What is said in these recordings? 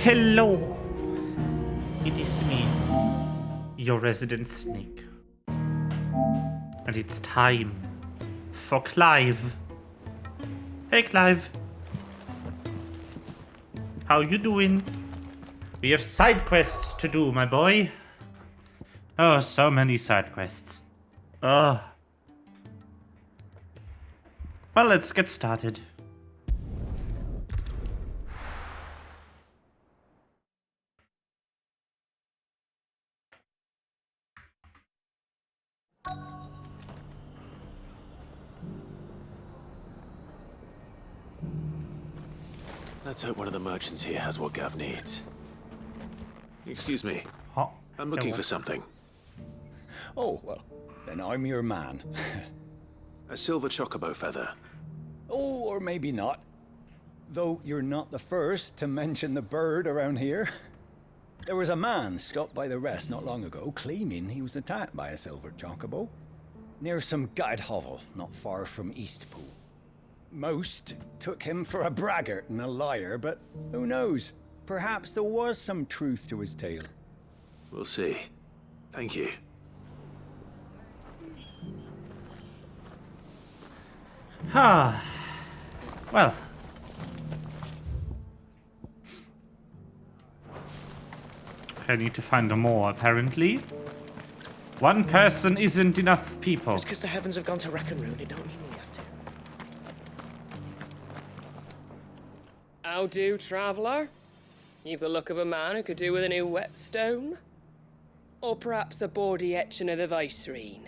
Hello! It is me, your resident snake. And it's time for Clive. Hey Clive. How you doing? We have side quests to do, my boy. Oh, so many side quests. Oh. Well, let's get started. Let's hope one of the merchants here has what Gav needs. Excuse me. Huh? I'm looking for something. Oh, well, then I'm your man. A silver chocobo feather. Oh, or maybe not. Though you're not the first to mention the bird around here. There was a man stopped by the rest not long ago claiming he was attacked by a silver chocobo near some gated hovel not far from Eastpool. Most took him for a braggart and a liar, but who knows? Perhaps there was some truth to his tale. We'll see. Thank you. Ah. Well. I need to find more, apparently. One person isn't enough people. Just because the heavens have gone to wreck and ruin, it don't mean we have to. How do, traveller? You've the look of a man who could do with a new whetstone. Or perhaps a bawdy etching of the Vicerine.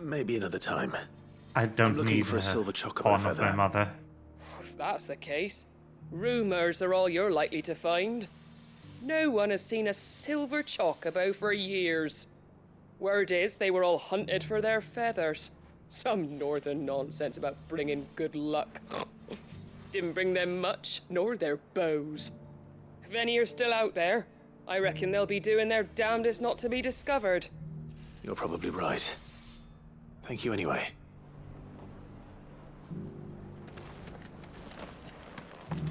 Maybe another time. I don't I'm looking need for a her silver chocobo pawn of feather. my mother. If that's the case, rumours are all you're likely to find. No one has seen a silver chocobo for years. Word is they were all hunted for their feathers. Some northern nonsense about bringing good luck. Didn't bring them much, nor their bows. If any are still out there, I reckon they'll be doing their damnedest not to be discovered. You're probably right. Thank you anyway.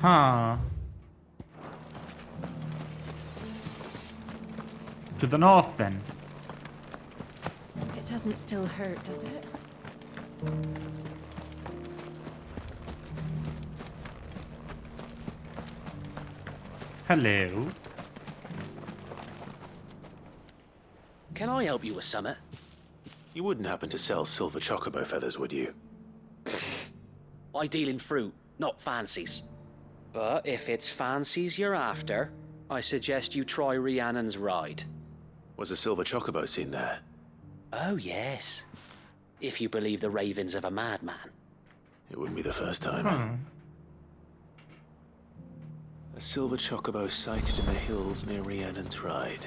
Huh. To the north, then. It doesn't still hurt, does it? Hello. Can I help you with summit? You wouldn't happen to sell silver chocobo feathers, would you? I deal in fruit, not fancies. But if it's fancies you're after, I suggest you try Rhiannon's ride. Was a silver chocobo seen there? Oh, yes. If you believe the ravings of a madman. It wouldn't be the first time. A silver chocobo sighted in the hills near Rhiannon's Ride.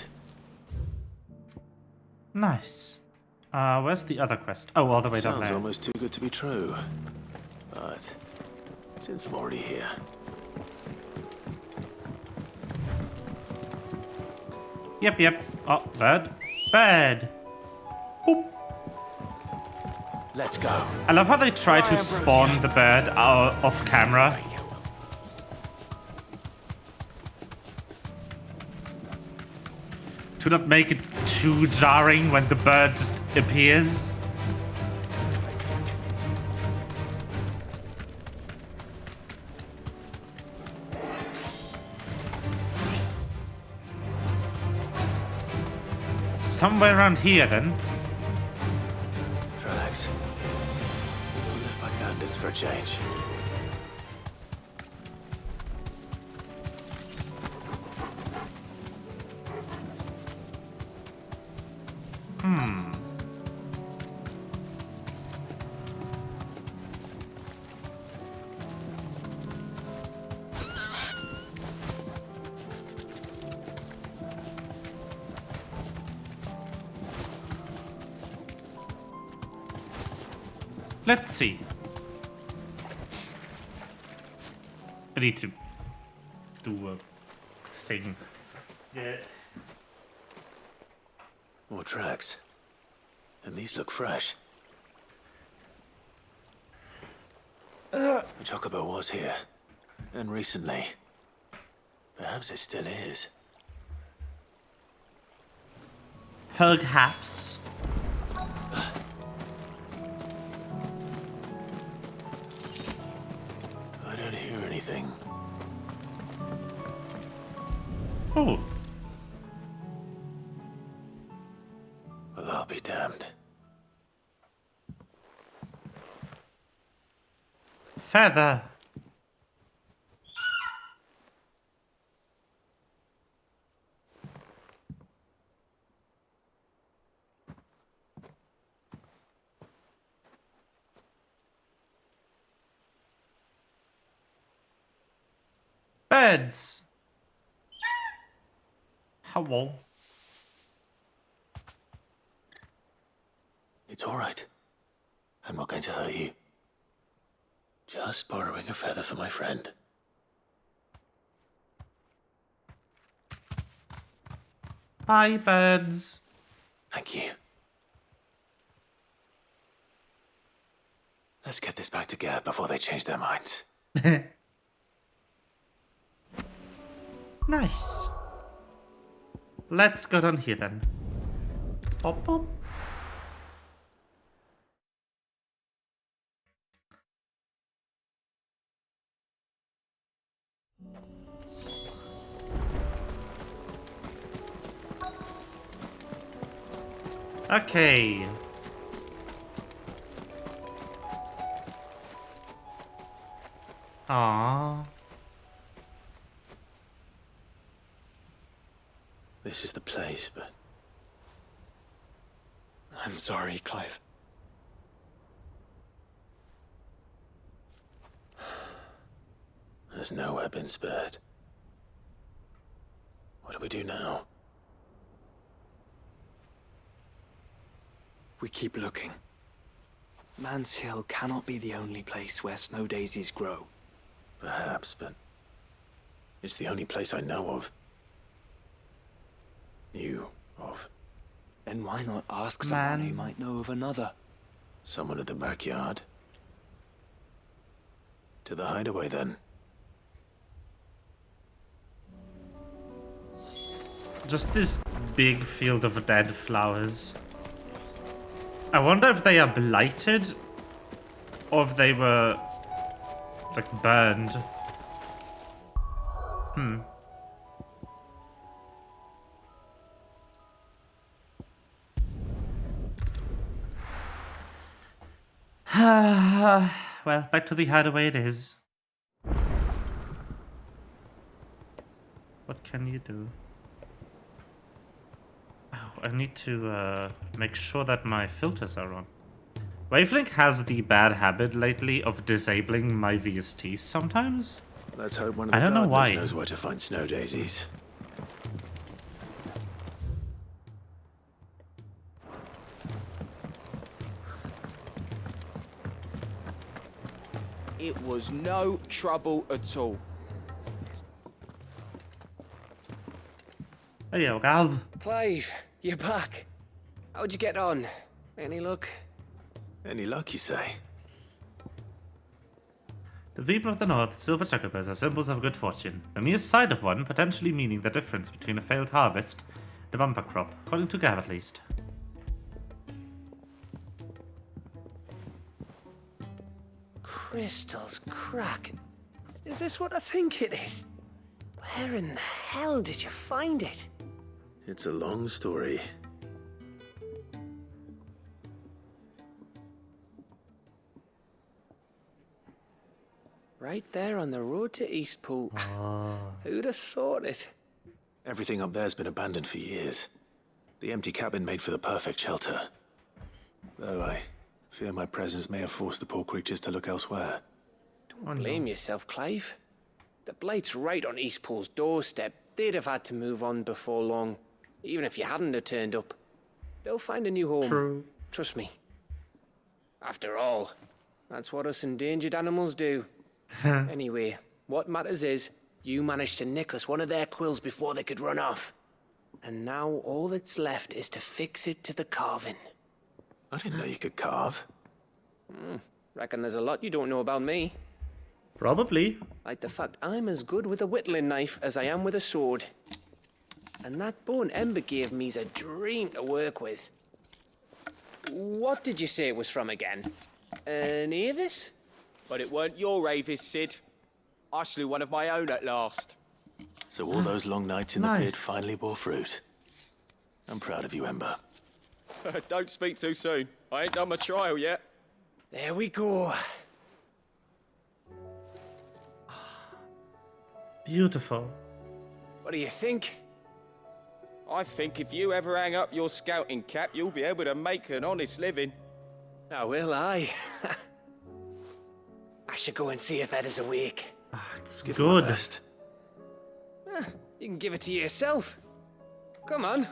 Nice. Where's the other quest? Oh, all the way down Sounds there. almost too good to be true. But since I'm already here, Yep. Oh, bird. Bird. Boop. let's go. I love how they try to spawn the bird out off camera. To not make it too jarring when the bird just appears. Somewhere around here, then. Tracks. Left by bandits for a change. Let's see. I need to do a thing. Yeah. More tracks. And these look fresh. The chocobo was here. And recently. Perhaps it still is. Perhaps. I don't hear anything. Oh. Well, I'll be damned. Feather. Birds. Hello. It's all right. I'm not going to hurt you. Just borrowing a feather for my friend. Bye, birds. Thank you. Let's get this back to Gav before they change their minds. Nice. Let's go down here then. Pop, pop. Okay. Aww. This is the place, but... I'm sorry, Clive. There's nowhere been spared. What do we do now? We keep looking. Man's Hill cannot be the only place where snow daisies grow. Perhaps, but... it's the only place I know of. Knew of. Then why not ask someone Man. who might know of another? Someone at the backyard. To the hideaway, then. Just this big field of dead flowers. I wonder if they are blighted or if they were like burned. Well, back to the hideaway it is. What can you do? Oh, I need to make sure that my filters are on. Wavelink has the bad habit lately of disabling my VSTs sometimes. Let's hope one of I the don't know gardeners why. knows where to find snow daisies. It was no trouble at all. Hey, yo, Gav. Clive, you're back. How'd you get on? Any luck? Any luck, you say? The people of the north, silver chocobos, are symbols of good fortune. The mere sight of one potentially meaning the difference between a failed harvest and a bumper crop, according to Gav at least. Crystals crack. Is this what I think it is? Where in the hell did you find it? It's a long story. Right there on the road to Eastpool. Who'd have thought it? Everything up there's been abandoned for years. The empty cabin made for the perfect shelter. Though I fear my presence may have forced the poor creatures to look elsewhere. Don't blame yourself, Clive. The blight's right on Eastpool's doorstep. They'd have had to move on before long, even if you hadn't have turned up. They'll find a new home. True. Trust me. After all, that's what us endangered animals do. Anyway, what matters is, you managed to nick us one of their quills before they could run off. And now all that's left is to fix it to the carving. I didn't know you could carve. Reckon there's a lot you don't know about me. Probably. Like the fact I'm as good with a whittling knife as I am with a sword. And that bone Ember gave me's a dream to work with. What did you say it was from again? An Avis? But it weren't your Avis, Sid. I slew one of my own at last. So all those long nights in the Nice. pit finally bore fruit. I'm proud of you, Ember. Don't speak too soon. I ain't done my trial yet. There we go. Beautiful. What do you think? I think if you ever hang up your scouting cap, you'll be able to make an honest living. Oh, will I? I should go and see if Ed is awake. It's Give it my good. best. You can give it to yourself. Come on.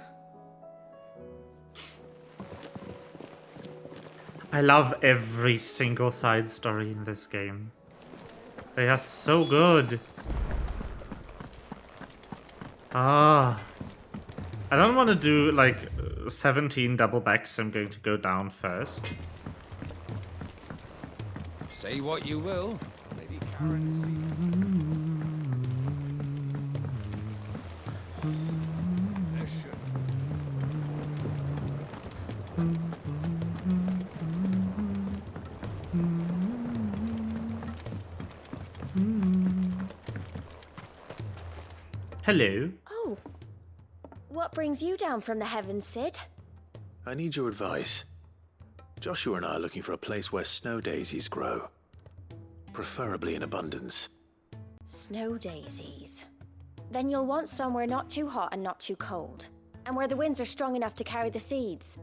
I love every single side story in this game. They are so good. Ah. I don't want to do like 17 double backs. I'm going to go down first. Say what you will. Lady Karen is There should. Hello. Oh. What brings you down from the heavens, Sid? I need your advice. Joshua and I are looking for a place where snow daisies grow. Preferably in abundance. Snow daisies. Then you'll want somewhere not too hot and not too cold. And where the winds are strong enough to carry the seeds.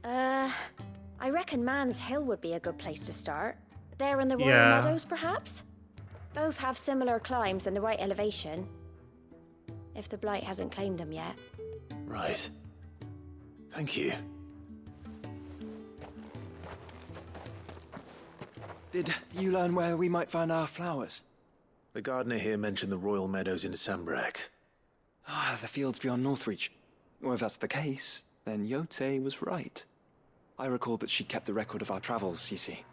I reckon Man's Hill would be a good place to start. There in the Royal Yeah. Meadows, perhaps? Both have similar climbs and the right elevation. If the Blight hasn't claimed them yet. Right. Thank you. Did you learn where we might find our flowers? The gardener here mentioned the Royal Meadows in Sambrak. Ah, the fields beyond Northreach. Well, if that's the case, then Yote was right. I recalled that she kept the record of our travels, you see.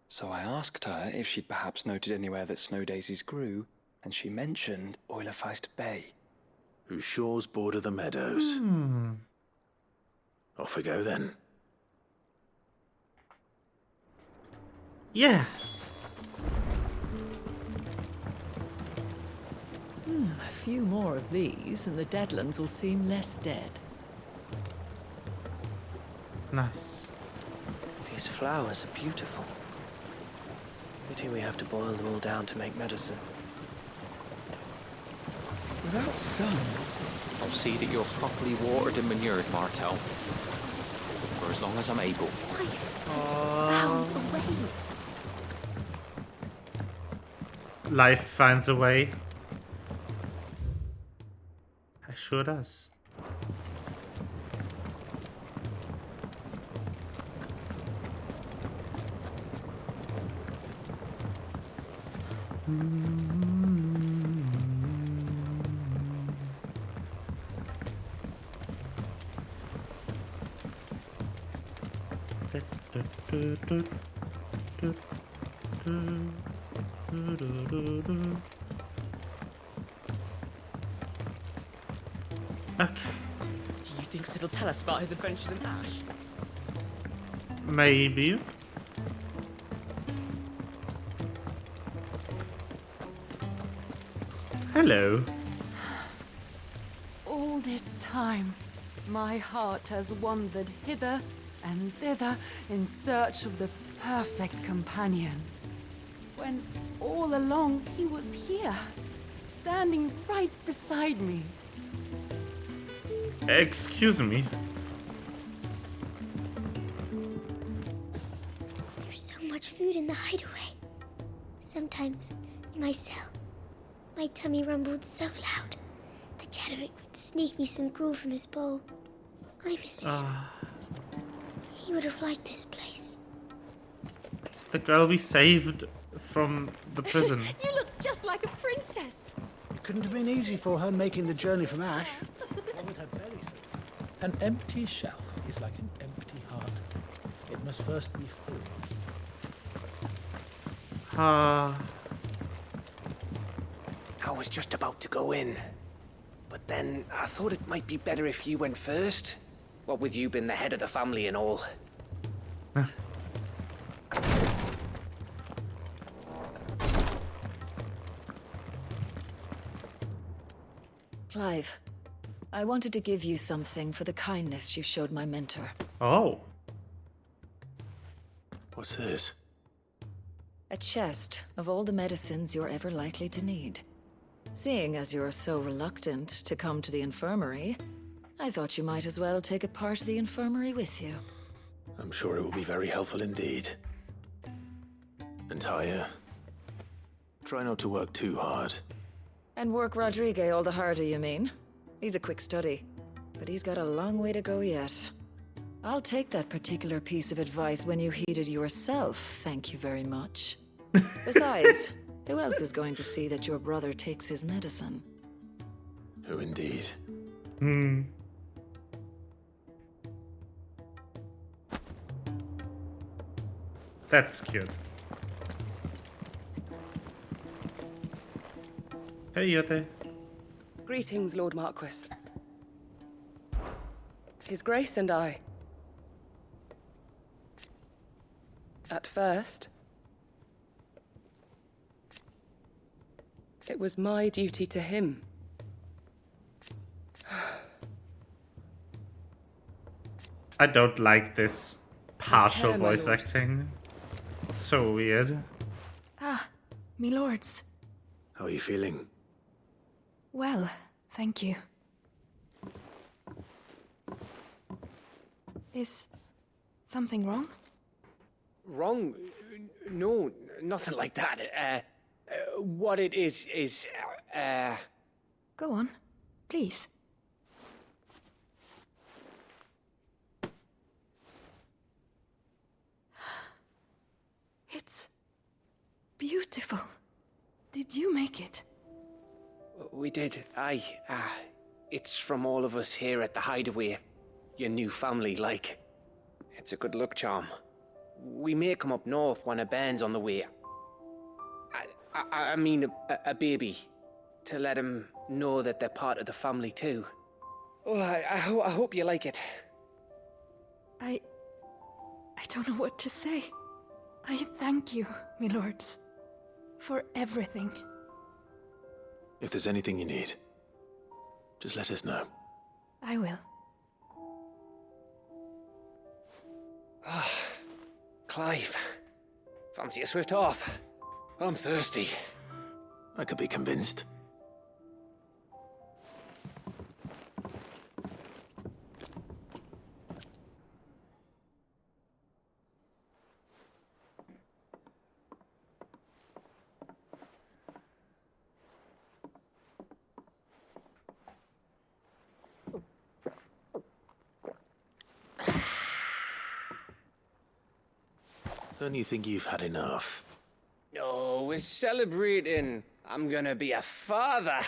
So I asked her if she'd perhaps noted anywhere that snow daisies grew, and she mentioned Oilefeist Bay. Whose shores border the meadows. Off we go then. Yeah. A few more of these, and the Deadlands will seem less dead. Nice. These flowers are beautiful. Pity we have to boil them all down to make medicine. Without sun, I'll see that you're properly watered and manured, Martel. For as long as I'm able. Life has found a way. Life finds a way. It sure does. Okay, Do you think Sid will tell us about his adventures in Ash? maybe. Hello. All this time, my heart has wandered hither and thither in search of the perfect companion. When all along he was here, standing right beside me. Excuse me. There's so much food in the hideaway. Sometimes, in my cell, my tummy rumbled so loud that Chadwick would sneak me some gruel from his bowl. I miss him. He would have liked this place. It's the girl we saved from the prison. You look just like a princess. It couldn't have been easy for her making the journey from Ash. What with her belly so An empty shelf is like an empty heart. It must first be full. was just about to go in. But then I thought it might be better if you went first. What with you being the head of the family and all. Clive, I wanted to give you something for the kindness you showed my mentor. Oh. What's this? A chest of all the medicines you're ever likely to need. Seeing as you're so reluctant to come to the infirmary, I thought you might as well take a part of the infirmary with you. I'm sure it will be very helpful indeed. And Taya, try not to work too hard. And work Rodrigue all the harder, you mean? He's a quick study, but he's got a long way to go yet. I'll take that particular piece of advice when you heed it yourself, thank you very much. Besides, who else is going to see that your brother takes his medicine? Who indeed? That's cute. Hey, Yote. Greetings, Lord Marquis. His Grace and I. At first, it was my duty to him. I don't like this partial care, my voice lord. acting. It's so weird. Ah, me lords. How are you feeling? Well, thank you. Is something wrong? Wrong? No, nothing like that. What it is, Go on, please. It's beautiful. Did you make it? We did. Aye. It's from all of us here at the Hideaway. Your new family, like. It's a good luck charm. We may come up north when a band's on the way. I mean a baby. To let him know that they're part of the family too. Oh, I hope you like it. I don't know what to say. I thank you, my lords, for everything. If there's anything you need, just let us know. I will. Clive, fancy a swift off? I'm thirsty. I could be convinced. Don't you think you've had enough? No, we're celebrating. I'm gonna be a father.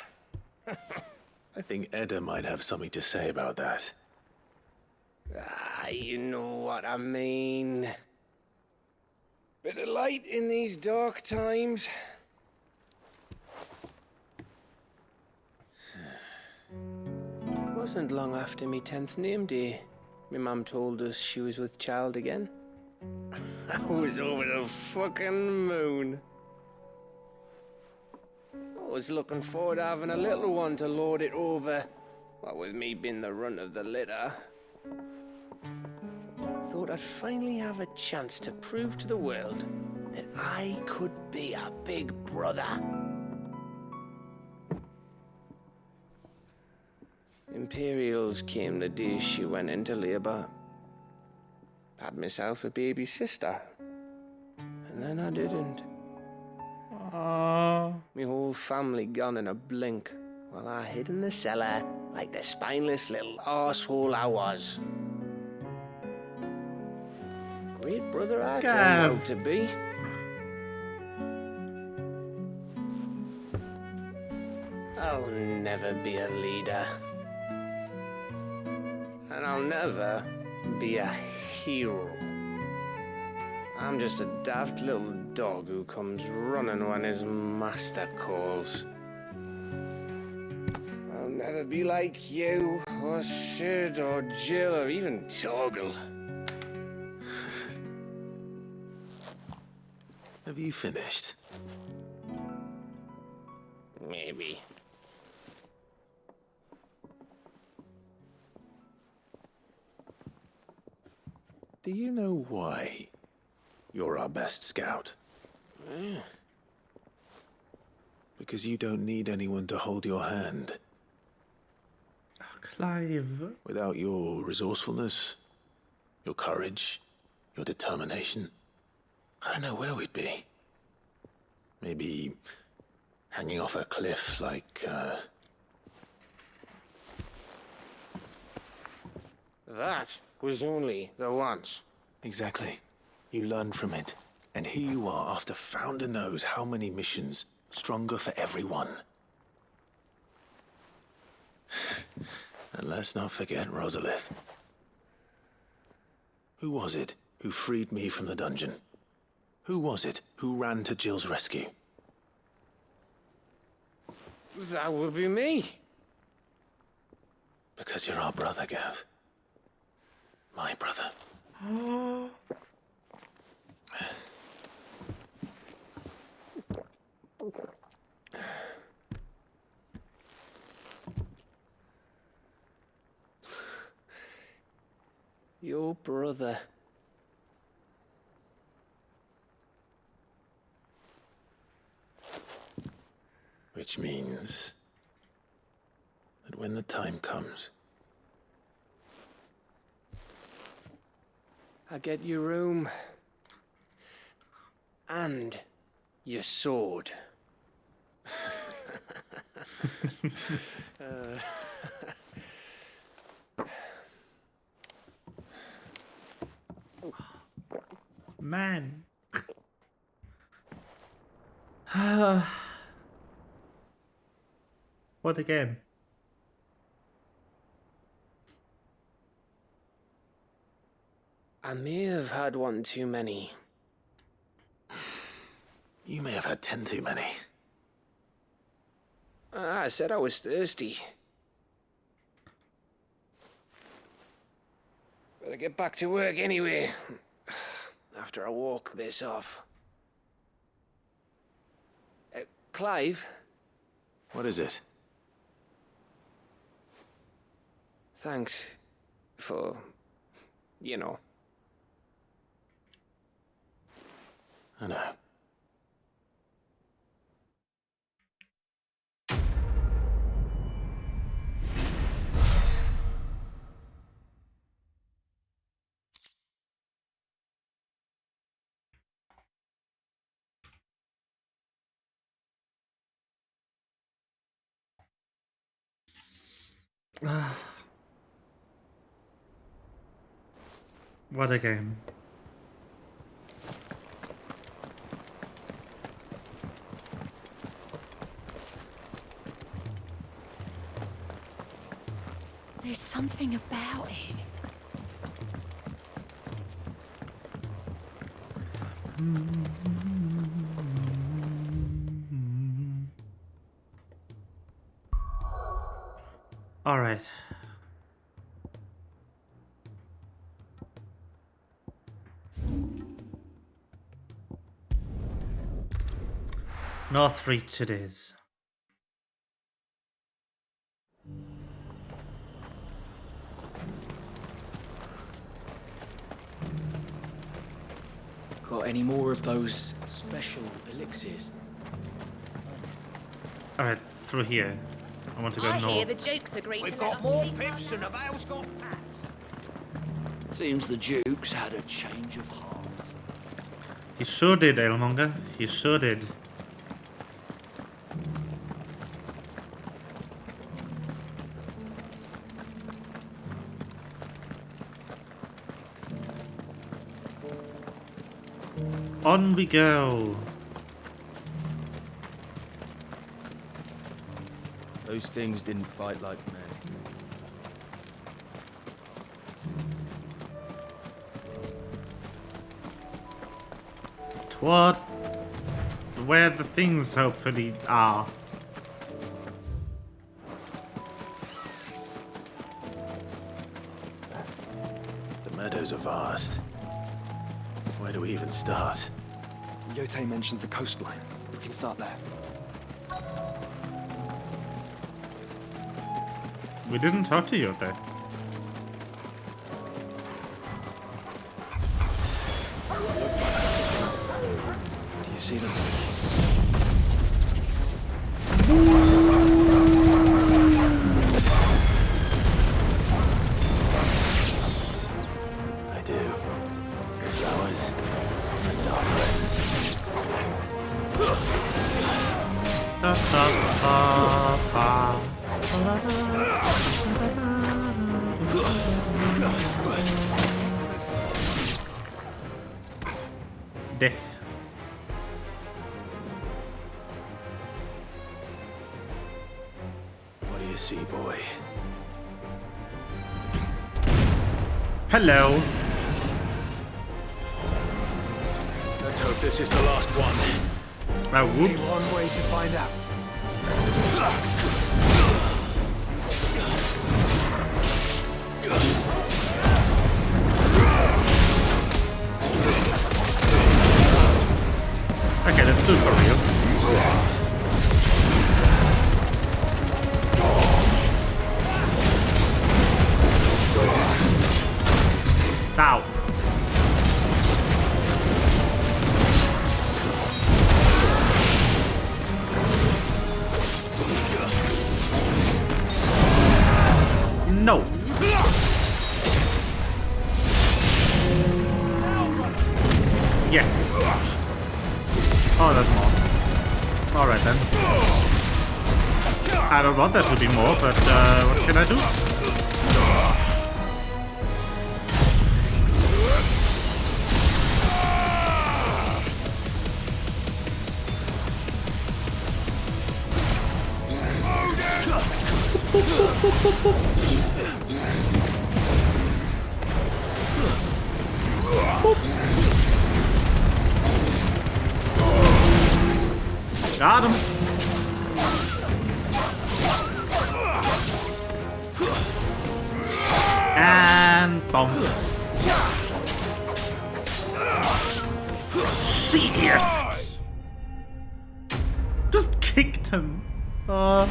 I think Edda might have something to say about that. You know what I mean. Bit of light in these dark times. Wasn't long after me 10th name day. My mum told us she was with child again. I was over the fucking moon. I was looking forward to having a little one to lord it over. What with me being the runt of the litter. Thought I'd finally have a chance to prove to the world that I could be a big brother. Imperials came the day she went into labour. Had myself a baby sister. And then I didn't. My whole family gone in a blink, while I hid in the cellar like the spineless little arsehole I was. Great brother I turned out to be. I'll never be a leader. And I'll never be a hero. I'm just a daft little dog who comes running when his master calls. never be like you, or Sid, or Jill, or even Torgal. Have you finished? Maybe. Do you know why you're our best scout? Because you don't need anyone to hold your hand. Oh, Clive. Without your resourcefulness, your courage, your determination, I don't know where we'd be. Maybe hanging off a cliff like, That was only the once. Exactly. You learned from it. And here you are after Founder knows how many missions, stronger for everyone. And let's not forget Rosalith. Who was it who freed me from the dungeon? Who was it who ran to Jill's rescue? That would be me. Because you're our brother, Gav. My brother. Your brother. Which means that when the time comes, I get your room. And your sword. Man. What a game. I may have had one too many. you may have had 10 too many. I said I was thirsty. Better get back to work anyway. After I walk this off. Clive? What is it? Thanks for, you know. I know. What a game. There's something about it. All right. Northreach it is. Got any more of those special elixirs? All right, through here. I want to go I north. hear the Dukes agreed We've to let got us more keep pips our than the Vale's got pats. Seems the Duke's had a change of heart. He sure did, Alemonger. He sure did. On we go. Those things didn't fight like men. What? Where the things hopefully are. meadows are vast. Where do we even start? Yote mentioned the coastline. We can start there. We didn't talk to you there. Do you see them? I do. The flowers and our friends. Death. What do you see, boy? Hello. Let's hope this is the last one. Oh, whoops. One way to find out. Okay, let's do it for real. Ow. No. Yes. Oh, there's more. Alright then. I don't want there to be more, but what can I do? Got him. And bomb. Shit! Just kicked him. Man.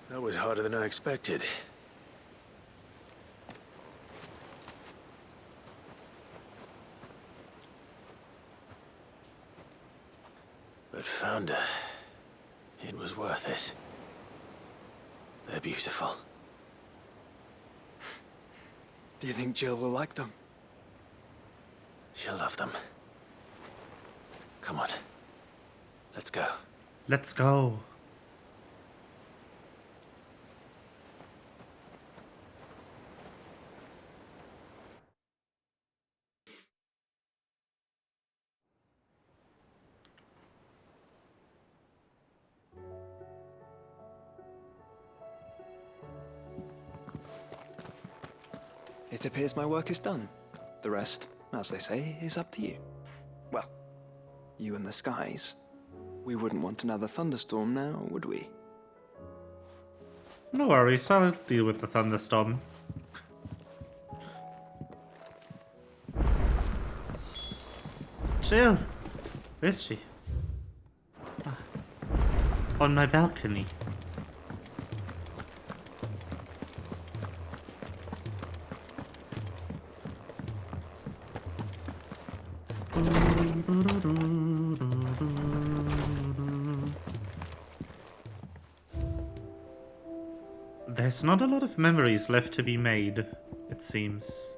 That was harder than I expected. But found her. It was worth it. They're beautiful. Do you think Jill will like them? She'll love them. Come on. Let's go. Let's go. It appears my work is done. The rest, as they say, is up to you. Well, you and the skies. We wouldn't want another thunderstorm now, would we? No worries, I'll deal with the thunderstorm. Jill, where is she? Ah. On my balcony. There's not a lot of memories left to be made, it seems.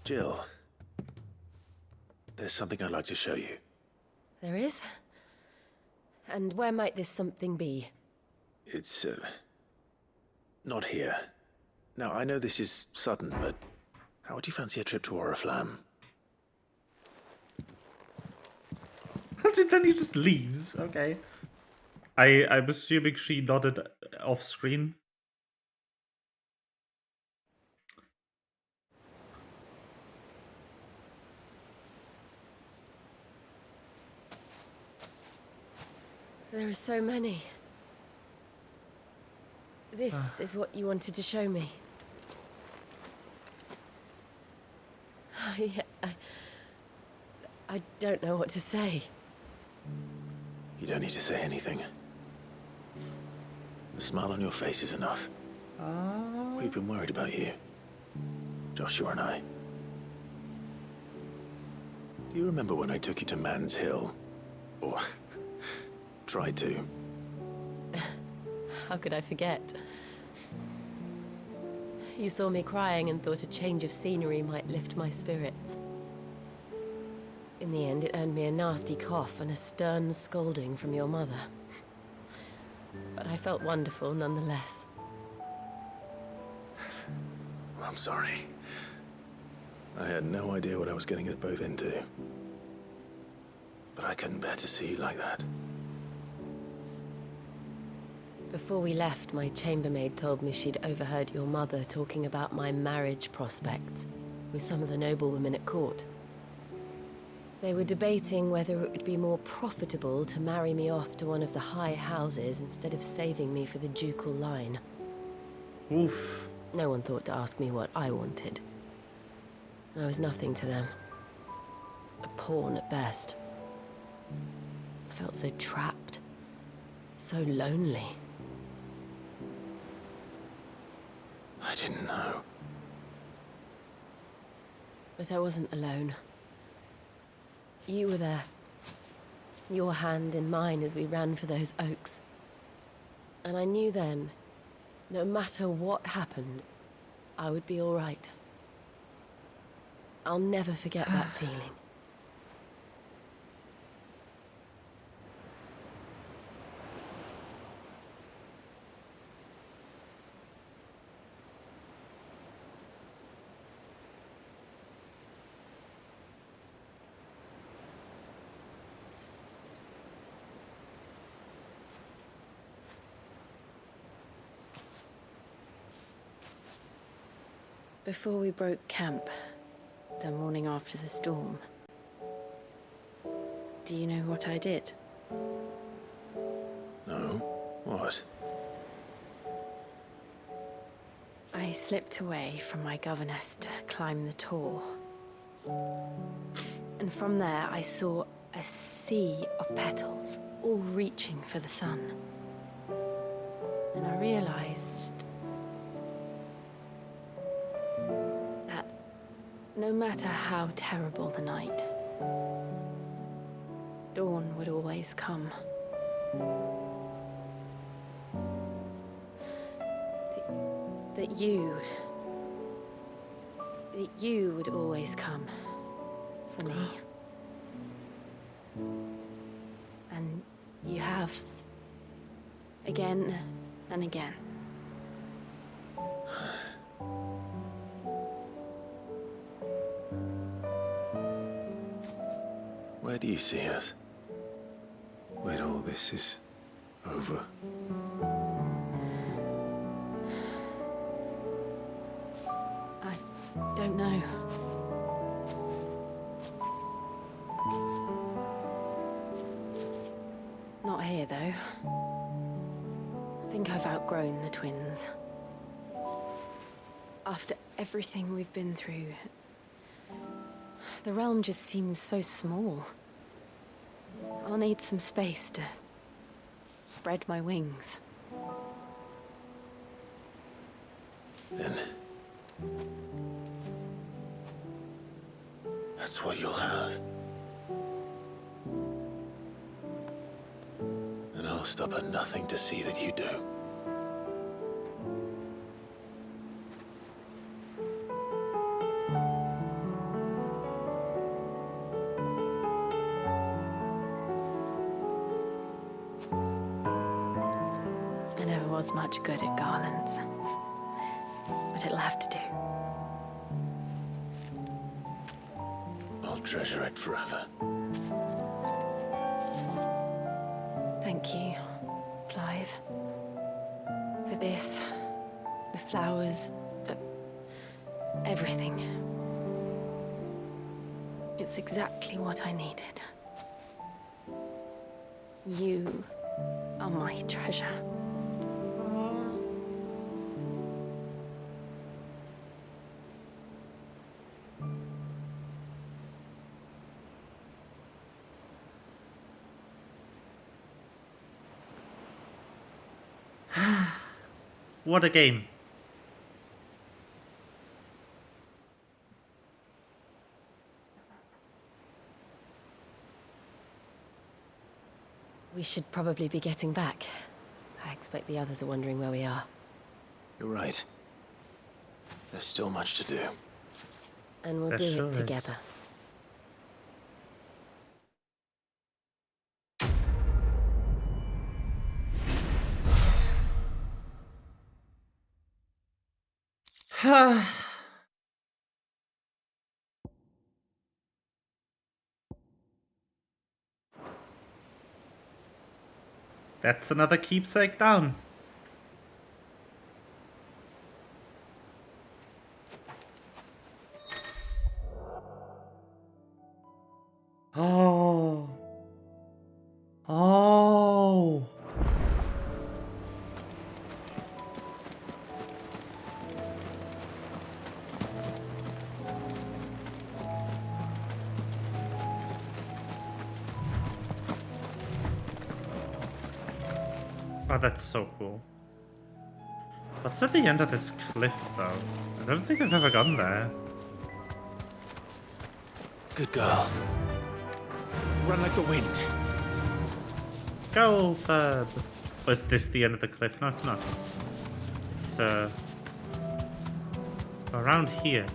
Jill, there's something I'd like to show you. There is? And where might this something be? It's, not here. Now, I know this is sudden, but how would you fancy a trip to Oriflamme? Then he just leaves. Okay. I'm assuming she nodded off screen. There are so many. This is what you wanted to show me. Yeah, I don't know what to say. You don't need to say anything. The smile on your face is enough. We've been worried about you. Joshua and I. Do you remember when I took you to Man's Hill? Or tried to? How could I forget? You saw me crying and thought a change of scenery might lift my spirits. In the end, it earned me a nasty cough and a stern scolding from your mother. But I felt wonderful nonetheless. I'm sorry. I had no idea what I was getting us both into. But I couldn't bear to see you like that. Before we left, my chambermaid told me she'd overheard your mother talking about my marriage prospects with some of the noblewomen at court. They were debating whether it would be more profitable to marry me off to one of the high houses instead of saving me for the ducal line. Oof. No one thought to ask me what I wanted. I was nothing to them. A pawn at best. I felt so trapped. So lonely. I didn't know. But I wasn't alone. You were there. Your hand in mine as we ran for those oaks. And I knew then, no matter what happened, I would be all right. I'll never forget that feeling. Before we broke camp, the morning after the storm, do you know what I did? No? What? I slipped away from my governess to climb the tor. And from there I saw a sea of petals, all reaching for the sun. And I realized no matter how terrible the night, dawn would always come. That you would always come for me. And you have. Again and again. Where do you see us? When all this is over? I don't know. Not here, though. I think I've outgrown the twins. After everything we've been through, the realm just seems so small. I'll need some space to spread my wings. Then that's what you'll have. And I'll stop at nothing to see that you do. I never was much good at garlands, but it'll have to do. I'll treasure it forever. Thank you, Clive. For this, the flowers, for everything. It's exactly what I needed. You Oh, my treasure. What a game. We should probably be getting back. I expect the others are wondering where we are. You're right. There's still much to do. And we'll There do sure it is. together. That's another keepsake down. Oh. Oh. Oh, that's so cool. What's at the end of this cliff, though? I don't think I've ever gone there. Good girl. Run like the wind. Go, bird. Was this the end of the cliff? No, it's not. It's, around here.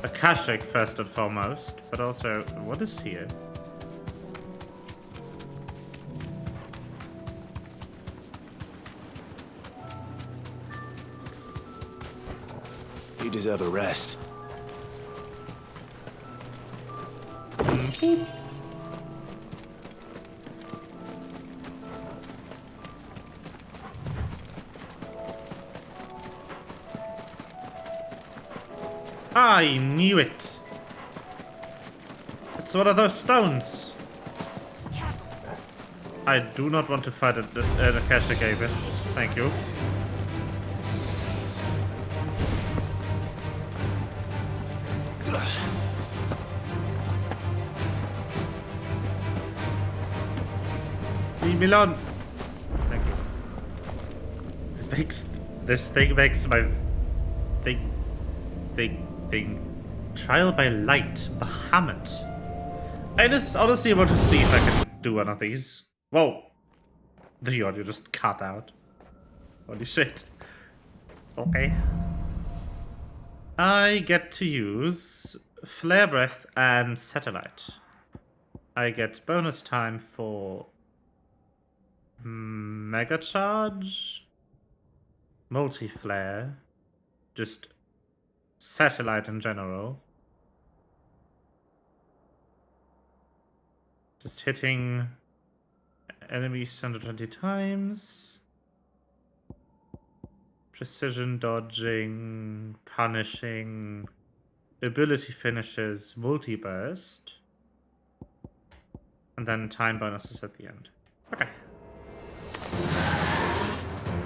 A Kashik first and foremost, but also, what is here? You deserve a rest. I knew it! It's one of those stones! I do not want to fight at this the Kashik Abyss. Thank you. Leave me alone! Thank you. This thing makes my thing trial by light Bahamut. I just honestly want to see if I can do one of these. Whoa. The audio just cut out. Holy shit. Okay. I get to use Flare Breath and Satellite. I get bonus time for Mega Charge, Multi-Flare, just Satellite in general. Just hitting enemies 120 times. Precision dodging, punishing, ability finishes, multi-burst. And then time bonuses at the end. Okay.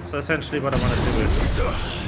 So essentially what I want to do is...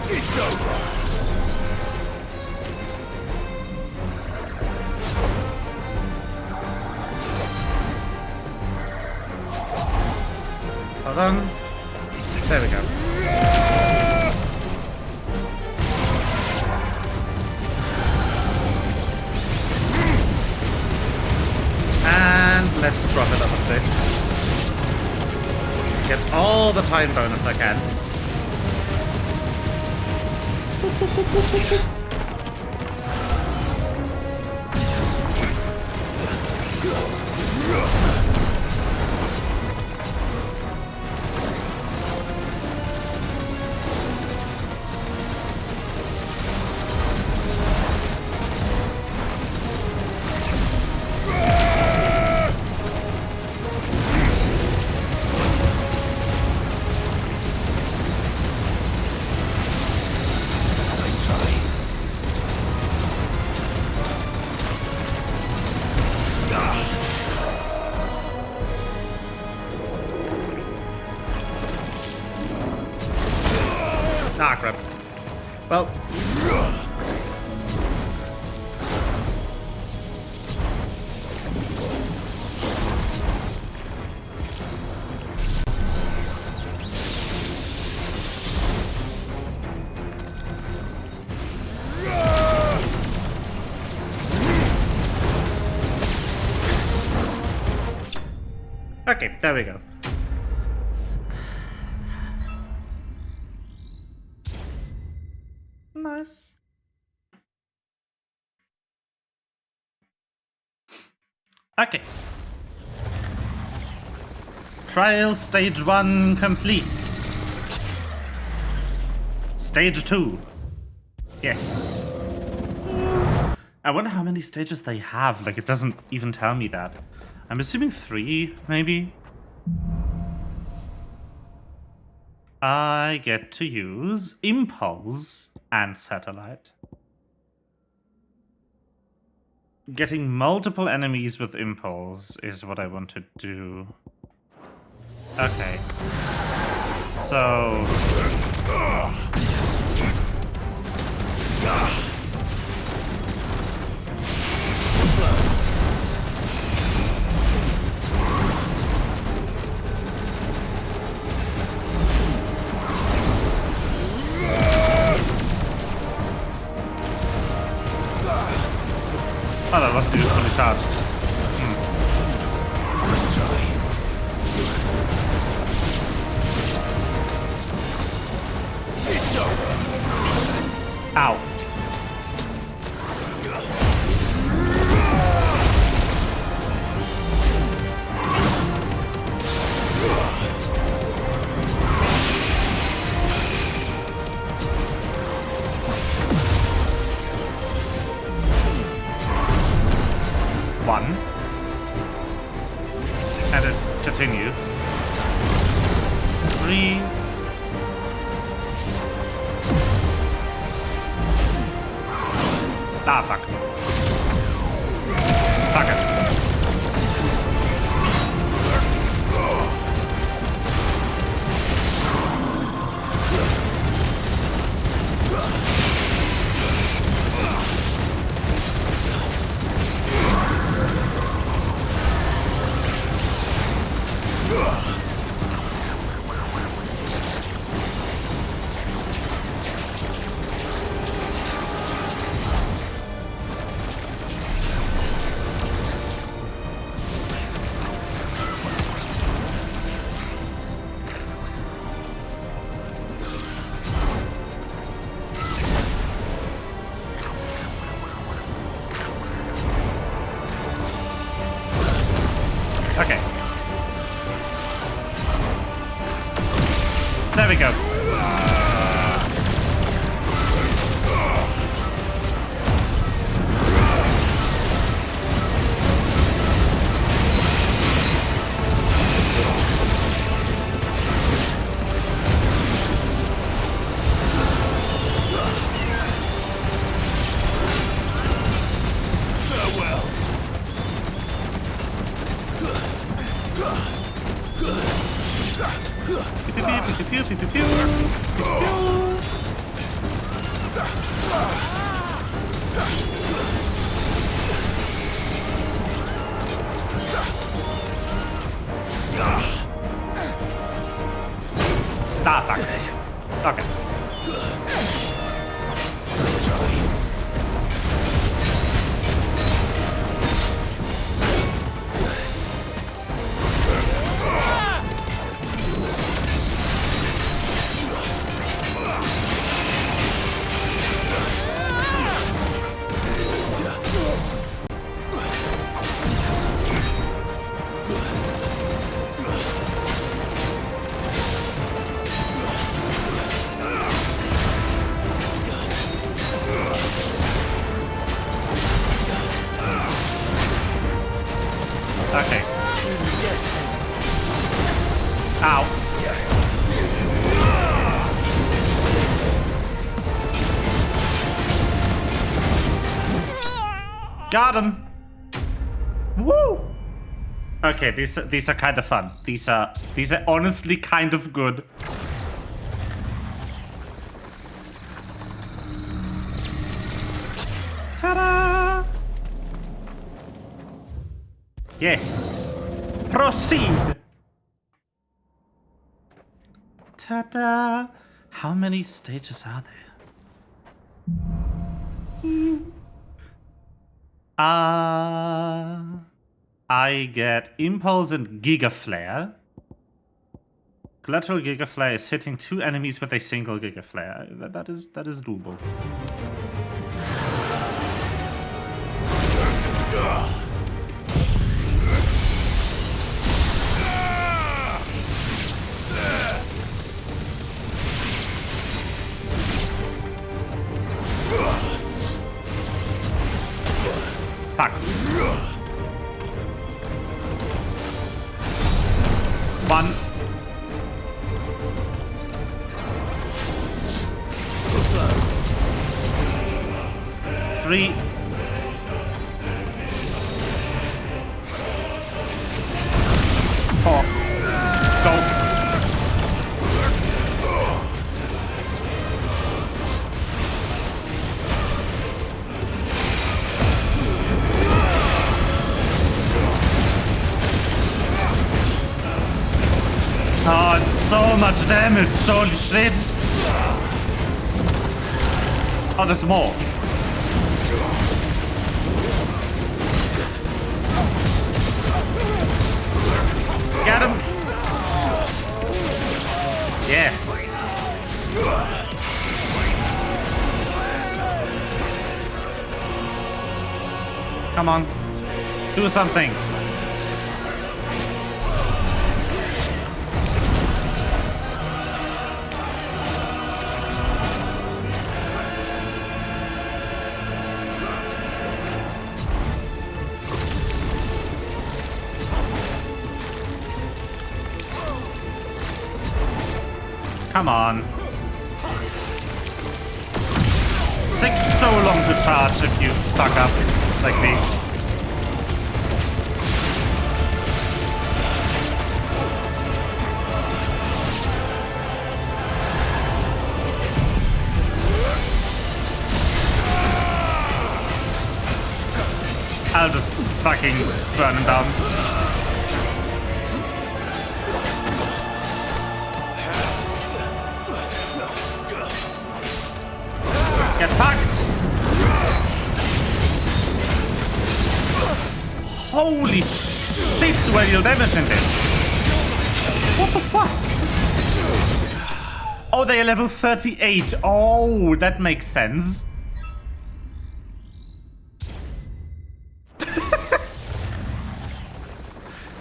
It's over. Hold on. There we go. And let's profit off of this. Get all the time bonus I can. Ah, crap. Well. Okay, there we go. Nice. Okay. Trial stage 1 complete. Stage 2. Yes. I wonder how many stages they have. Like, it doesn't even tell me that. I'm assuming 3, maybe? I get to use Impulse and Satellite. Getting multiple enemies with Impulse is what I want to do. Okay. So... Oh, that wasn't even fully charged. Ow. One. And it continues. 3. Ah, fuck. Fuck it. Okay. There we go. Ah, fuck. Okay. Got him. Woo! Okay, these are kind of fun. These are honestly kind of good. Ta-da! Yes. Proceed. Ta-da! How many stages are there? I get Impulse and Giga Flare. Collateral Giga Flare is hitting 2 enemies with a single Giga Flare. That is doable. Fuck. 1. 3. 4. Go. Oh, it's so much damage. Holy shit. Oh, there's more. Get him. Yes. Come on. Do something. Come on. It takes so long to charge if you fuck up like me. I'll just fucking burn him down. Get fucked! Holy shit, do I deal damage in this? What the fuck? Oh, they are level 38. Oh, that makes sense.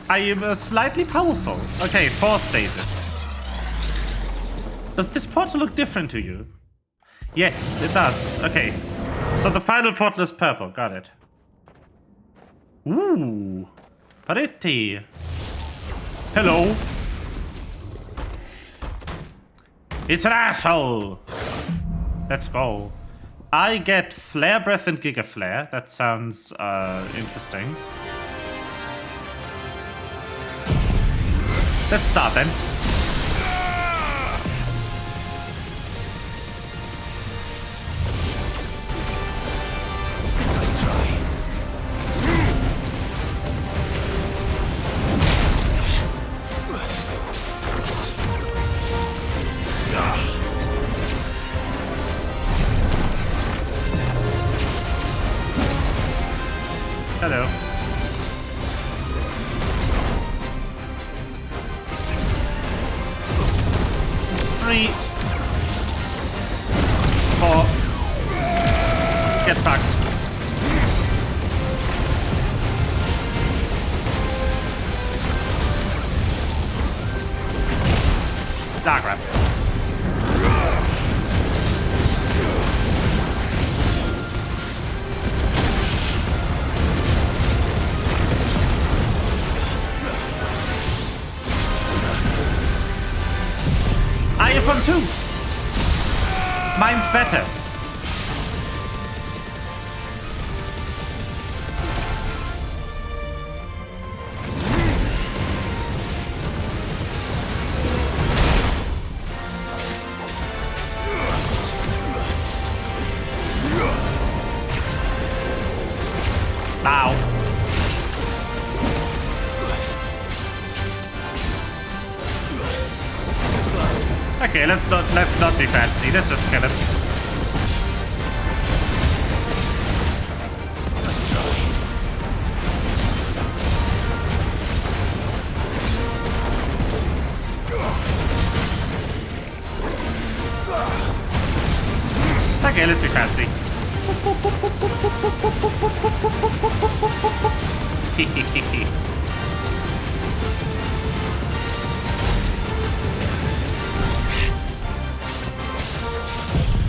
I am slightly powerful. Okay, 4 stages. Does this portal look different to you? Yes, it does. Okay. So the final portal is purple. Got it. Ooh. Pretty. Hello. It's an asshole. Let's go. I get Flare Breath and Giga Flare. That sounds interesting. Let's start then. Hello. Three. 4. Get fucked. Ah, crap. I have from 2. Mine's better. Okay, let's not be fancy. Let's just kill him. Nice try. Okay, let's be fancy.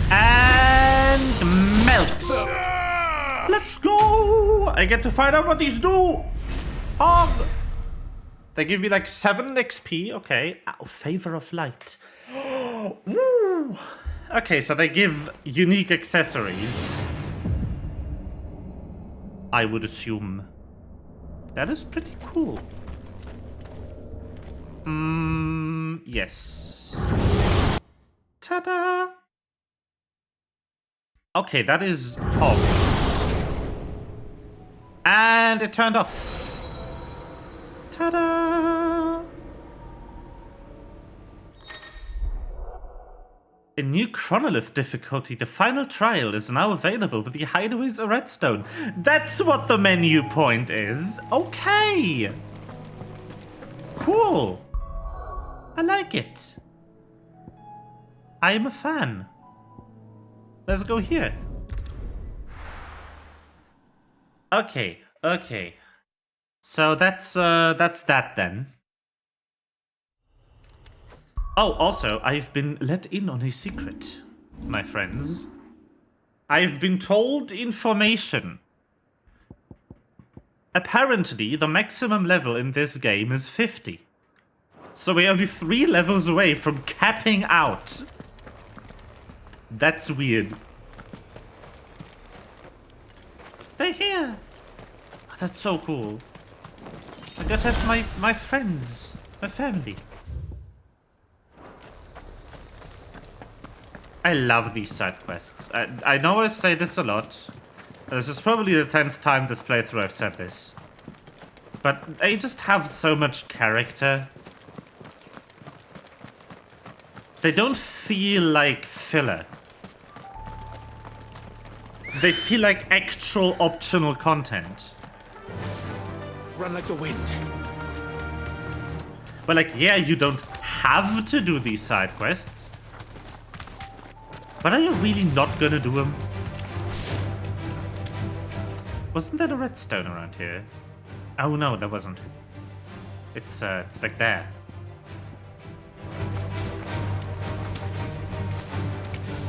And melt. Let's go. I get to find out what these do. Oh, they give me like 7 XP. Okay. Oh, favor of light. Woo. Okay, so they give unique accessories. I would assume. That is pretty cool. Yes. Ta-da! Okay, that is off. And it turned off. Ta-da! In new chronolith difficulty, the final trial is now available with the hideaways a redstone. That's what the menu point is. Okay. Cool. I like it. I am a fan. Let's go here. Okay, okay. So that's that then. Oh, also, I've been let in on a secret, my friends. I've been told information. Apparently, the maximum level in this game is 50. So we're only 3 levels away from capping out. That's weird. They're here. Oh, that's so cool. I guess that's my friends, my family. I love these side quests. I know I say this a lot. This is probably the 10th time this playthrough I've said this. But they just have so much character. They don't feel like filler. They feel like actual optional content. Run like the wind. But like, yeah, you don't have to do these side quests. But are you really not gonna do them? Wasn't there a redstone around here? Oh no, there wasn't. It's back there.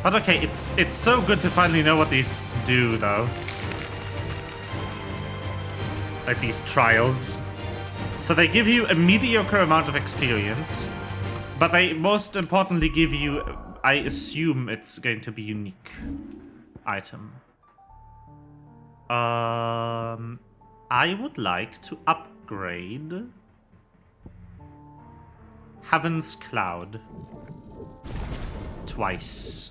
But okay, it's so good to finally know what these do, though. Like these trials. So they give you a mediocre amount of experience, but they most importantly give you, I assume it's going to be unique item. I would like to upgrade Heaven's Cloud twice.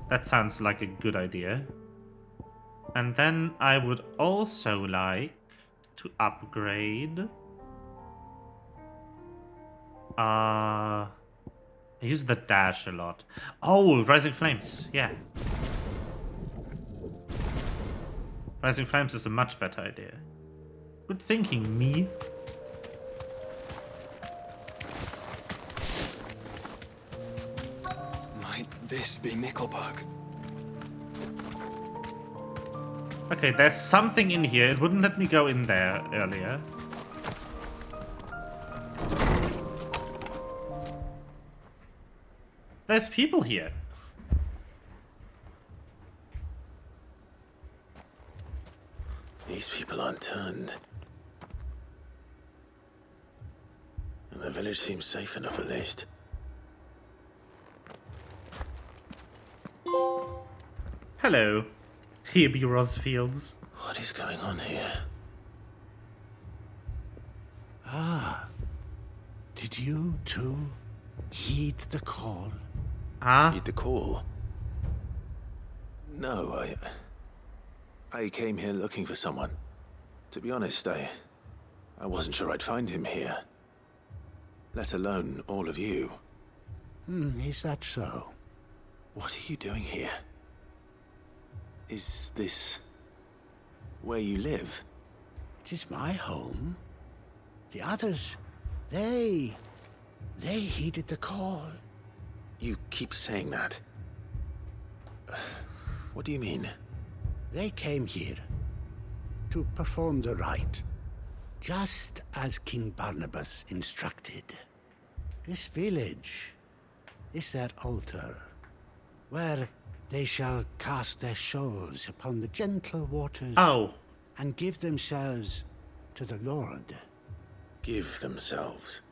That sounds like a good idea. And then I would also like to upgrade I use the dash a lot. Oh, Rising Flames, yeah. Rising Flames is a much better idea. Good thinking, me. Might this be Mickelberg? Okay, there's something in here. It wouldn't let me go in there earlier. There's people here. These people aren't turned. And the village seems safe enough at least. Hello. Here be Rosfields. What is going on here? Ah. Did you too heed the call? Huh? Heed the call? No, I came here looking for someone. To be honest, I wasn't sure I'd find him here. Let alone all of you. Is that so? What are you doing here? Is this where you live? It is my home. The others, they heeded the call. You keep saying that. What do you mean? They came here to perform the rite, just as King Barnabas instructed. This village is their altar, where they shall cast their souls upon the gentle waters and give themselves to the Lord. Give themselves?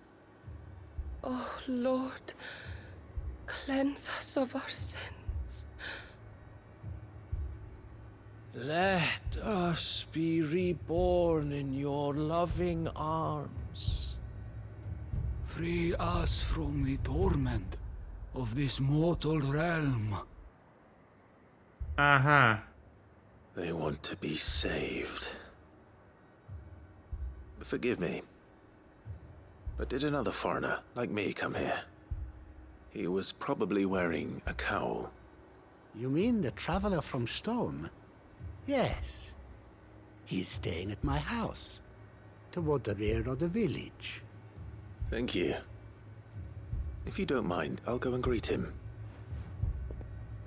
Oh, Lord, cleanse us of our sins. Let us be reborn in your loving arms. Free us from the torment of this mortal realm. Uh-huh. They want to be saved. Forgive me, but did another foreigner like me come here? He was probably wearing a cowl. You mean the traveler from Stone? Yes. He's staying at my house, toward the rear of the village. Thank you. If you don't mind, I'll go and greet him.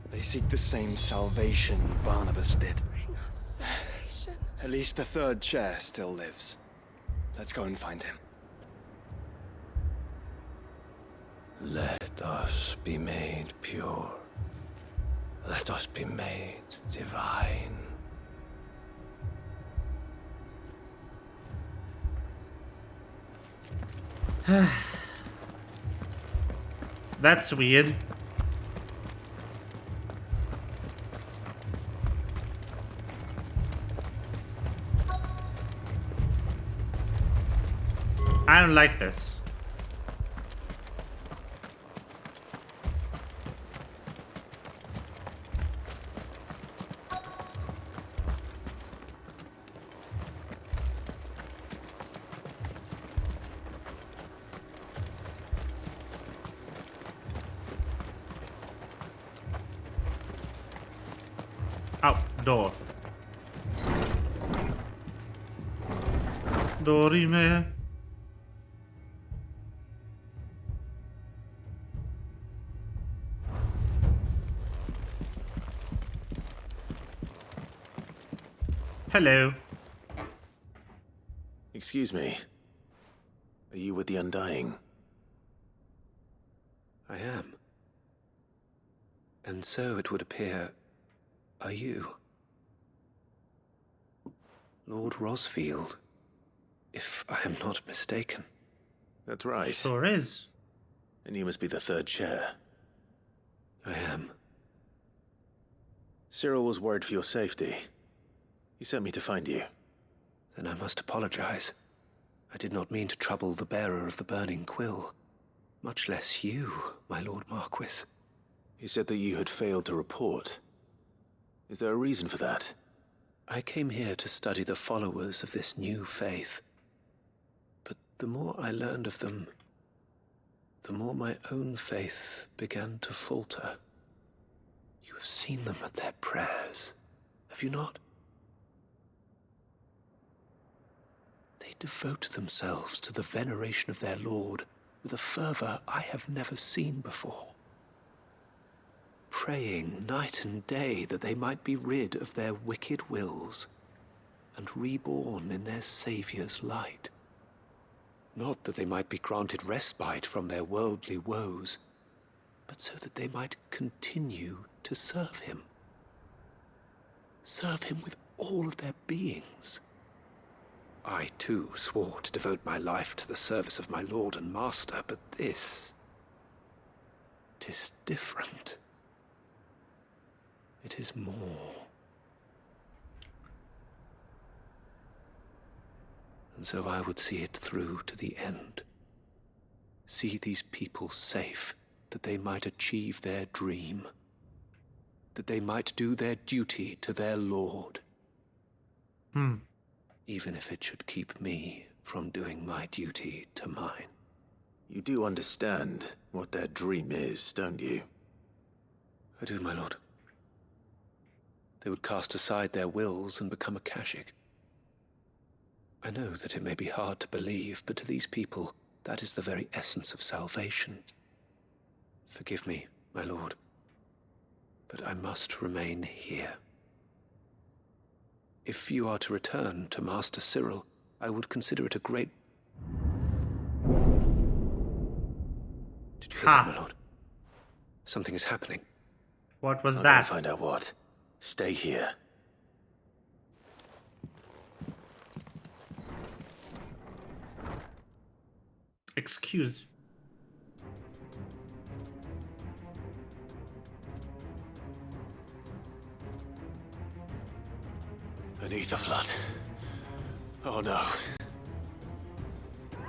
They seek the same salvation Barnabas did. Bring us salvation. At least the third chair still lives. Let's go and find him. Let us be made pure. Let us be made divine. That's weird. I don't like this. Door. Dorime. Hello. Excuse me. Are you with the Undying? I am. And so it would appear, are you? Lord Rosfield, if I am not mistaken. That's right. Sure is. And you must be the third chair. I am. Cyril was worried for your safety. He sent me to find you. Then I must apologize. I did not mean to trouble the bearer of the burning quill. Much less you, my Lord Marquis. He said that you had failed to report. Is there a reason for that? I came here to study the followers of this new faith. But the more I learned of them, the more my own faith began to falter. You have seen them at their prayers, have you not? They devote themselves to the veneration of their Lord with a fervor I have never seen before. Praying night and day that they might be rid of their wicked wills and reborn in their Saviour's light. Not that they might be granted respite from their worldly woes, but so that they might continue to serve him. Serve him with all of their beings. I, too, swore to devote my life to the service of my Lord and Master, but this... 'tis different. It is more. And so I would see it through to the end. See these people safe, that they might achieve their dream. That they might do their duty to their Lord. Even if it should keep me from doing my duty to mine. You do understand what their dream is, don't you? I do, my lord. They would cast aside their wills and become a Kashik. I know that it may be hard to believe, but to these people, that is the very essence of salvation. Forgive me, my lord, but I must remain here. If you are to return to Master Cyril, I would consider it a great... Did you hear that, my lord? Something is happening. What was I'll that? go find out what. Stay here. Excuse. Beneath the flood. Oh no. There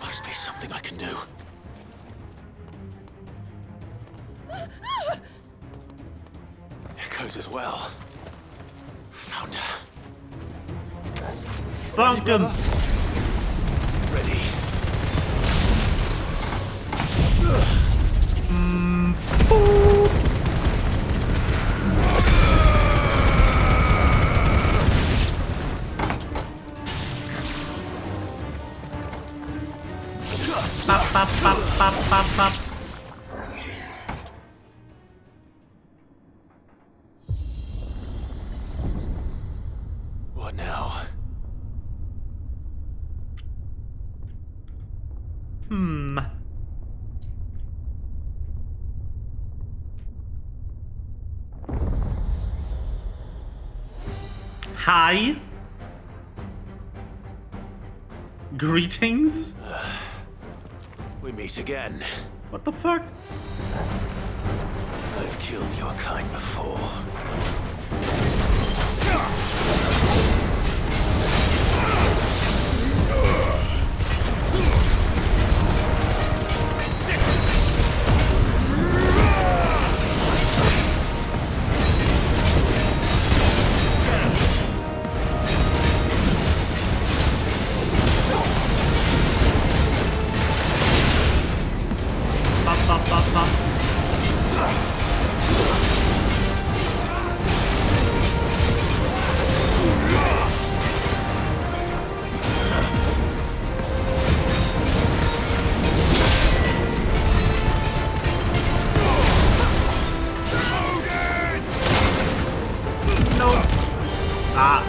must be something I can do. Echoes as well. Found her. Bonk him. Ready. Pop, pop, pop, pop, pop, pop. What now? Hi. Greetings. We meet again. What the fuck? I've killed your kind before. Pop, pop, pop, pop. No. Ah.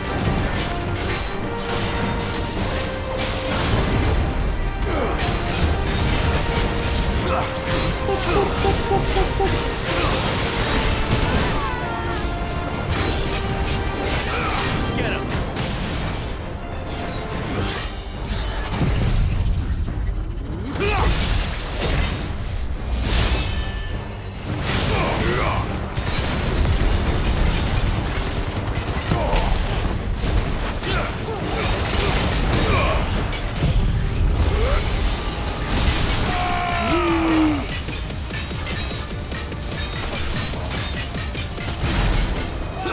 Get him.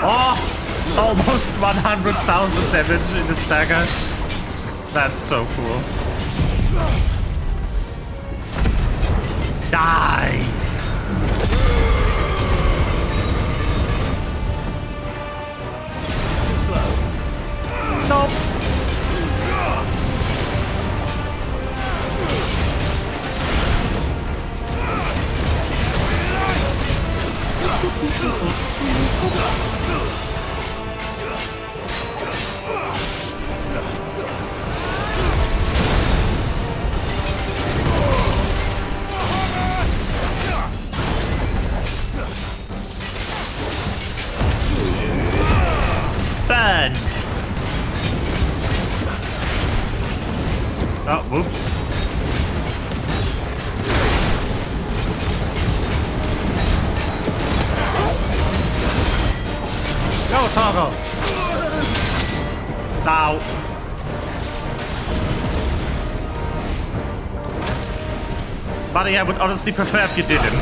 Oh, almost 100,000 damage in the stagger. That's so cool. Die! Too slow. Nope. Burn! Oh, whoops. Go, Toggle! Ow. Buddy, I would honestly prefer if you didn't.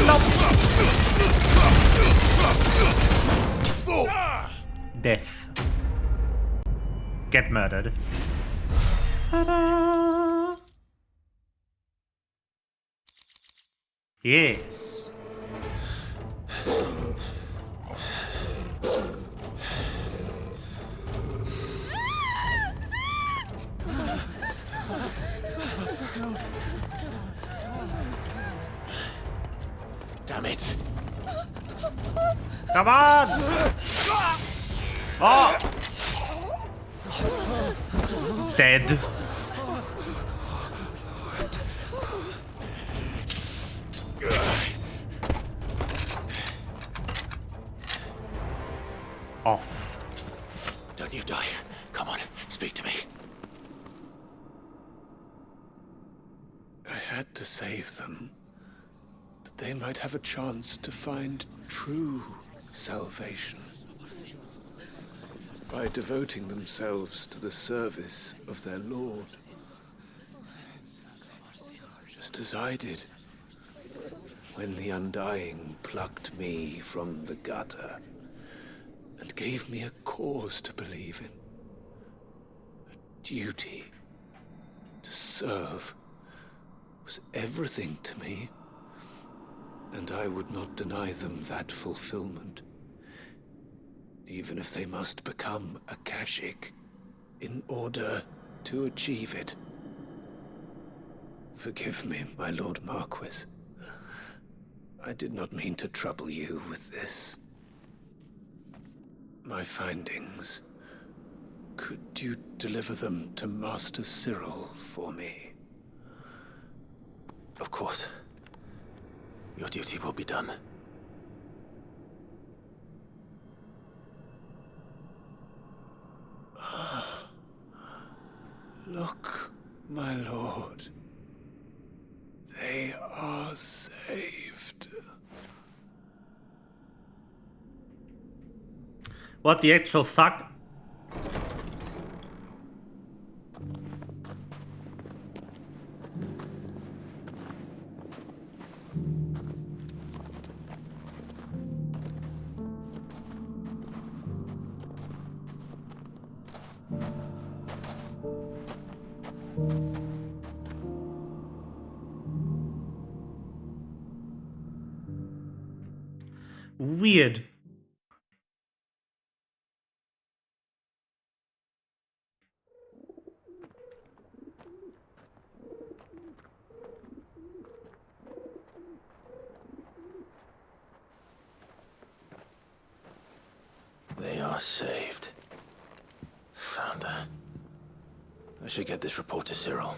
Nope. get murdered. Ta-da! Yes. Damn it. Come on! Oh! Dead. Off. Don't you die. Come on, speak to me. I had to save them, that they might have a chance to find true salvation. By devoting themselves to the service of their Lord. Just as I did, when the Undying plucked me from the gutter and gave me a cause to believe in. A duty to serve was everything to me, and I would not deny them that fulfillment, even if they must become a Kashik in order to achieve it. Forgive me, my Lord Marquis. I did not mean to trouble you with this. My findings. Could you deliver them to Master Cyril for me? Of course. Your duty will be done. Look, my lord. They are saved. What the actual fuck? Weird. They are saved. Found her. I should get this report to Cyril.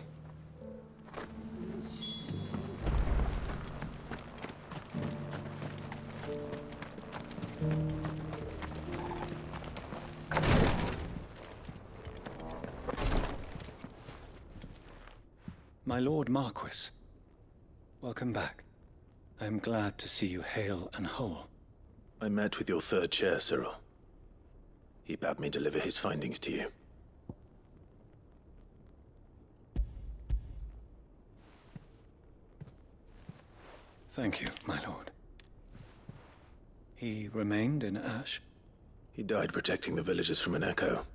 My Lord Marquis, welcome back. I am glad to see you hale and whole. I met with your third chair, Cyril. He bade me deliver his findings to you. Thank you, my lord. He remained in Ash? He died protecting the villagers from an echo.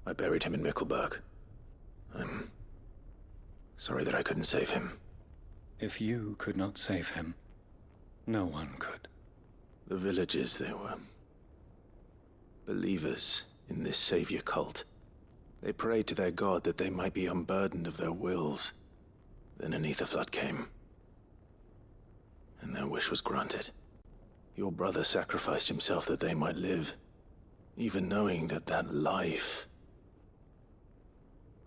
I buried him in Mickelberg. I'm sorry that I couldn't save him. If you could not save him, no one could. The villagers, they were believers in this savior cult. They prayed to their god that they might be unburdened of their wills. Then an ether flood came, and their wish was granted. Your brother sacrificed himself that they might live, even knowing that that life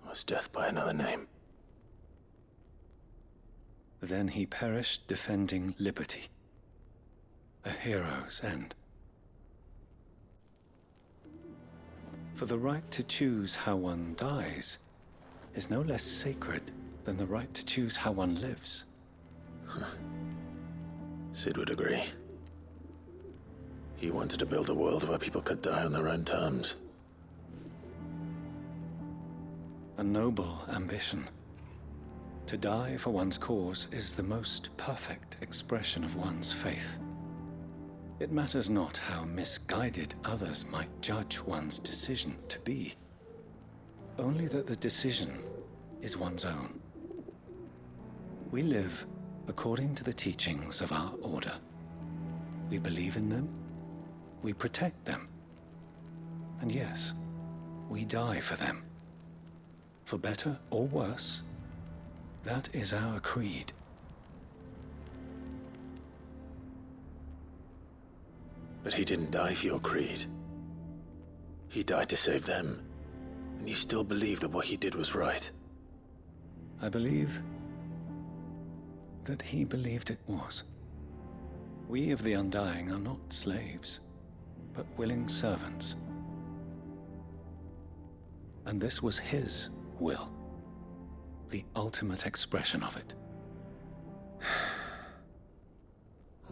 was death by another name. Then he perished defending liberty. A hero's end. For the right to choose how one dies is no less sacred than the right to choose how one lives. Sid would agree. He wanted to build a world where people could die on their own terms. A noble ambition. To die for one's cause is the most perfect expression of one's faith. It matters not how misguided others might judge one's decision to be. only that the decision is one's own. We live according to the teachings of our order. We believe in them, we protect them, and yes, we die for them. For better or worse, that is our creed. But he didn't die for your creed. He died to save them. And you still believe that what he did was right? I believe that he believed it was. We of the Undying are not slaves, but willing servants. And this was his will, the ultimate expression of it.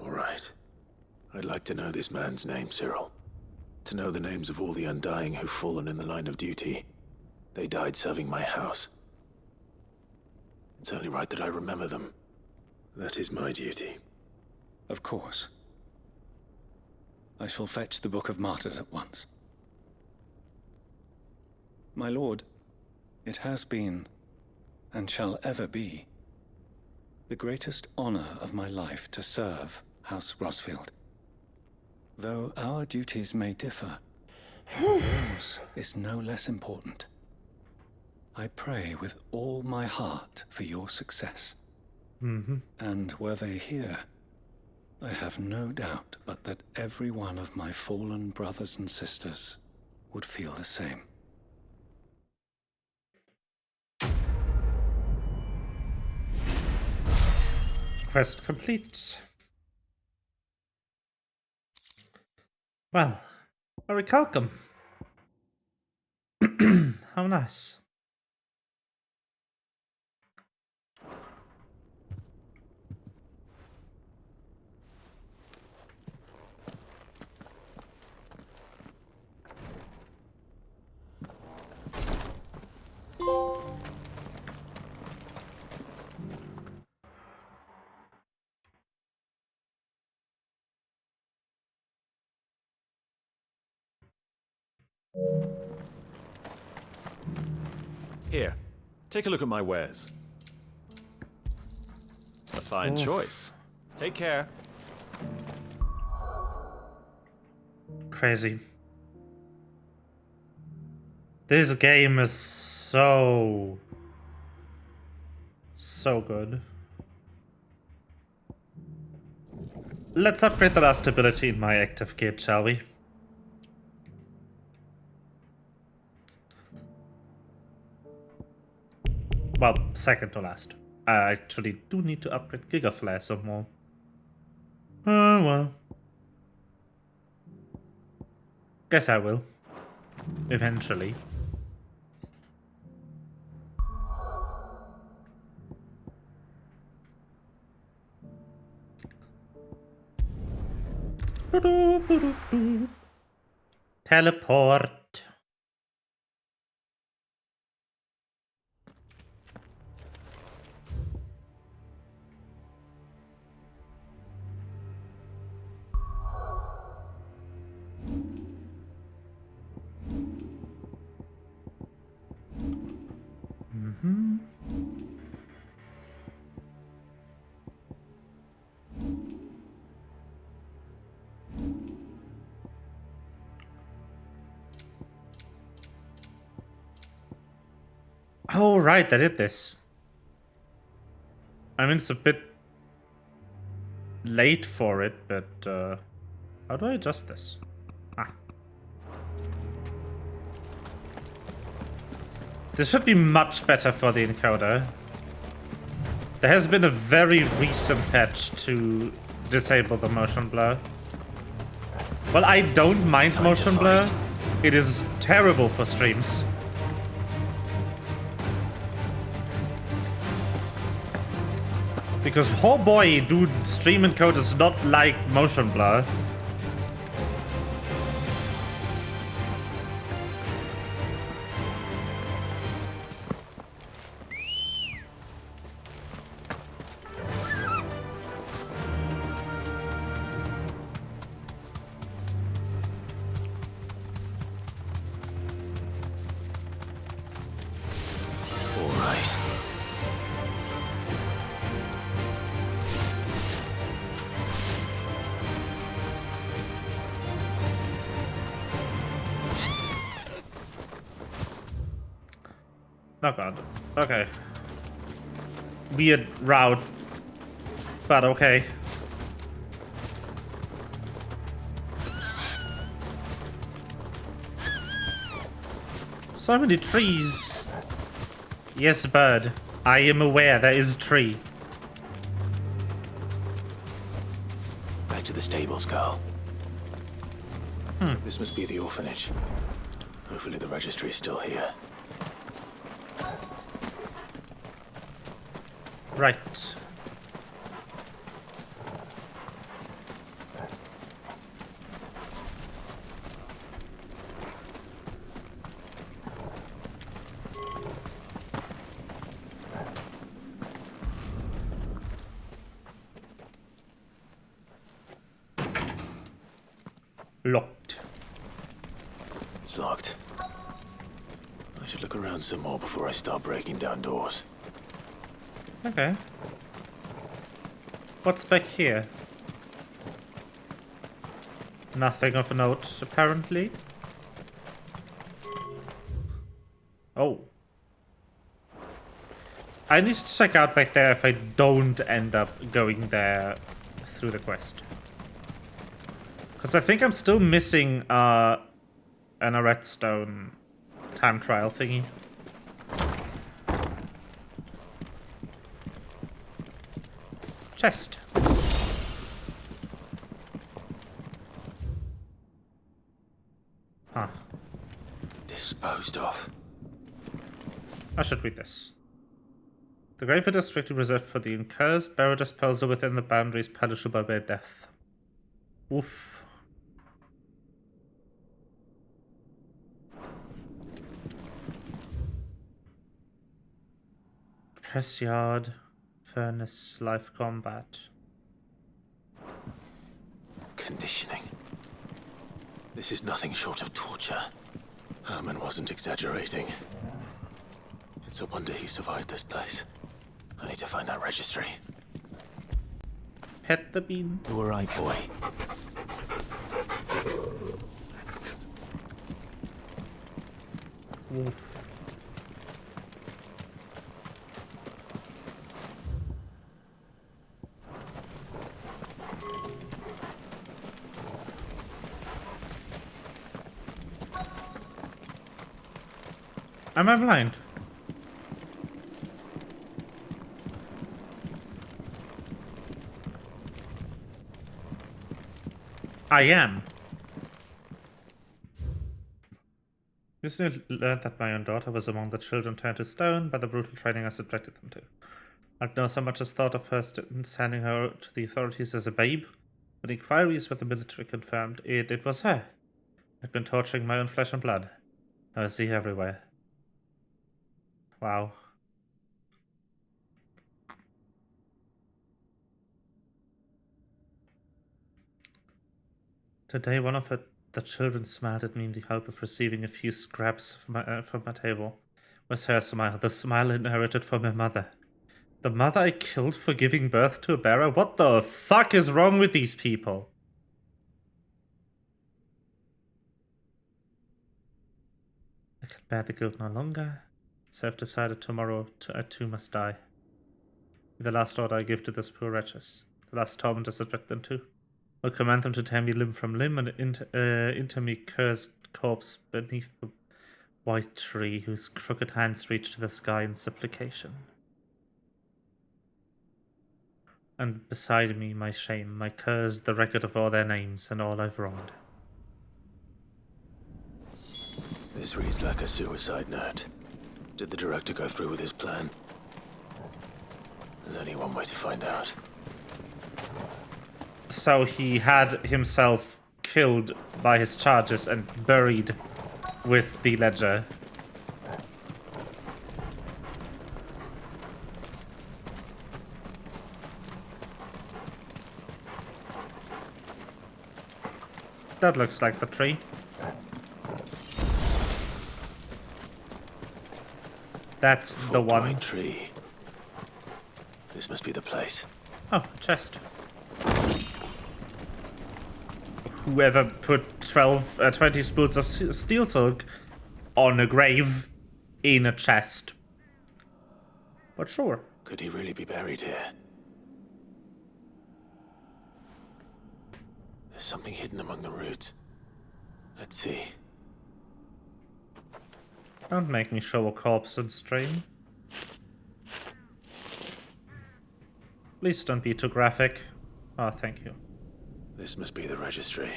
All right. I'd like to know this man's name, Cyril. To know the names of all the Undying who've fallen in the line of duty. They died serving my house. It's only right that I remember them. That is my duty. Of course. I shall fetch the Book of Martyrs at once. My lord, it has been, and shall ever be, the greatest honor of my life to serve House Rosfield. Though our duties may differ, yours is no less important. I pray with all my heart for your success. And were they here, I have no doubt but that every one of my fallen brothers and sisters would feel the same. Quest complete. Well, very welcome. How nice. Here, take a look at my wares. A fine choice. Take care. Crazy. This game is so good. Let's upgrade the last ability in my active kit, shall we? Well, second to last. I actually do need to upgrade Giga Flare some more. Oh well. Guess I will. Eventually. Teleport. Oh, right, I did this. I mean, it's a bit late for it, but how do I adjust this? Ah. This should be much better for the encoder. There has been a very recent patch to disable the motion blur. Well, I don't mind motion blur. It is terrible for streams. Because, oh boy, do stream encoders not like motion blur. place. Oh god. Okay. Weird route. But okay. So many trees. Yes, bird. I am aware there is a tree. Back to the stables, girl. This must be the orphanage. Hopefully the registry is still here. Right. Locked. It's locked. I should look around some more before I start breaking down doors. Okay. What's back here? Nothing of note, apparently. Oh. I need to check out back there if I don't end up going there through the quest. Because I think I'm still missing a redstone time trial thingy. Chest. Huh. Disposed of. I should read this. The graveyard is strictly reserved for the incursed. Barrow disposal within the boundaries punishable by death. Oof. Press yard. Furnace. Live combat. Conditioning. This is nothing short of torture. Herman wasn't exaggerating. It's a wonder he survived this place. I need to find that registry. Pet the bean. You were right, boy. Oof. Am I blind? I am. Recently learned that my own daughter was among the children turned to stone by the brutal training I subjected them to. I'd not so much as thought of her sending her to the authorities as a babe. When inquiries with the military confirmed it was her. I'd been torturing my own flesh and blood. I see her everywhere. Wow. Today, one of the children smiled at me in the hope of receiving a few scraps from my table. It was her smile, the smile inherited from her mother. The mother I killed for giving birth to a bearer? What the fuck is wrong with these people? I can bear the guilt no longer. So I've decided tomorrow I too must die. The last order I give to those poor wretches. The last torment I subject them to. I'll command them to tear me limb from limb and inter me cursed corpse beneath the white tree whose crooked hands reach to the sky in supplication. And beside me my shame, my curse, the record of all their names and all I've wronged. This reads like a suicide note. Did the director go through with his plan? There's only one way to find out. So he had himself killed by his charges and buried with the ledger. That looks like the tree. That's the one. Pine tree. This must be the place. Oh, a chest. Whoever put 20 spoons of steel silk on a grave in a chest. But sure. Could he really be buried here? There's something hidden among the roots. Let's see. Don't make me show a corpse on stream. Please don't be too graphic. Oh, thank you. This must be the registry.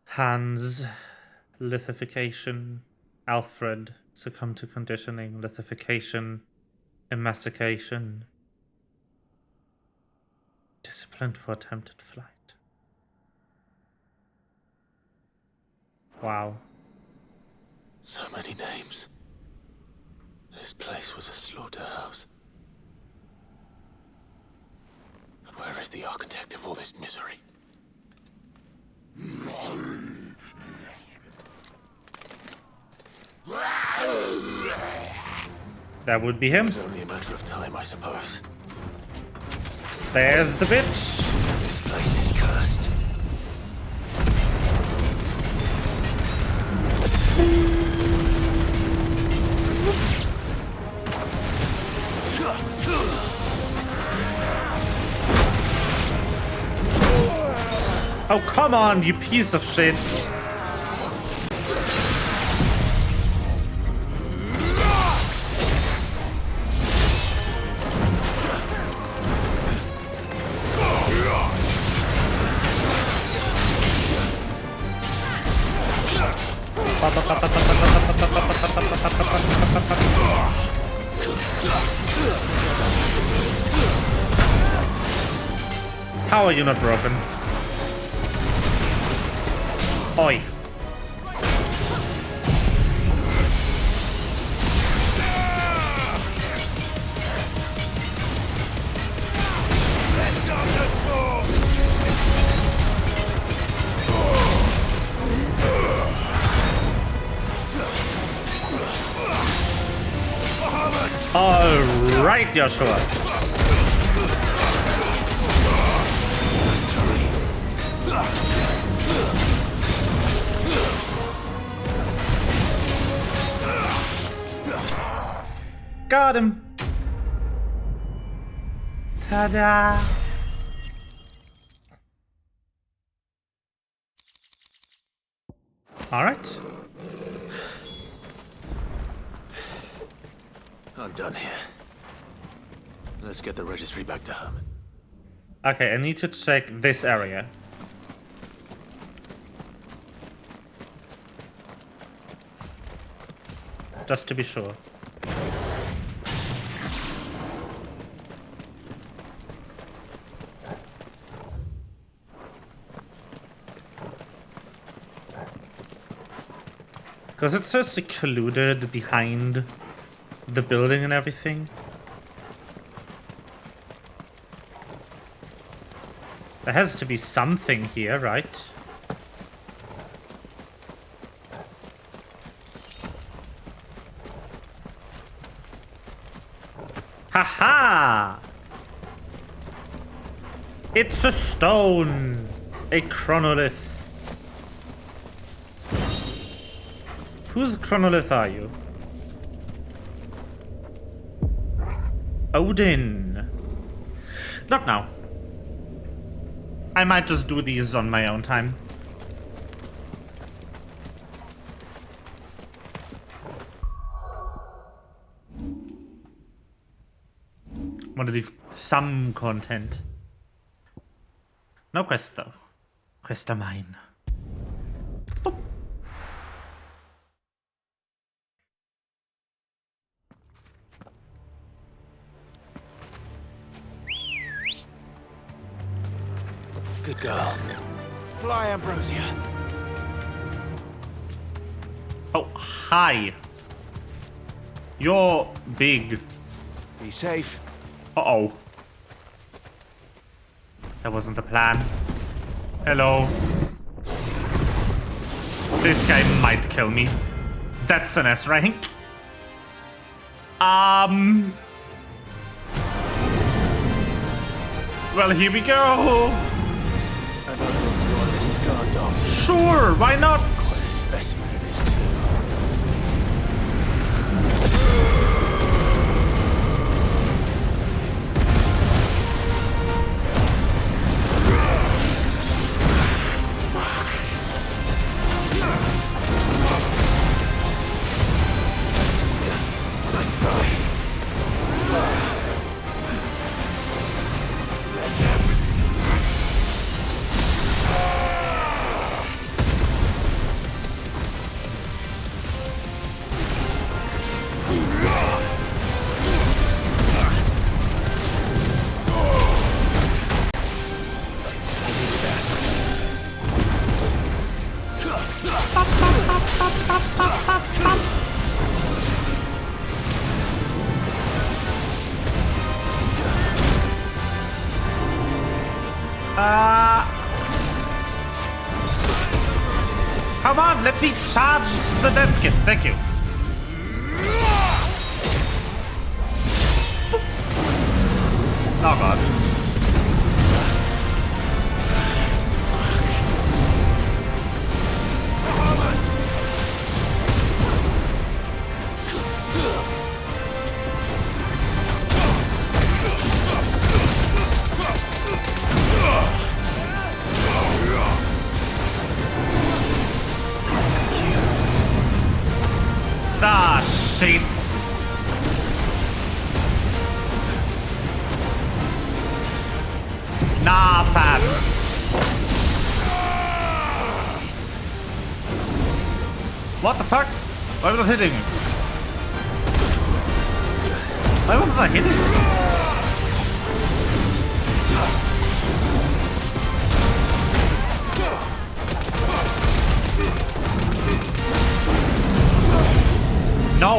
Hans, lithification. Alfred, succumbed to conditioning. Lithification, emacication. Disciplined for attempted flight. Wow. So many names. This place was a slaughterhouse. And where is the architect of all this misery? That would be him. It's only a matter of time, I suppose. There's the bitch. This place is cursed. Oh, come on, you piece of shit. How are you not broken? Oi. All right, Joshua. Got him. Ta-da. All right. I'm done here. Let's get the registry back to Herman. Okay, I need to check this area. Just to be sure. Because it's so secluded behind the building and everything. There has to be something here, right? Haha! It's a stone! A chronolith. Whose chronolith are you? Odin. Not now. I might just do these on my own time. Want to leave some content. No quest though. Quest are mine. Boop. Good girl. Fly, Ambrosia. Oh, hi. You're big. Be safe. Uh-oh. That wasn't the plan. Hello. This guy might kill me. That's an S rank. Well, here we go. Sure, why not? Quite a specimen it is too. Come on, let me charge the dead skin. Thank you. Oh god. Ah, shit. Nah, fam. What the fuck? Why was I hitting? Why wasn't I hitting? No!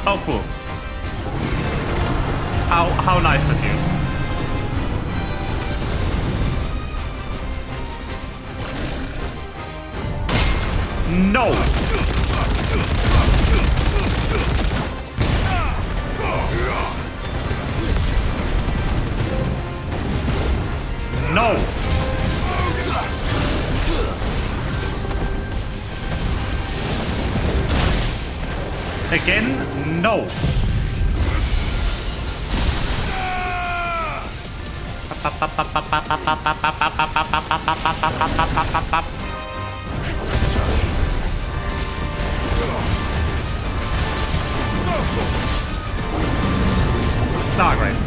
Oh, cool. How nice of you. No! No! Again? No! It's not great.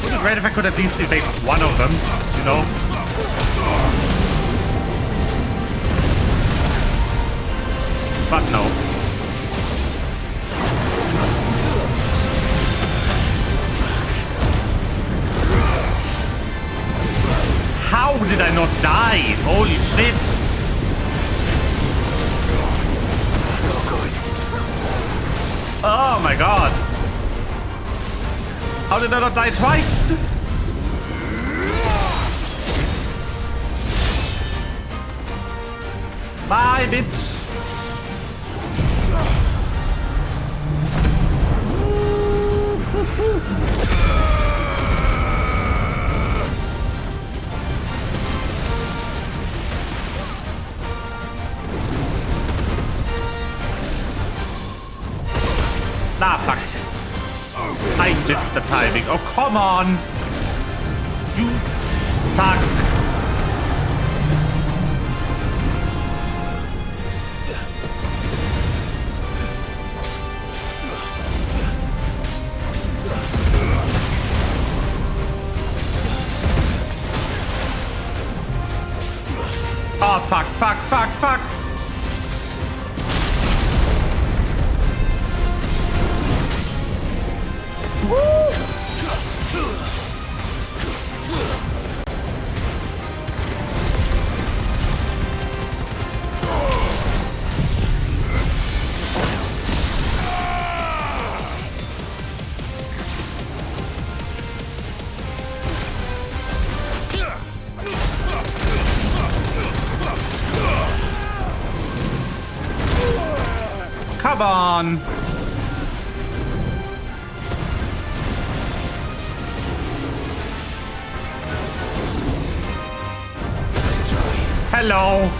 Would be great if I could at least evade one of them, you know? But no. How did I not die? Holy shit! Oh my god! How did I not die twice? Bye, bitch! Ah, fuck. I missed the timing. Oh, come on. You suck. Oh, fuck, fuck, fuck, fuck. Come on. Hello.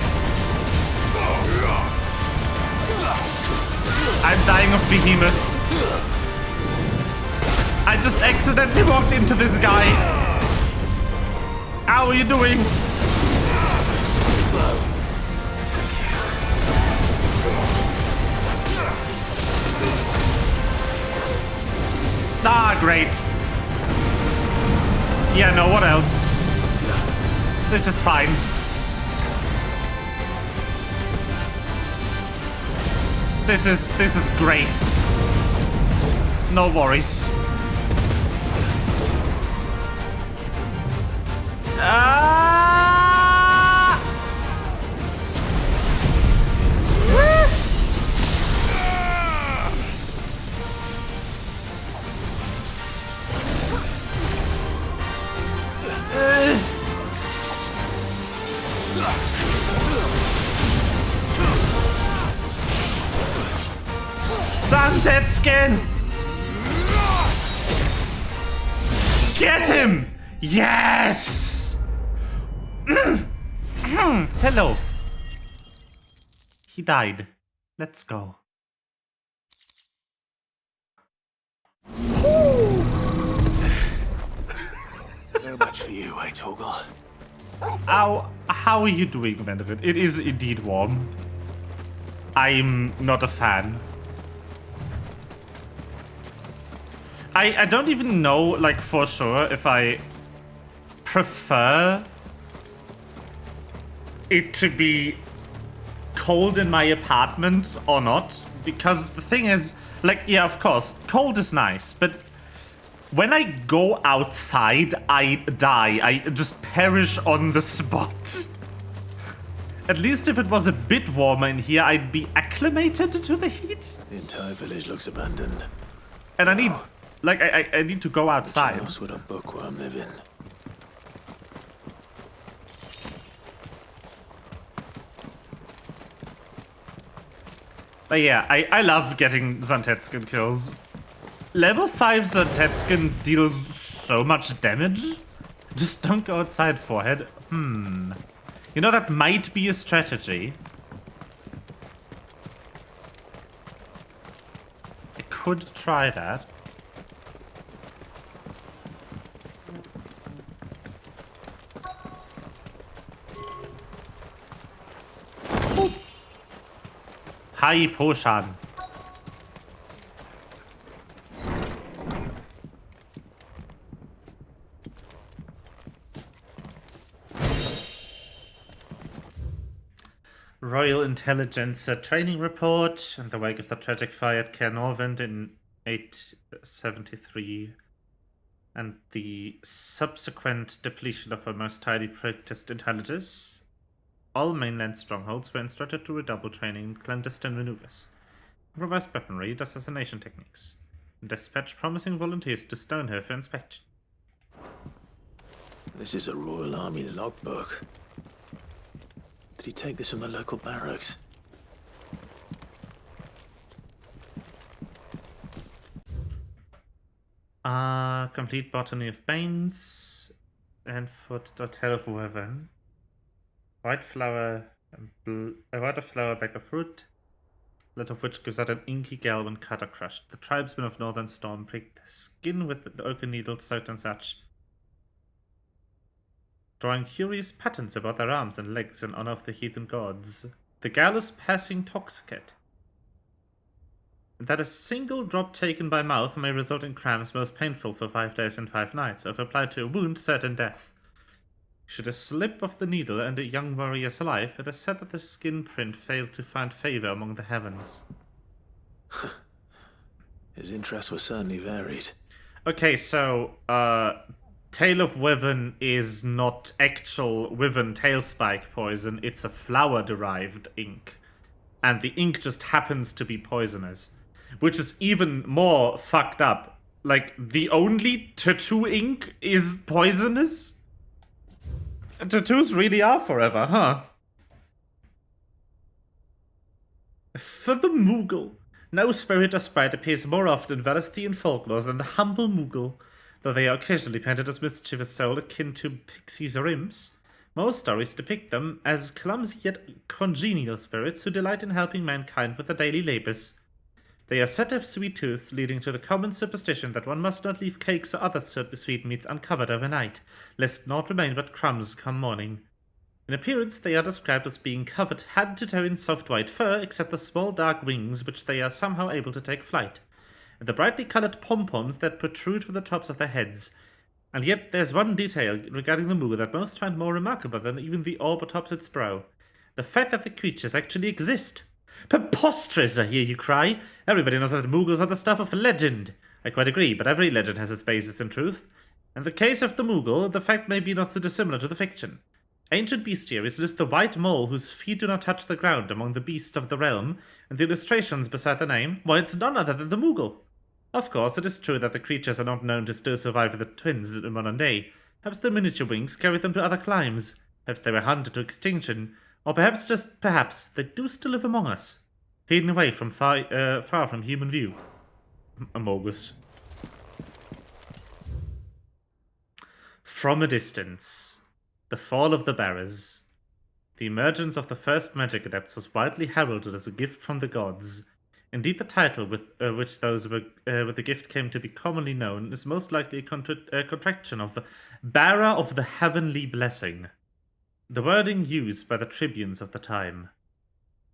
I'm dying of behemoth. I just accidentally walked into this guy. How are you doing? Ah, great. Yeah, no, what else? This is fine. This is great. No worries. Skin! Get him! Yes! Hello. He died. Let's go. No match for you, eh, Toggle? How are you doing, Vendrick? It is indeed warm. I'm not a fan. I don't even know, like, for sure if I prefer it to be cold in my apartment or not. Because the thing is, like, yeah, of course, cold is nice, but when I go outside, I die. I just perish on the spot. At least if it was a bit warmer in here, I'd be acclimated to the heat. The entire village looks abandoned. And I need... Like, I need to go outside. Which house would a bookworm live in? But yeah, I love getting Zantetskin kills. Level 5 Zantetskin deals so much damage. Just don't go outside, forehead. You know, that might be a strategy. I could try that. Hi, Poshan. Royal Intelligence training report in the wake of the tragic fire at Caernarvon in 873 and the subsequent depletion of her most highly practiced intelligence. All mainland strongholds were instructed to redouble training in clandestine maneuvers, improvised weaponry, and assassination techniques, and dispatch promising volunteers to Stonehill for inspection. This is a Royal Army logbook. Did he take this from the local barracks? Complete Botany of Banes, and Foot.Helvweven. White flower, a white flower bag of fruit, lot of which gives out an inky gall when cut or crushed. The tribesmen of Northern Storm pricked their skin with the oaken needles soaked and such, drawing curious patterns about their arms and legs in honor of the heathen gods. The gall is passing toxicate. That a single drop taken by mouth may result in cramps most painful for 5 days and 5 nights, or if applied to a wound, certain death. Should a slip of the needle end a young warrior's life, it is said that the skin print failed to find favor among the heavens. His interests were certainly varied. Okay, so, Tail of Wyvern is not actual Wyvern tail spike poison, it's a flower-derived ink. And the ink just happens to be poisonous. Which is even more fucked up. Like, the only tattoo ink is poisonous? Tattoos really are forever, huh? For the Moogle. No spirit or sprite appears more often in Valesthian folklore than the humble Moogle. Though they are occasionally painted as mischievous soul akin to pixies or imps, most stories depict them as clumsy yet congenial spirits who delight in helping mankind with their daily labors. They are said to have sweet tooths, leading to the common superstition that one must not leave cakes or other sweetmeats uncovered overnight, lest naught remain but crumbs come morning. In appearance, they are described as being covered head to toe in soft white fur, except the small dark wings which they are somehow able to take flight, and the brightly coloured pom-poms that protrude from the tops of their heads. And yet there's one detail regarding the Moogle that most find more remarkable than even the orb atop its brow. The fact that the creatures actually exist. Preposterous, I hear you cry. Everybody knows that Moogles are the stuff of legend. I quite agree, but every legend has its basis in truth. In the case of the Moogle, the fact may be not so dissimilar to the fiction. Ancient bestiaries list the white mole whose feet do not touch the ground among the beasts of the realm, and the illustrations beside the name, why, it's none other than the Moogle. Of course, it is true that the creatures are not known to still survive the twins in modern day. Perhaps their miniature wings carried them to other climes. Perhaps they were hunted to extinction. Or perhaps, just perhaps, they do still live among us. Hidden away from far from human view. Amogus. From a distance. The fall of the bearers. The emergence of the first magic adepts was widely heralded as a gift from the gods. Indeed, the title with which those with the gift came to be commonly known is most likely a contraction of Bearer of the Heavenly Blessing, the wording used by the tribunes of the time.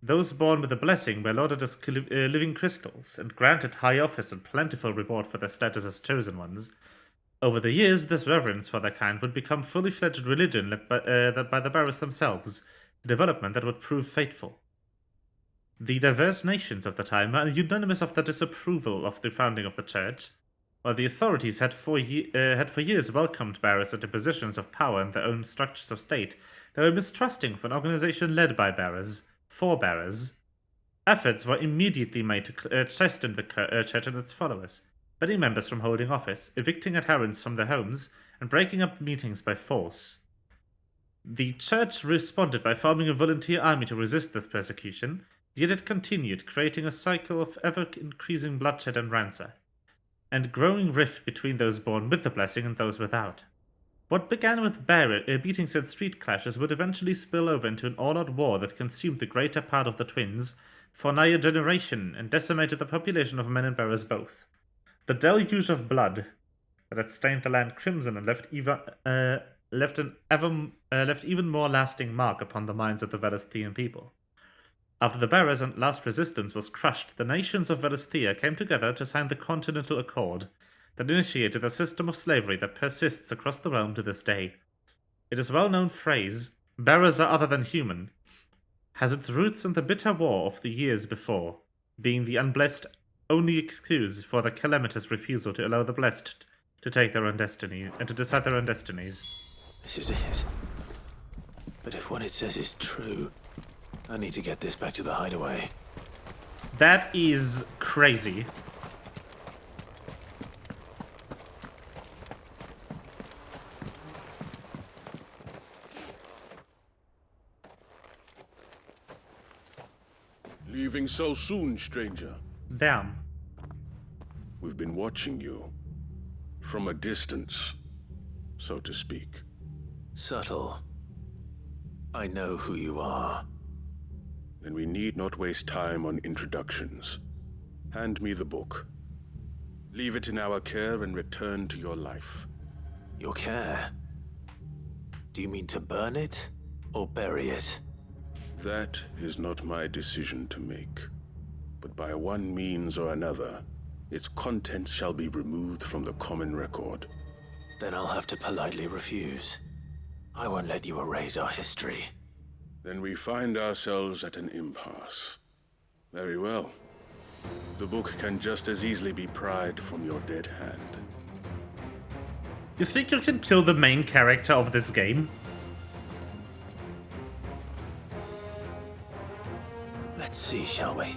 Those born with the blessing were lauded as living crystals and granted high office and plentiful reward for their status as chosen ones. Over the years, this reverence for their kind would become fully fledged religion led by the bearers themselves, a development that would prove fateful. The diverse nations of the time are unanimous of their disapproval of the founding of the church, while the authorities had for years welcomed bearers into positions of power in their own structures of state. They were mistrusting of an organization led by bearers, for bearers. Efforts were immediately made to chasten the church and its followers, banning members from holding office, evicting adherents from their homes, and breaking up meetings by force. The church responded by forming a volunteer army to resist this persecution, yet it continued, creating a cycle of ever-increasing bloodshed and rancor, and growing rift between those born with the blessing and those without. What began with beatings and street clashes would eventually spill over into an all-out war that consumed the greater part of the twins for nigh a generation and decimated the population of men and bearers both. The deluge of blood that had stained the land crimson and left even more lasting mark upon the minds of the Valesthian people. After the bearers and last resistance was crushed, the nations of Valestia came together to sign the Continental Accord that initiated a system of slavery that persists across the realm to this day. It is a well-known phrase, bearers are other than human, has its roots in the bitter war of the years before, being the unblessed only excuse for the calamitous refusal to allow the blessed to take their own destiny and to decide their own destinies. This is it. But if what it says is true, I need to get this back to the hideaway. That is crazy. Leaving so soon, stranger? Damn. We've been watching you. From a distance, so to speak. Subtle. I know who you are. Then we need not waste time on introductions. Hand me the book. Leave it in our care and return to your life. Your care? Do you mean to burn it or bury it? That is not my decision to make. But by one means or another, its contents shall be removed from the common record. Then I'll have to politely refuse. I won't let you erase our history. Then we find ourselves at an impasse. Very well. The book can just as easily be pried from your dead hand. You think you can kill the main character of this game? Let's see, shall we?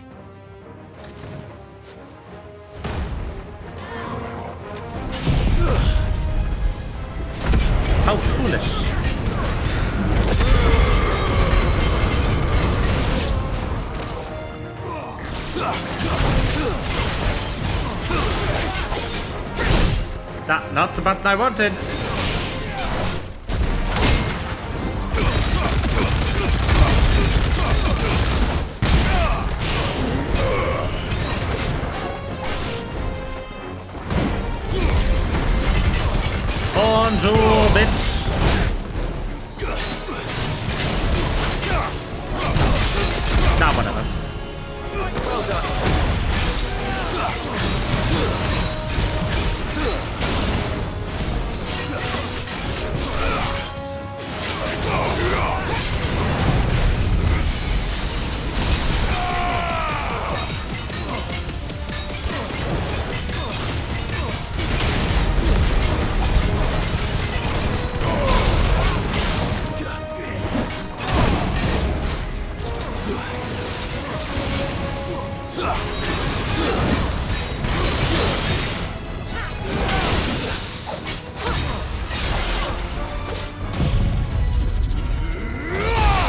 How foolish. Not the button I wanted. Bonjour, bitch. Nah, whatever. Well done.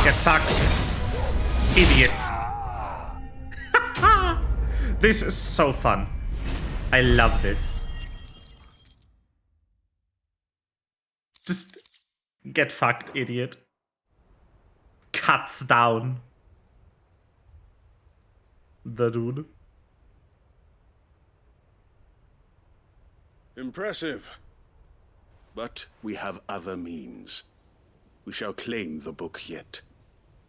Get fucked. Idiots. This is so fun. I love this. Just get fucked, idiot. Cuts down the dude. Impressive. But we have other means. We shall claim the book yet.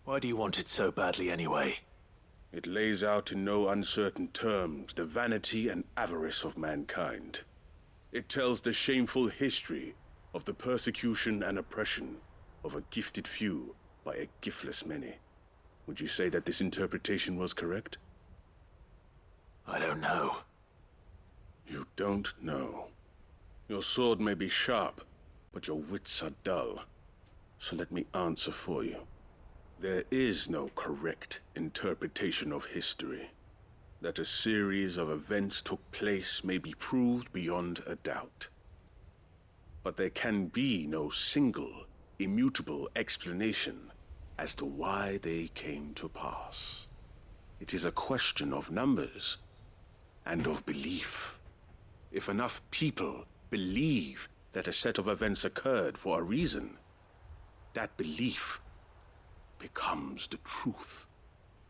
Why do you want it so badly anyway? It lays out in no uncertain terms the vanity and avarice of mankind. It tells the shameful history of the persecution and oppression of a gifted few by a giftless many. Would you say that this interpretation was correct? I don't know. You don't know. Your sword may be sharp, but your wits are dull. So let me answer for you. There is no correct interpretation of history. That a series of events took place may be proved beyond a doubt. But there can be no single, immutable explanation as to why they came to pass. It is a question of numbers and of belief. If enough people believe that a set of events occurred for a reason, that belief becomes the truth.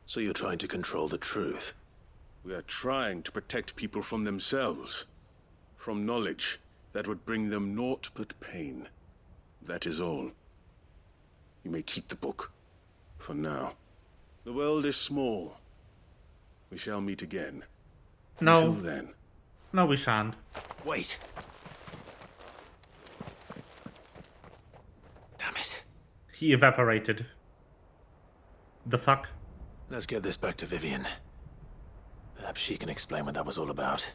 So you're trying to control the truth? We are trying to protect people from themselves, from knowledge that would bring them naught but pain. That is all. You may keep the book, for now. The world is small. We shall meet again. No. Until then. No, we shan't. Wait. Damn it. He evaporated. The fuck? Let's get this back to Vivian. Perhaps she can explain what that was all about.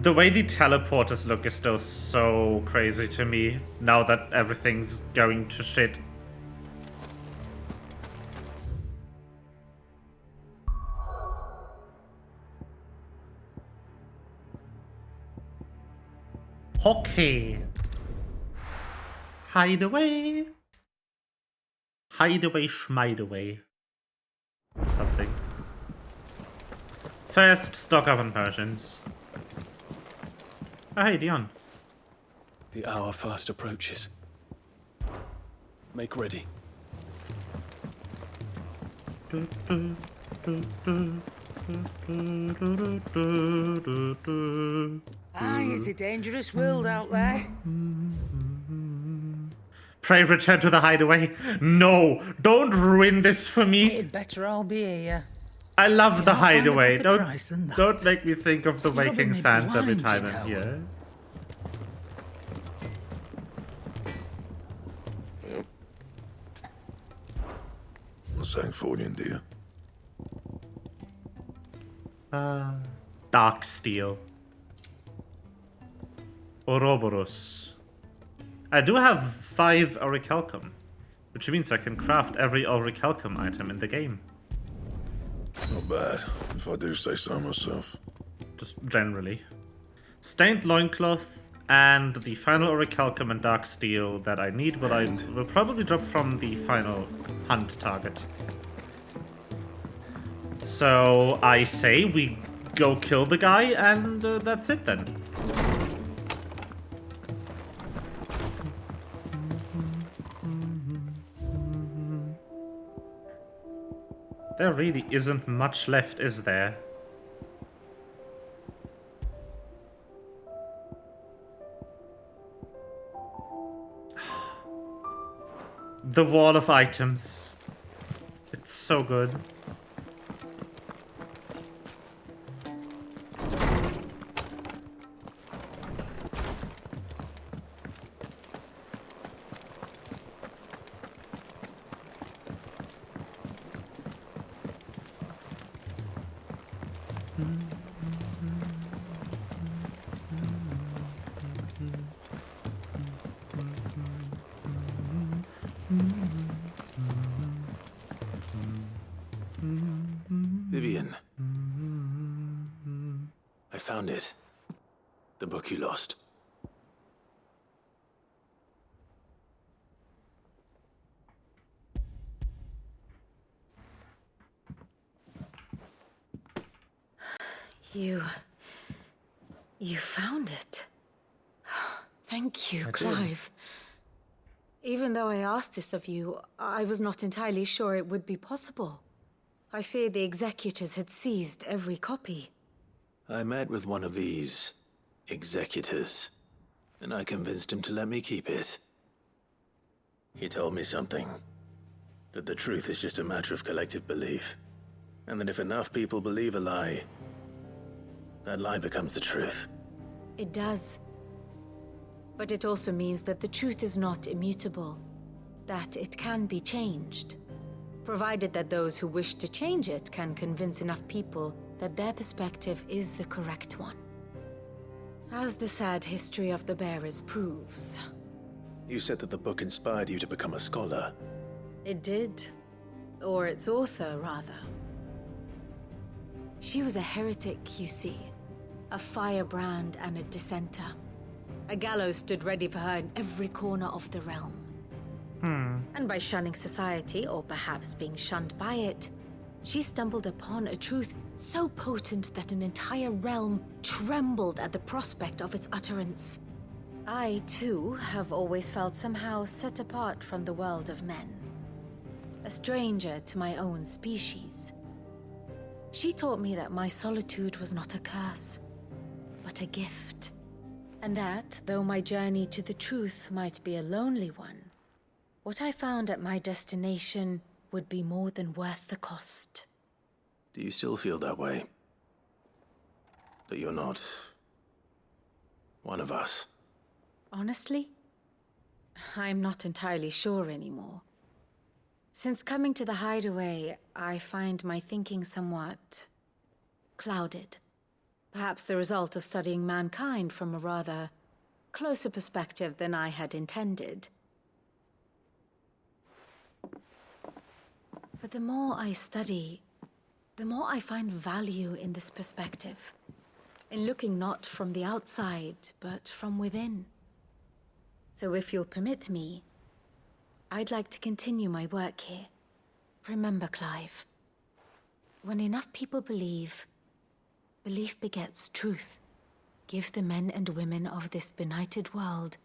The way the teleporters look is still so crazy to me, now that everything's going to shit. Okay. Hide away. Hide away, schmide away. Something. First, stock up on potions. Oh, hey, Dion. The hour fast approaches. Make ready. It's a dangerous world out there. Pray return to the hideaway. No, don't ruin this for me. It'd better I'll be here. I love the I'll find a hideaway. better price than that. Don't make me think of the You'll be Waking made Sands every blind, time you I'm know. here. What's Sancfordian, dear? Dark Steel. Ouroboros. I do have 5 Aurichalcum, which means I can craft every Aurichalcum item in the game. Not bad, if I do say so myself. Just generally. Stained Loincloth and the final Aurichalcum and Dark Steel that I need, but I will probably drop from the final hunt target. So I say we go kill the guy, and that's it then. There really isn't much left, is there? The wall of items. It's so good. Vivian. I found it. The book you lost. You found it. Thank you, I did. Clive. Even though I asked this of you, I was not entirely sure it would be possible. I feared the executors had seized every copy. I met with one of these executors, and I convinced him to let me keep it. He told me something. That the truth is just a matter of collective belief. And that if enough people believe a lie, that lie becomes the truth. It does. But it also means that the truth is not immutable. That it can be changed. Provided that those who wish to change it can convince enough people that their perspective is the correct one. As the sad history of the bearers proves. You said that the book inspired you to become a scholar. It did. Or its author, rather. She was a heretic, you see. A firebrand and a dissenter. A gallows stood ready for her in every corner of the realm. And by shunning society, or perhaps being shunned by it, she stumbled upon a truth so potent that an entire realm trembled at the prospect of its utterance. I, too, have always felt somehow set apart from the world of men. A stranger to my own species. She taught me that my solitude was not a curse, but a gift. And that, though my journey to the truth might be a lonely one, what I found at my destination would be more than worth the cost. Do you still feel that way? That you're not one of us? Honestly, I'm not entirely sure anymore. Since coming to the hideaway, I find my thinking somewhat clouded. Perhaps the result of studying mankind from a rather closer perspective than I had intended. But the more I study, the more I find value in this perspective. In looking not from the outside, but from within. So if you'll permit me, I'd like to continue my work here. Remember, Clive, when enough people believe, belief begets truth. Give the men and women of this benighted world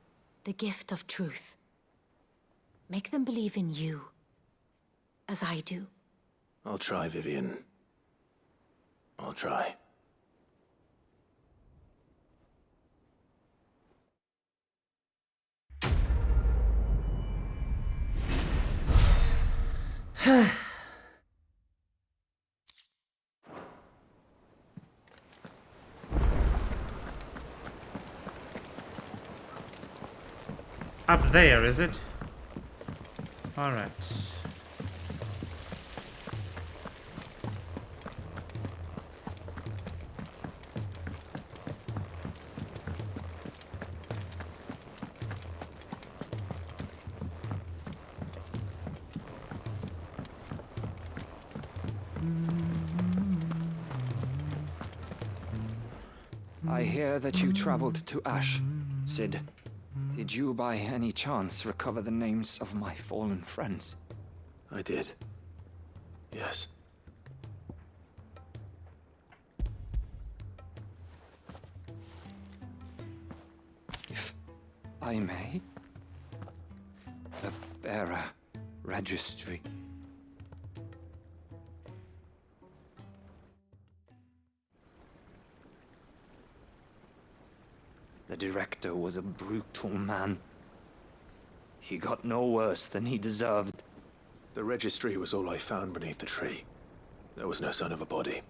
the gift of truth. Make them believe in you, as I do. I'll try, Vivian. I'll try. Up there, is it? Alright. I hear that you traveled to Ash, Sid. Did you by any chance recover the names of my fallen friends? I did. Yes. If I may? The bearer registry. The director was a brutal man. He got no worse than he deserved. The registry was all I found beneath the tree. There was no sign of a body.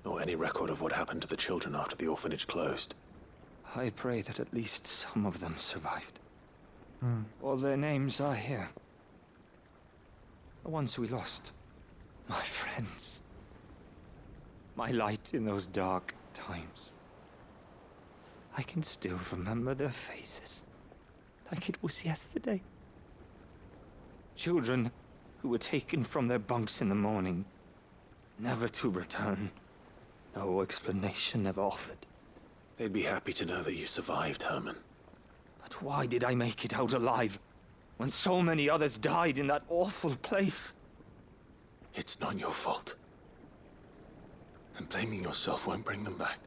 Nor any record of what happened to the children after the orphanage closed. I pray that at least some of them survived. All their names are here. The ones we lost. My friends. My light in those dark times. I can still remember their faces, like it was yesterday. Children who were taken from their bunks in the morning, never to return. No explanation ever offered. They'd be happy to know that you survived, Herman. But why did I make it out alive, when so many others died in that awful place? It's not your fault. And blaming yourself won't bring them back.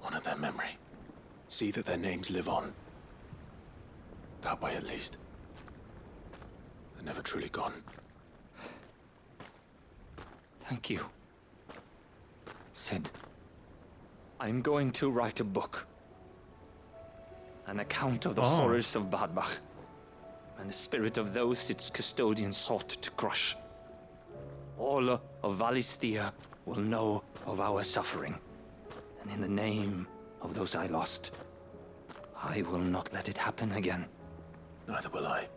Honor their memory. See that their names live on. That way, at least. They're never truly gone. Thank you. Sid, I'm going to write a book. An account of the horrors of Badbach, and the spirit of those its custodians sought to crush. All of Valisthea will know of our suffering. And in the name of those I lost, I will not let it happen again. Neither will I.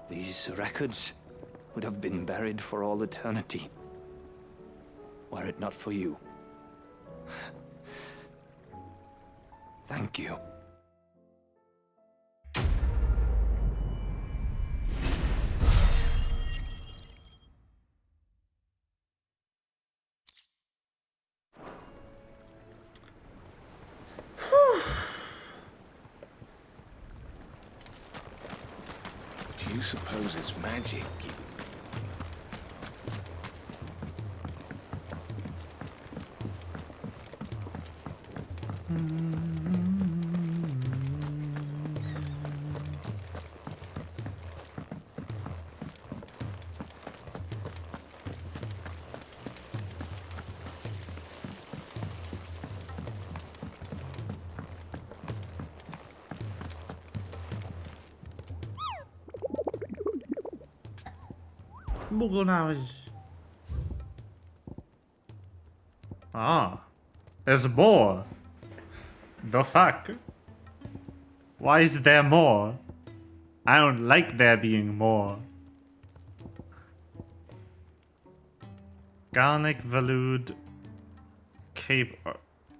These records would have been buried for all eternity, were it not for you. Thank you. Do you suppose it's magic keeping the Ah, there's more. The fuck? Why is there more? I don't like there being more. Garnic, Valued, Cape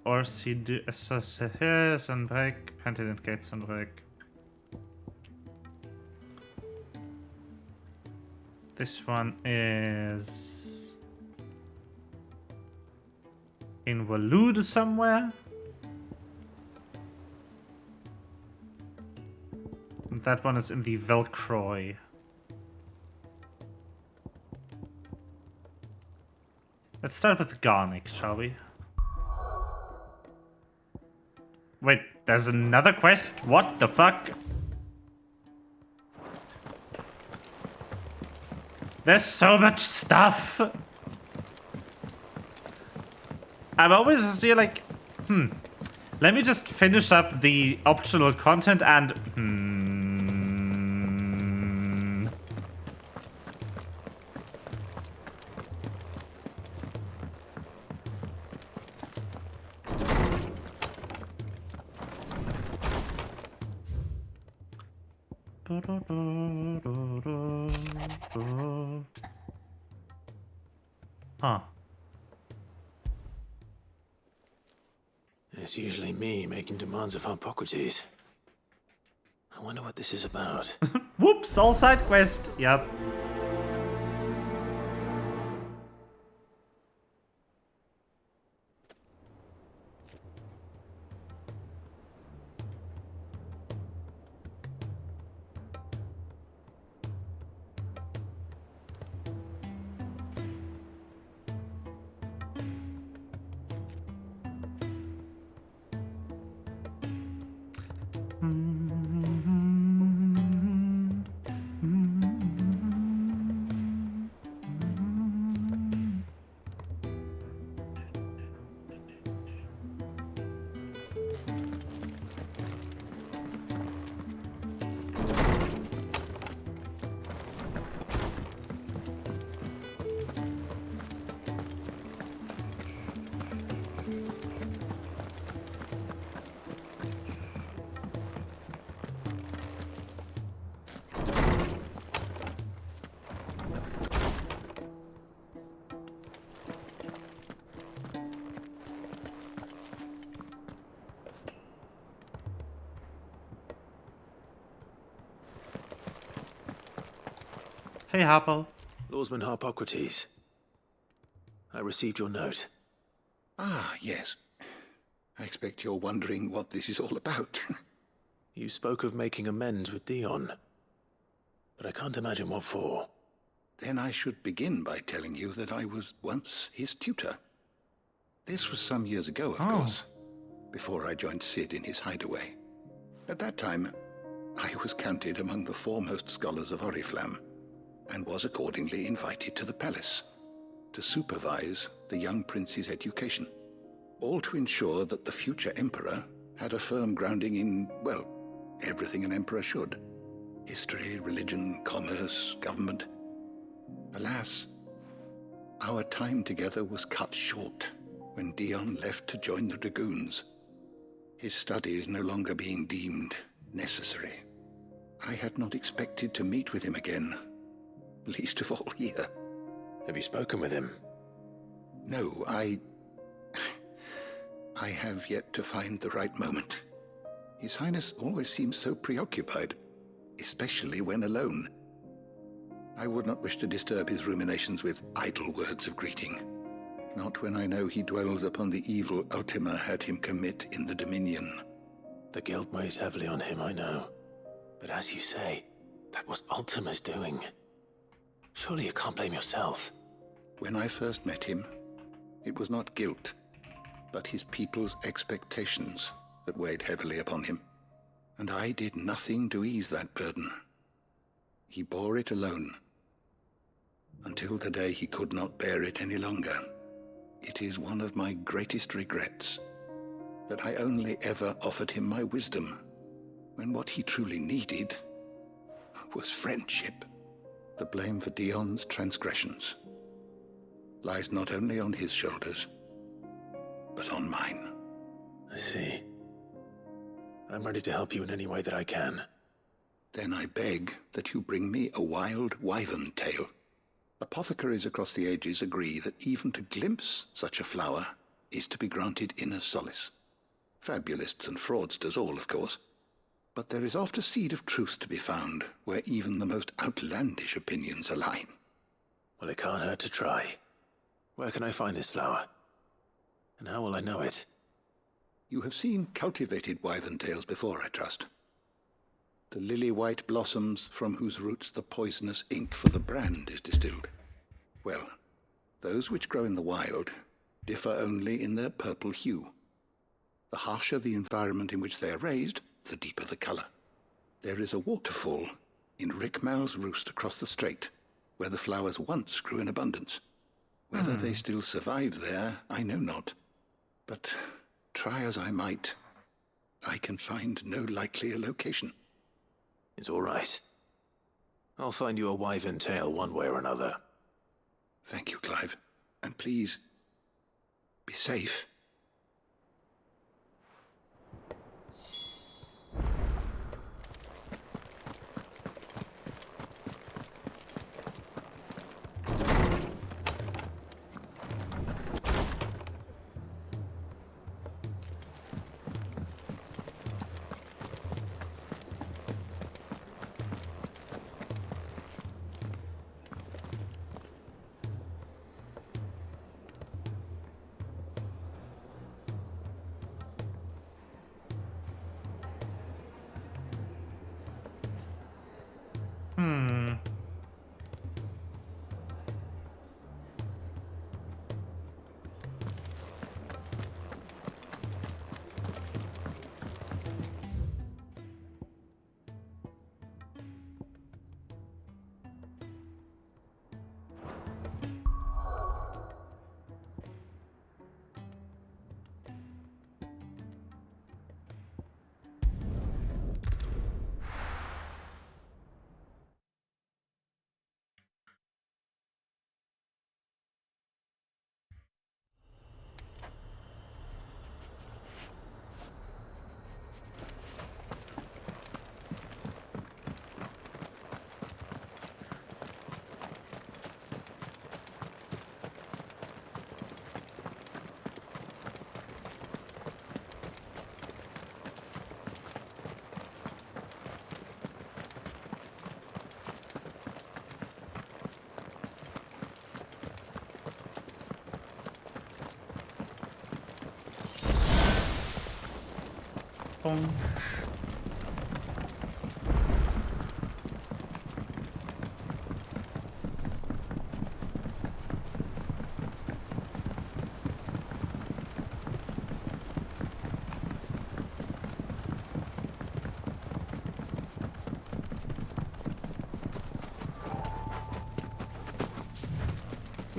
Orsid, Sunbreak, Pentinent Gate, Sunbreak. This one is in Waloed somewhere. And that one is in the Velcroy. Let's start with Garnic, shall we? Wait, there's another quest? What the fuck? There's so much stuff. I'm always here like, let me just finish up the optional content and Huh. It's usually me making demands of Hippocrates. I wonder what this is about. Whoops, all side quest. Yep. Hey, Harpo. Lawsman Hippocrates. I received your note. Ah, yes. I expect you're wondering what this is all about. You spoke of making amends with Dion. But I can't imagine what for. Then I should begin by telling you that I was once his tutor. This was some years ago, of course, before I joined Sid in his hideaway. At that time, I was counted among the foremost scholars of Oriflamme, and was accordingly invited to the palace to supervise the young prince's education, all to ensure that the future emperor had a firm grounding in, well, everything an emperor should. History, religion, commerce, government. Alas, our time together was cut short when Dion left to join the Dragoons, his studies no longer being deemed necessary. I had not expected to meet with him again, least of all here. Have you spoken with him? No, I have yet to find the right moment. His Highness always seems so preoccupied, especially when alone. I would not wish to disturb his ruminations with idle words of greeting, not when I know he dwells upon the evil Ultima had him commit in the Dominion. The guilt weighs heavily on him, I know. But as you say, that was Ultima's doing. Surely you can't blame yourself. When I first met him, it was not guilt, but his people's expectations that weighed heavily upon him. And I did nothing to ease that burden. He bore it alone, until the day he could not bear it any longer. It is one of my greatest regrets that I only ever offered him my wisdom, when what he truly needed was friendship. The blame for Dion's transgressions lies not only on his shoulders, but on mine. I see. I'm ready to help you in any way that I can. Then I beg that you bring me a wild wyvern tail. Apothecaries across the ages agree that even to glimpse such a flower is to be granted inner solace. Fabulists and fraudsters all, of course. But there is oft a seed of truth to be found where even the most outlandish opinions align. Well, it can't hurt to try. Where can I find this flower? And how will I know it? You have seen cultivated wyvern tails before, I trust. The lily-white blossoms from whose roots the poisonous ink for the brand is distilled. Well, those which grow in the wild differ only in their purple hue. The harsher the environment in which they are raised, the deeper the color. There is a waterfall in Rickmal's roost across the strait, where the flowers once grew in abundance. Whether they still survive there, I know not. But try as I might, I can find no likelier location. It's all right. I'll find you a wyvern tail one way or another. Thank you, Clive. And please, be safe. Bong.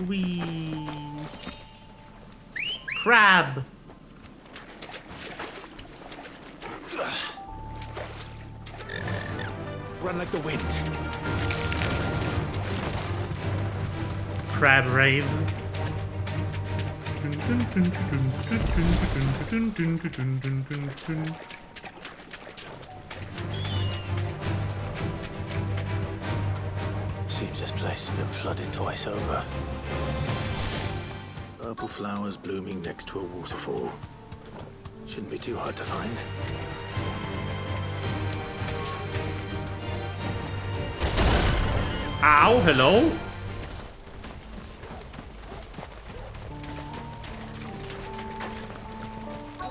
Wee. Crab. Run like the wind. Crab rave. Seems this place has been flooded twice over. Purple flowers blooming next to a waterfall. Shouldn't be too hard to find. Ow, hello?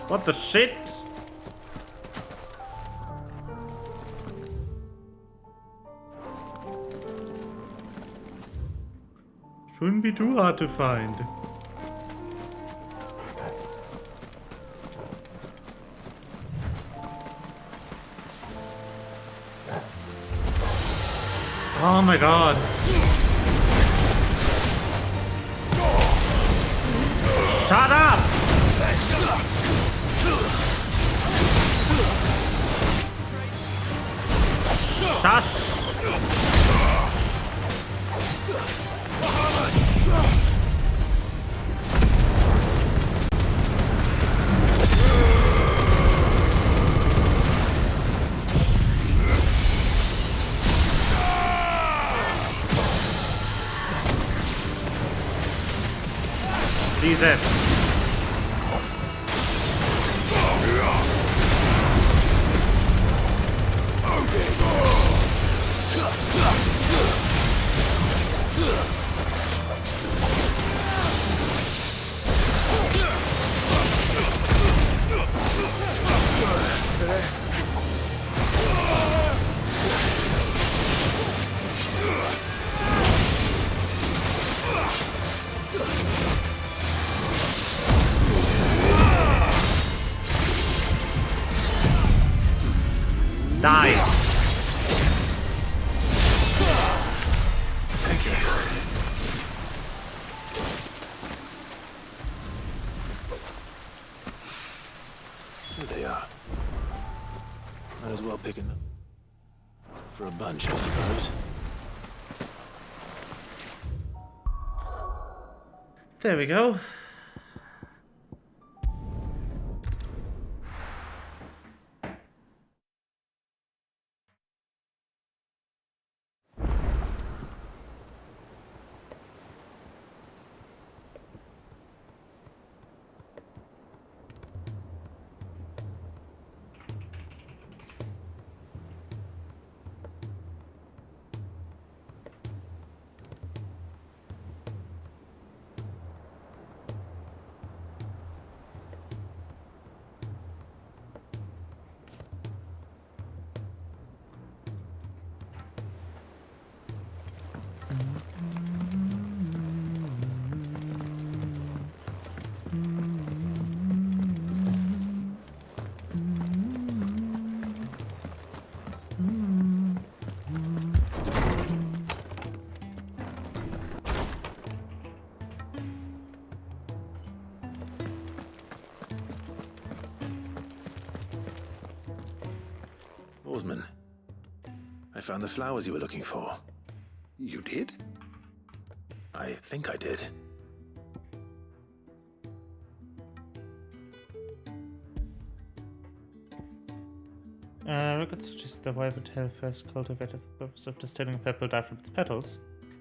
What the shit? Shouldn't be too hard to find. Oh my god. Shut up! Shush! Jesus. Die. Thank you. There they are. Might as well pick them for a bunch, I suppose. There we go. Oarsman, I found the flowers you were looking for. You did? I think I did. Records suggest the wild tail first cultivated for the purpose of distilling purple dye from its petals.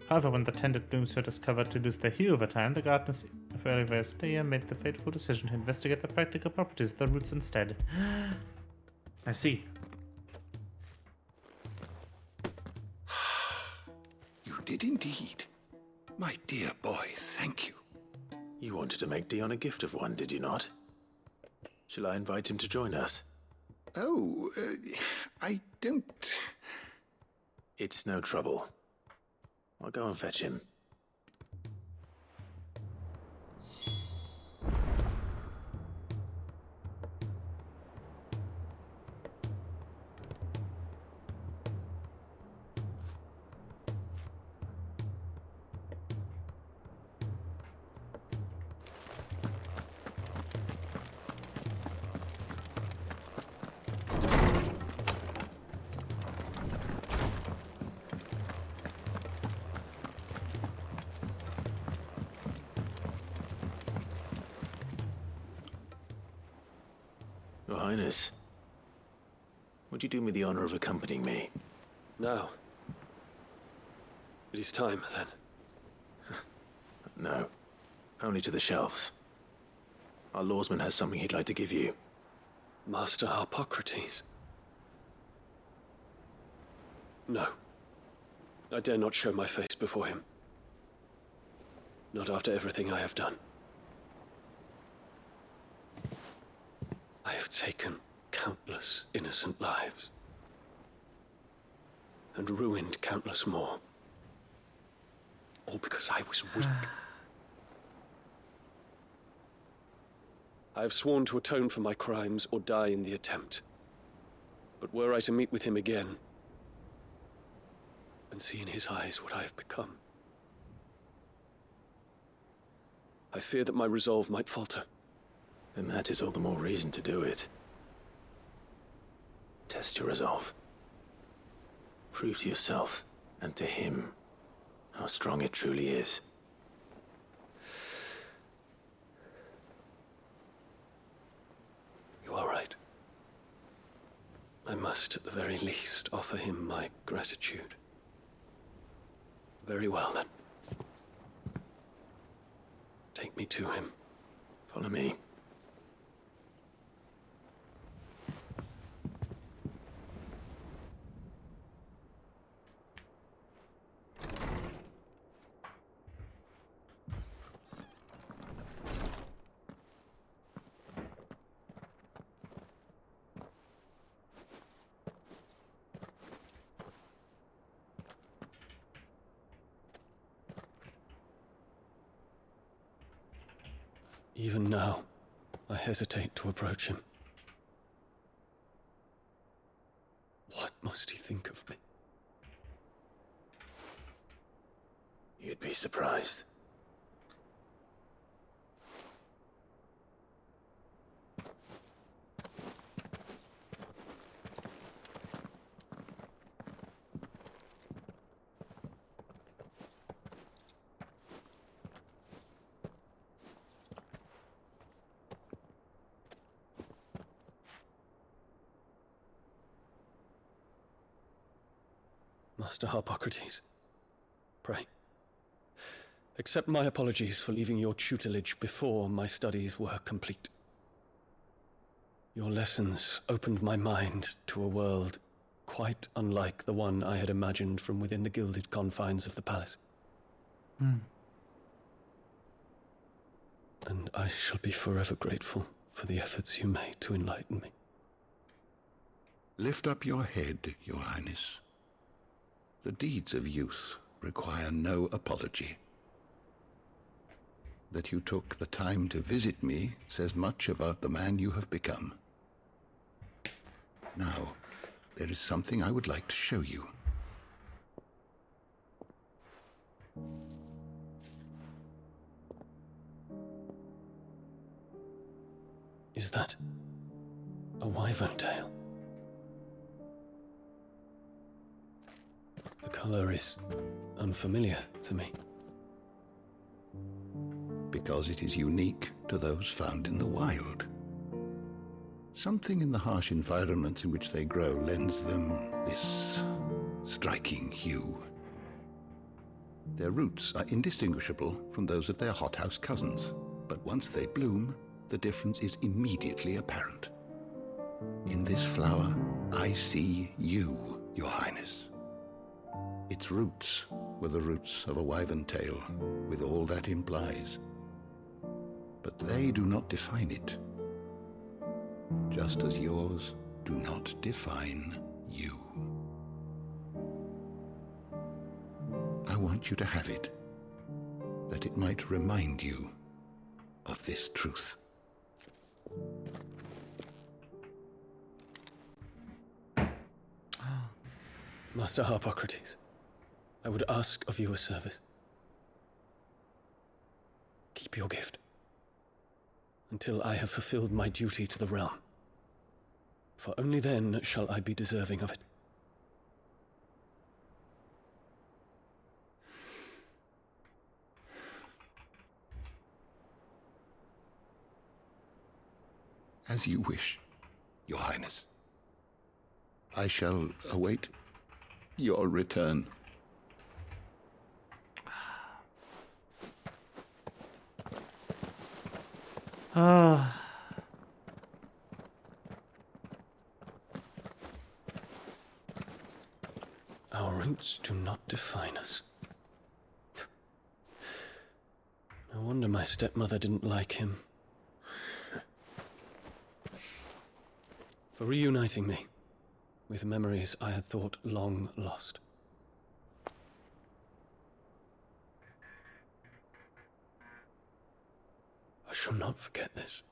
However, when the tended blooms were discovered to lose their hue over time, the gardeners of Early Steyer made the fateful decision to investigate the practical properties of the roots instead. I see. You did indeed. My dear boy, thank you. You wanted to make Dion a gift of one, did you not? Shall I invite him to join us? Oh, I don't... It's no trouble. I'll go and fetch him. Your Highness, would you do me the honor of accompanying me? No. It is time, then. No. Only to the shelves. Our lawsman has something he'd like to give you. Master Harpocrates. No. I dare not show my face before him. Not after everything I have done. I have taken countless innocent lives. And ruined countless more. All because I was weak. I have sworn to atone for my crimes or die in the attempt. But were I to meet with him again, and see in his eyes what I have become, I fear that my resolve might falter. Then that is all the more reason to do it. Test your resolve. Prove to yourself, and to him, how strong it truly is. You are right. I must, at the very least, offer him my gratitude. Very well, then. Take me to him. Follow me. Even now, I hesitate to approach him. What must he think of me? You'd be surprised. Master Harpocrates, pray, accept my apologies for leaving your tutelage before my studies were complete. Your lessons opened my mind to a world quite unlike the one I had imagined from within the gilded confines of the palace. And I shall be forever grateful for the efforts you made to enlighten me. Lift up your head, Your Highness. The deeds of youth require no apology. That you took the time to visit me says much about the man you have become. Now, there is something I would like to show you. Is that a wyvern tail? The color is unfamiliar to me. Because it is unique to those found in the wild. Something in the harsh environments in which they grow lends them this striking hue. Their roots are indistinguishable from those of their hothouse cousins, but once they bloom, the difference is immediately apparent. In this flower, I see you, Your Highness. Its roots were the roots of a wyvern tail, with all that implies. But they do not define it. Just as yours do not define you. I want you to have it, that it might remind you of this truth. Master Harpocrates, I would ask of you a service. Keep your gift until I have fulfilled my duty to the realm, for only then shall I be deserving of it. As you wish, Your Highness. I shall await your return. Ah. Our roots do not define us. No wonder my stepmother didn't like him. For reuniting me with memories I had thought long lost. I shall not forget this.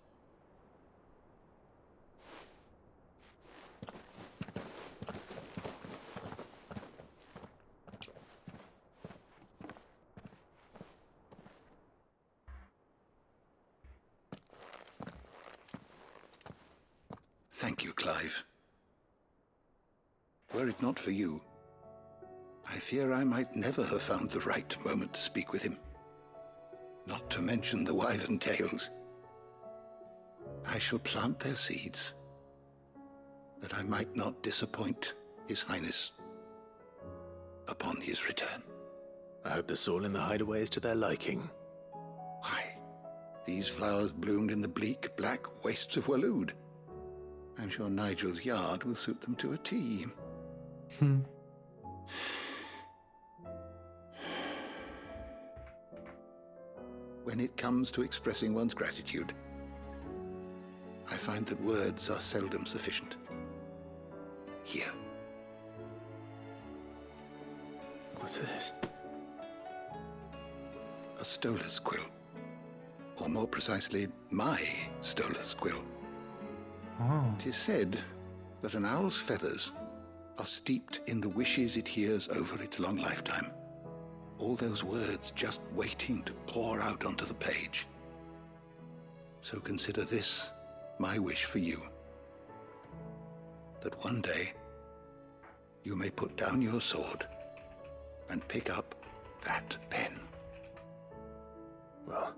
Thank you, Clive. Were it not for you, I fear I might never have found the right moment to speak with him. Not to mention the wyvern tales. I shall plant their seeds, that I might not disappoint His Highness upon his return. I hope the soil in the hideaway is to their liking. Why, these flowers bloomed in the bleak, black wastes of Waloed. I'm sure Nigel's yard will suit them to a T. When it comes to expressing one's gratitude, I find that words are seldom sufficient. Here. What's this? A stolas quill. Or more precisely, my stolas quill. Oh. 'Tis said that an owl's feathers are steeped in the wishes it hears over its long lifetime. All those words just waiting to pour out onto the page. So consider this my wish for you. That one day you may put down your sword and pick up that pen. Well,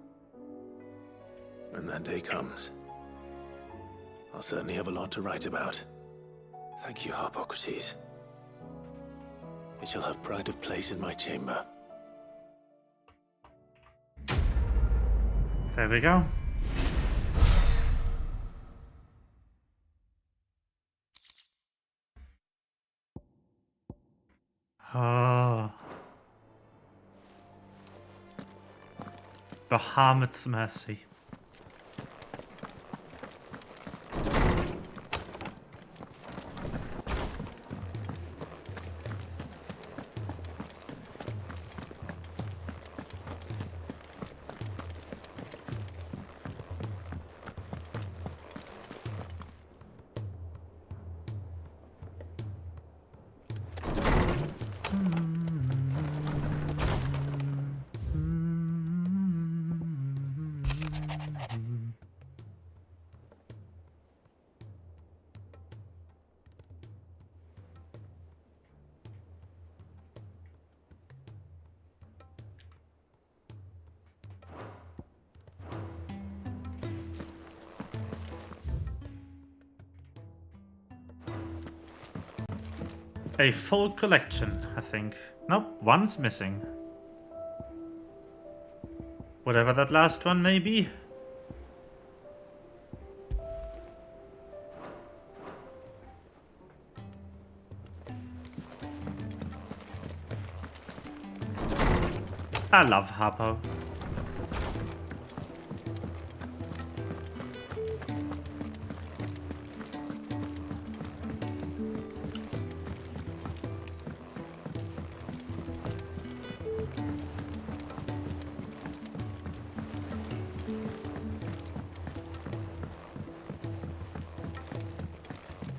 when that day comes, I'll certainly have a lot to write about. Thank you, Harpocrates. It shall have pride of place in my chamber. There we go. Oh. Bahamut's mercy. A full collection, I think. Nope, one's missing. Whatever that last one may be. I love Harpo.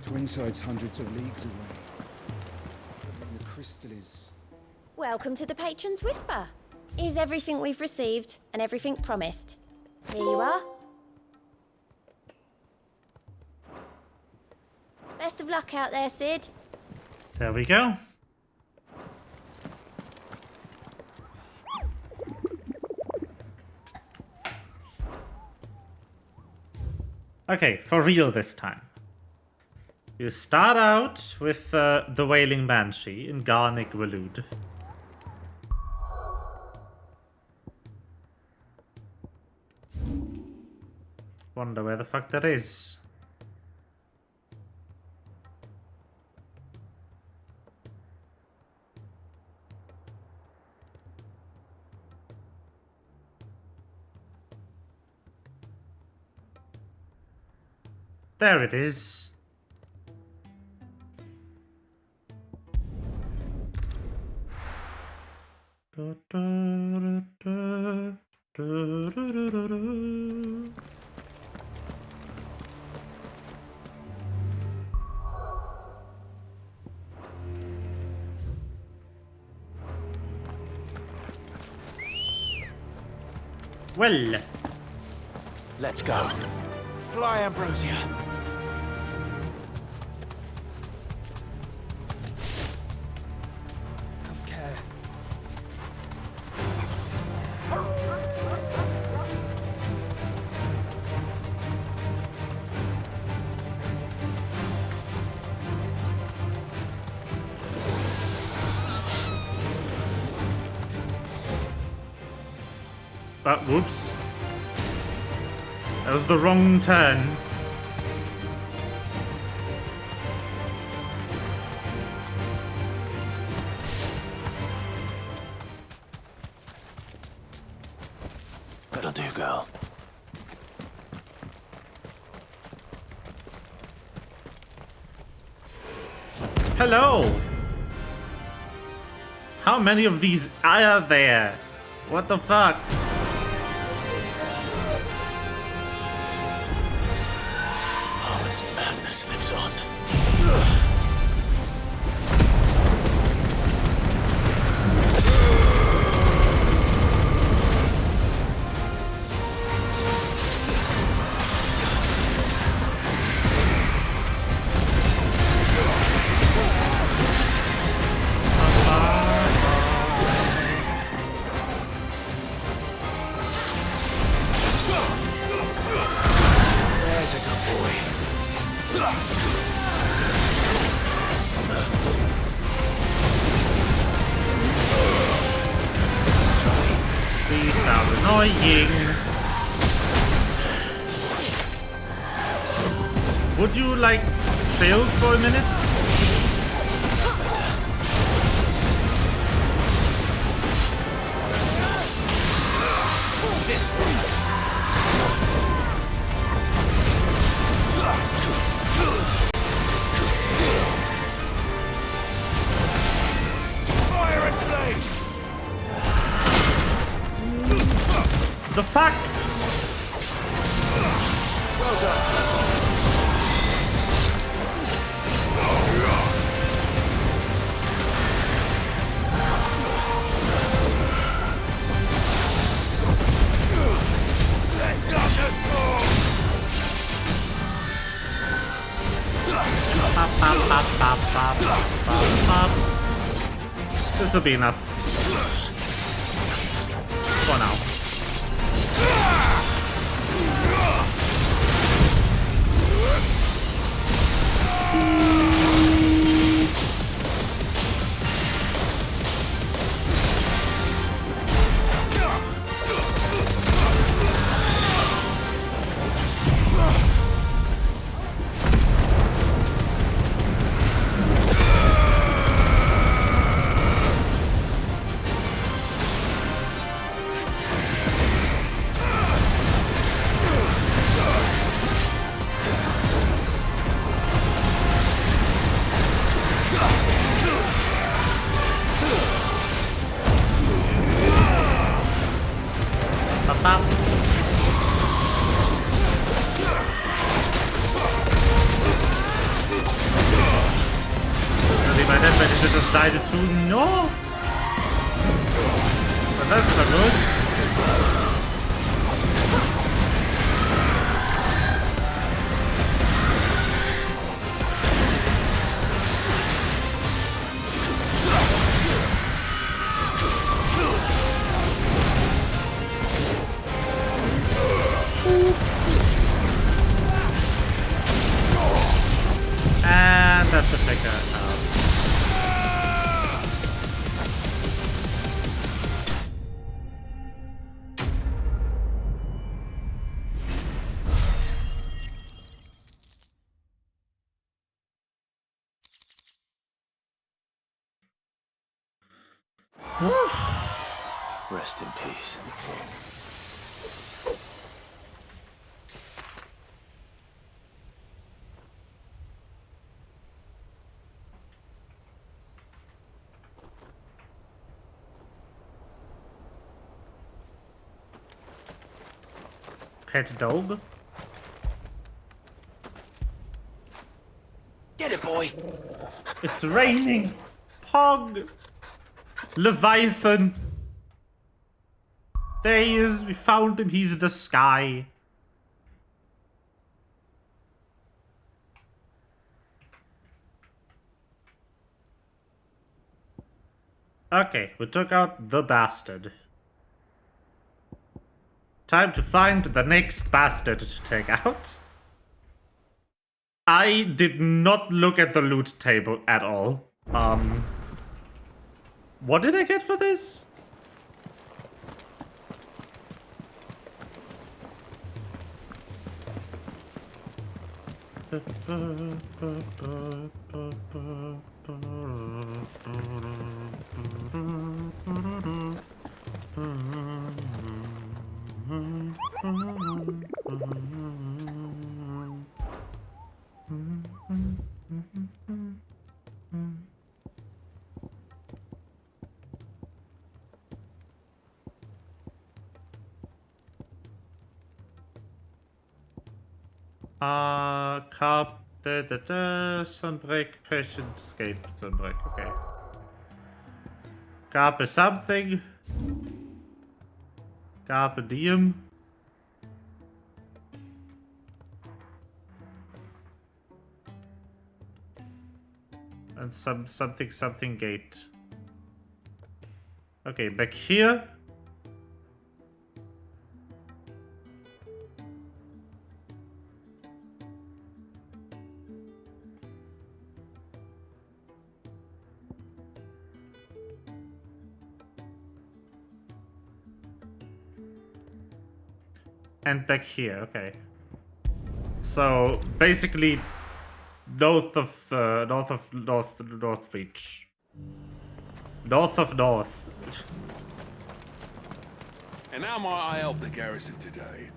Twinside's hundreds of leagues away. And the crystal is... Welcome to the Patron's Whisper. Here's everything we've received and everything promised. Here you are. Best of luck out there, Sid. There we go. Okay, for real this time. You start out with the Wailing Banshee in Garnick Walud. Wonder where the fuck that is. There it is. Well, let's go. Fly, Ambrosia. Have care. Whoops. That was the wrong turn. That'll do, girl. Hello! How many of these are there? What the fuck? Harlan's madness lives on. There's a good boy. น้อยยิง Would you like chill for a minute? This fire and flame. The fuck? Well done. This will be enough for now. died too. No! But that's not good. And that's the figure out. Rest in peace. Pet dog? Get it, boy! It's raining! Pog! Leviathan! There he is, we found him, he's the sky. Okay, we took out the bastard. Time to find the next bastard to take out. I did not look at the loot table at all. What did I get for this? Carp, sunbreak, patient, skate, sunbreak, okay. Carp is something. Carpe diem. And something gate. Okay, back here. And back here, okay. So basically, north reach. North of north. And how might I help the garrison today?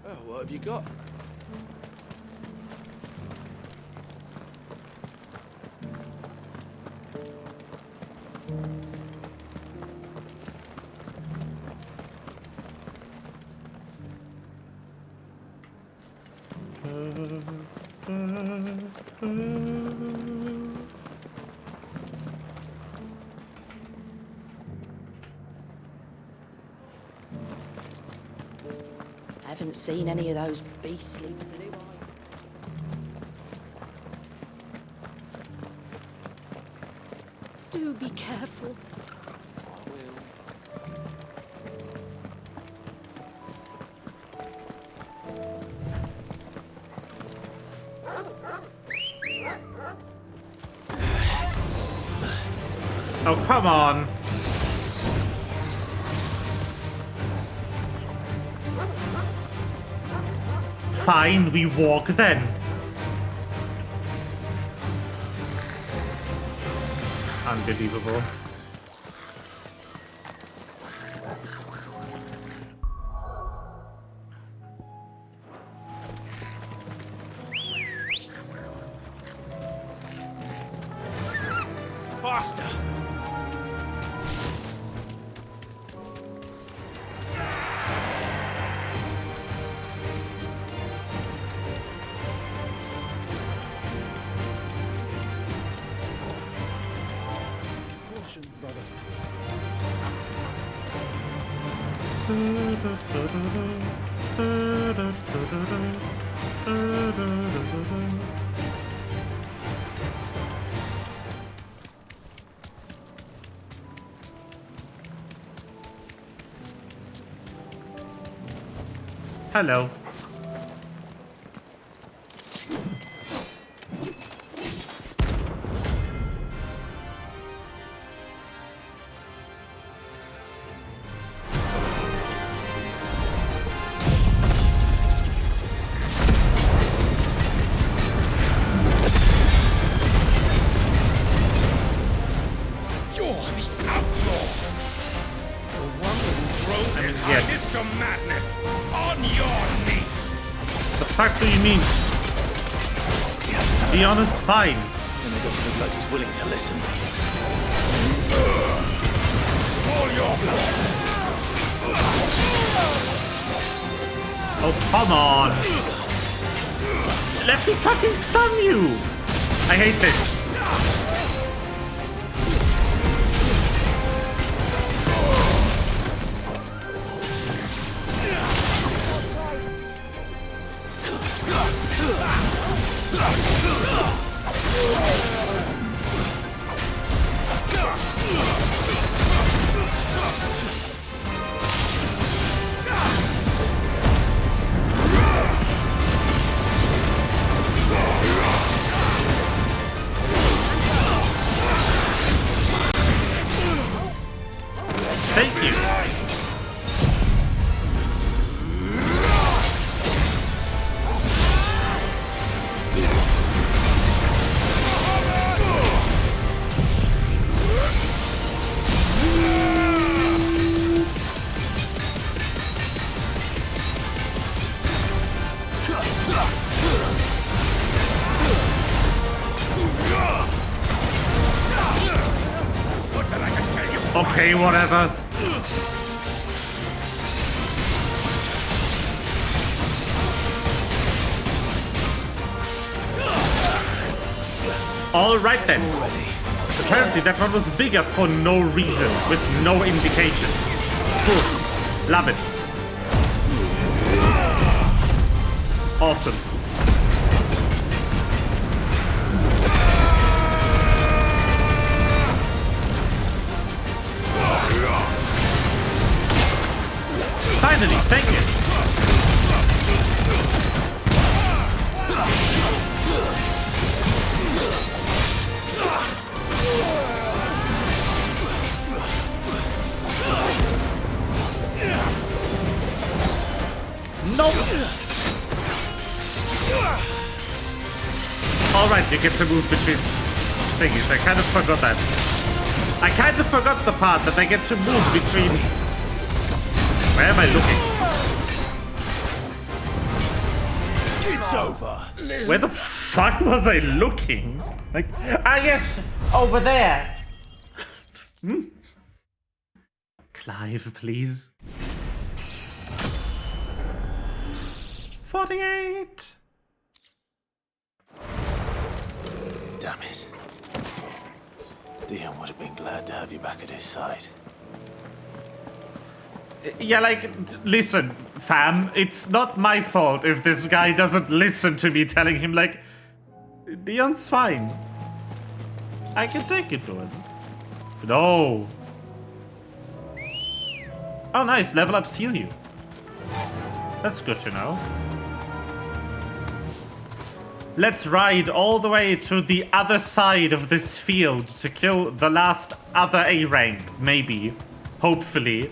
Oh, what have you got? Haven't seen any of those beastly blue eyes. Do be careful. Oh, come on. Fine, we walk then. Unbelievable. Faster! Hello. Leona's fine. And it doesn't look like he's willing to listen. All your blood. Oh, come on. Let me fucking stun you. I hate this. Thank you. Okay, whatever. All right then. Apparently that one was bigger for no reason, with no indication. Cool. Love it. Awesome. Finally, thank you. Nope. Alright, you get to move between thingies. I kind of forgot that. I kind of forgot the part that I get to move between. Where am I looking? It's over. Where the fuck was I looking? Like, ah yes, over there. Clive, please. 48. Damn it. Dion would have been glad to have you back at his side. Yeah, like, listen, fam, it's not my fault if this guy doesn't listen to me telling him, like, Dion's fine. I can take it to him. No. Oh, nice, level ups heal you. That's good to know. Let's ride all the way to the other side of this field to kill the last other A rank, maybe. Hopefully.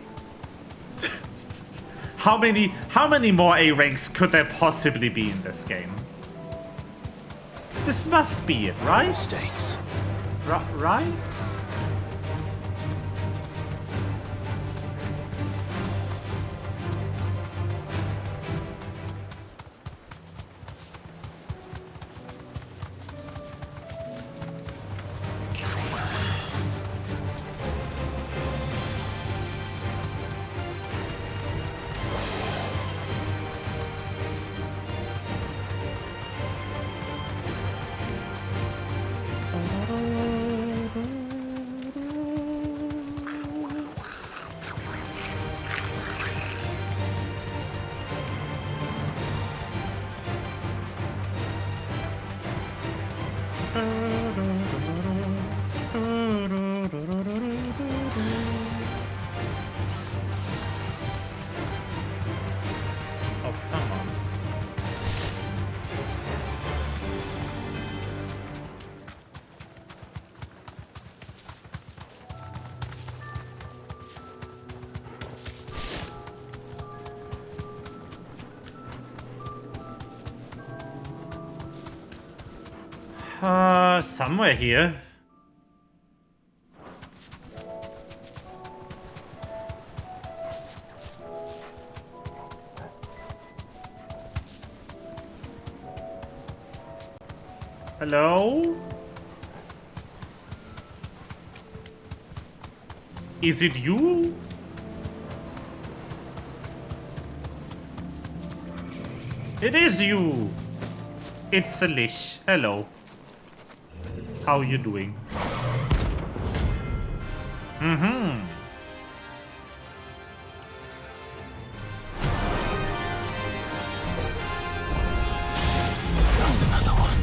How many more A ranks could there possibly be in this game? This must be it, right? Mistakes. Right? Oh, come on. Somewhere here. Hello? Is it you? It is you! It's Alish. Hello. How you doing? Mm-hmm. That's another one.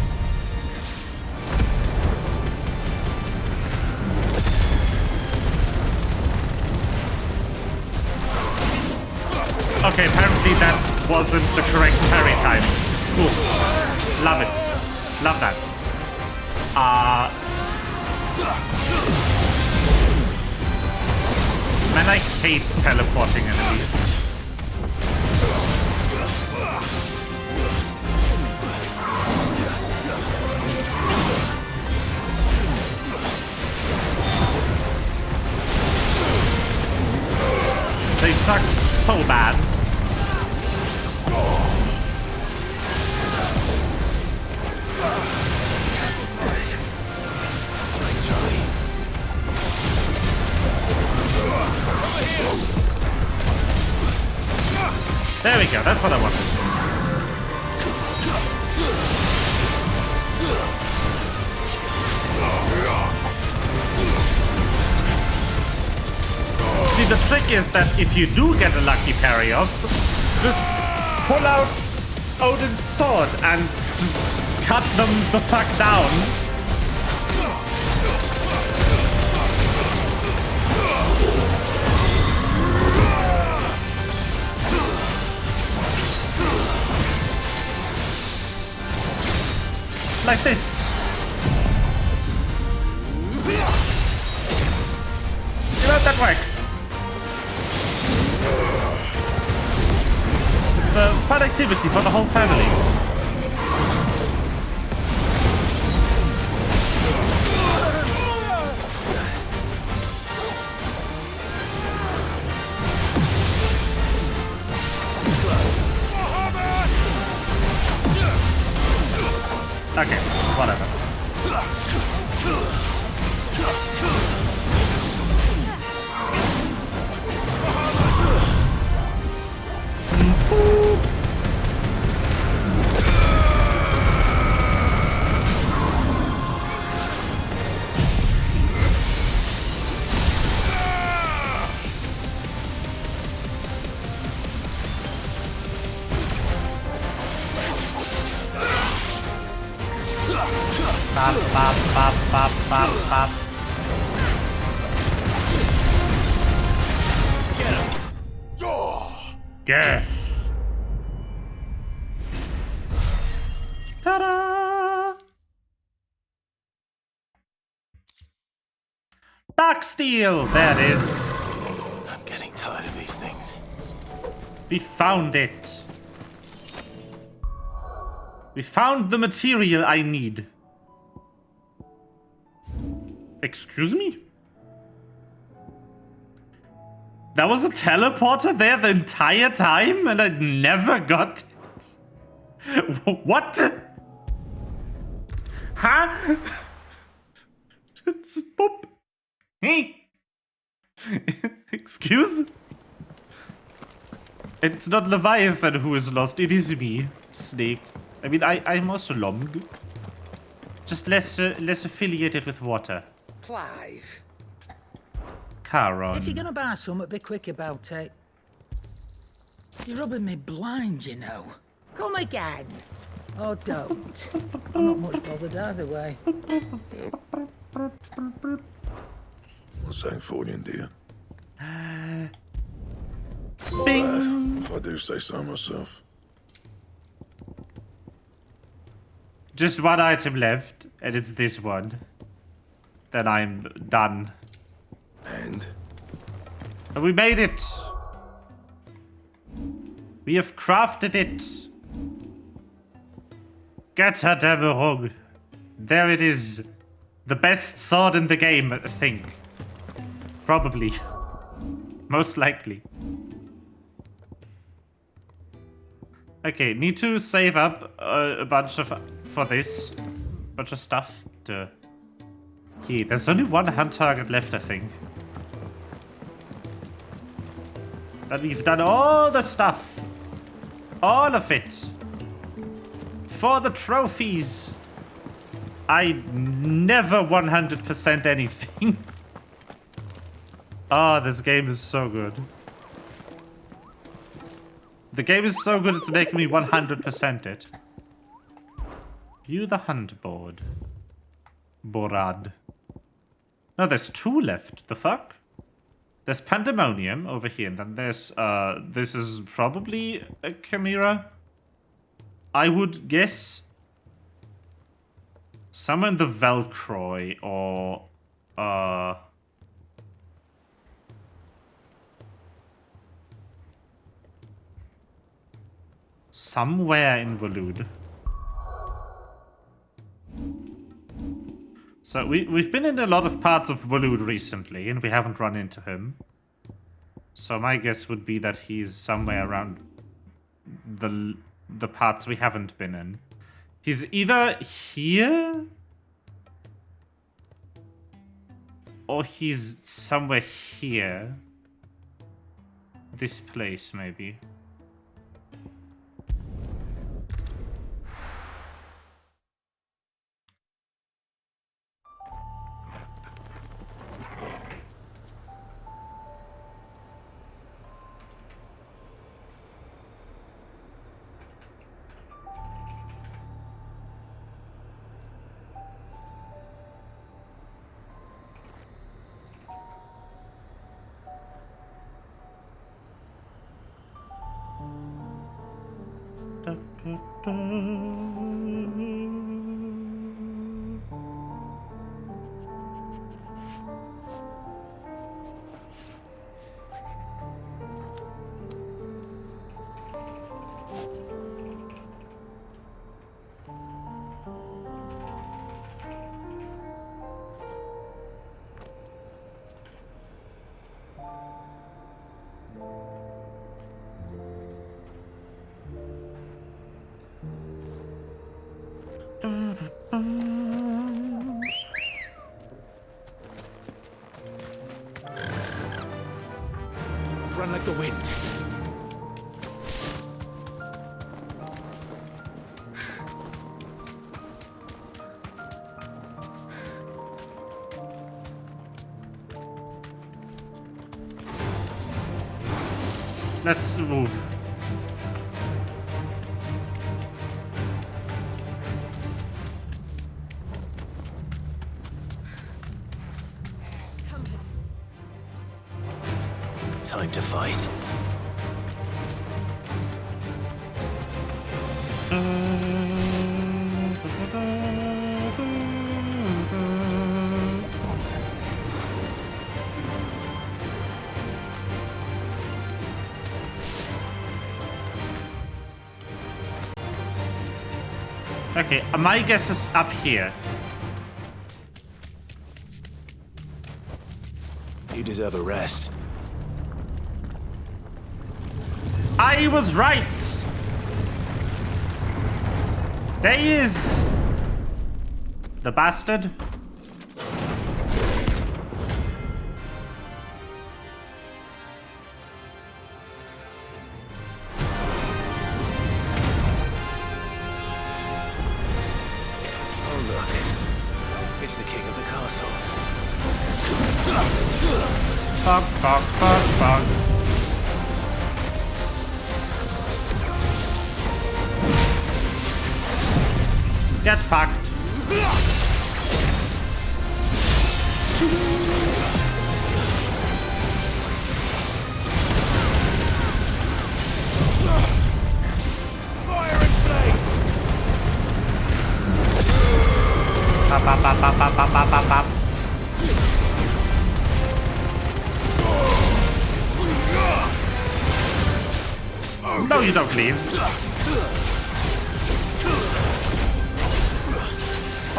Okay, apparently that wasn't the correct parry time. Cool. Love it. Love that. Man, I hate teleporting enemies. They suck so bad. There we go, that's what I wanted. See, the trick is that if you do get a lucky parry off, just pull out Odin's sword and just cut them the fuck down. Like this. You know, that works. It's a fun activity for the whole family. Okay, whatever. Bop, bop, bop, bop, bop, bop. Get him. Yes. Ta-da! Dark steel. There it is. I'm getting tired of these things. We found it. We found the material I need. Excuse me? There was a teleporter there the entire time and I never got it? What? Huh? Stop. Hey. Excuse? It's not Leviathan who is lost, it is me, Snake. I mean, I'm also long. Just less affiliated with water. Clive. Charon. If you're gonna buy something, be quick about it. You're rubbing me blind, you know. Come again. Oh, don't. I'm not much bothered either way. Well, thanks for it, dear. Bing. If I do say so myself. Just one item left, and it's this one. Then I'm done. And we made it. We have crafted it. Götterdämmerung. There it is. The best sword in the game, I think. Probably. Most likely. Okay, need to save up a bunch of for this. Bunch of stuff to. Yeah, there's only one hunt target left, I think. But we've done all the stuff. All of it. For the trophies. I never 100% anything. Oh, this game is so good. The game is so good it's making me 100% it. View the hunt board. Borad. No, there's 2 left. The fuck? There's Pandemonium over here, and then there's, this is probably a Chimera. I would guess. Somewhere in the Velcroy, or, somewhere in Waloed. So we've been in a lot of parts of Waloed recently, and we haven't run into him. So my guess would be that he's somewhere around the parts we haven't been in. He's either here, or he's somewhere here. This place, maybe. Run like the wind. Let's move. Time to fight. Okay, my guess is up here. You deserve a rest. I was right! There he is! The bastard. Oh, look. It's the king of the castle. Fuck, fuck, fuck, fuck. Get fucked. Fire and flame! Pop, pop, pop, pop, pop, pop, pop, pop, pop. No, you don't leave.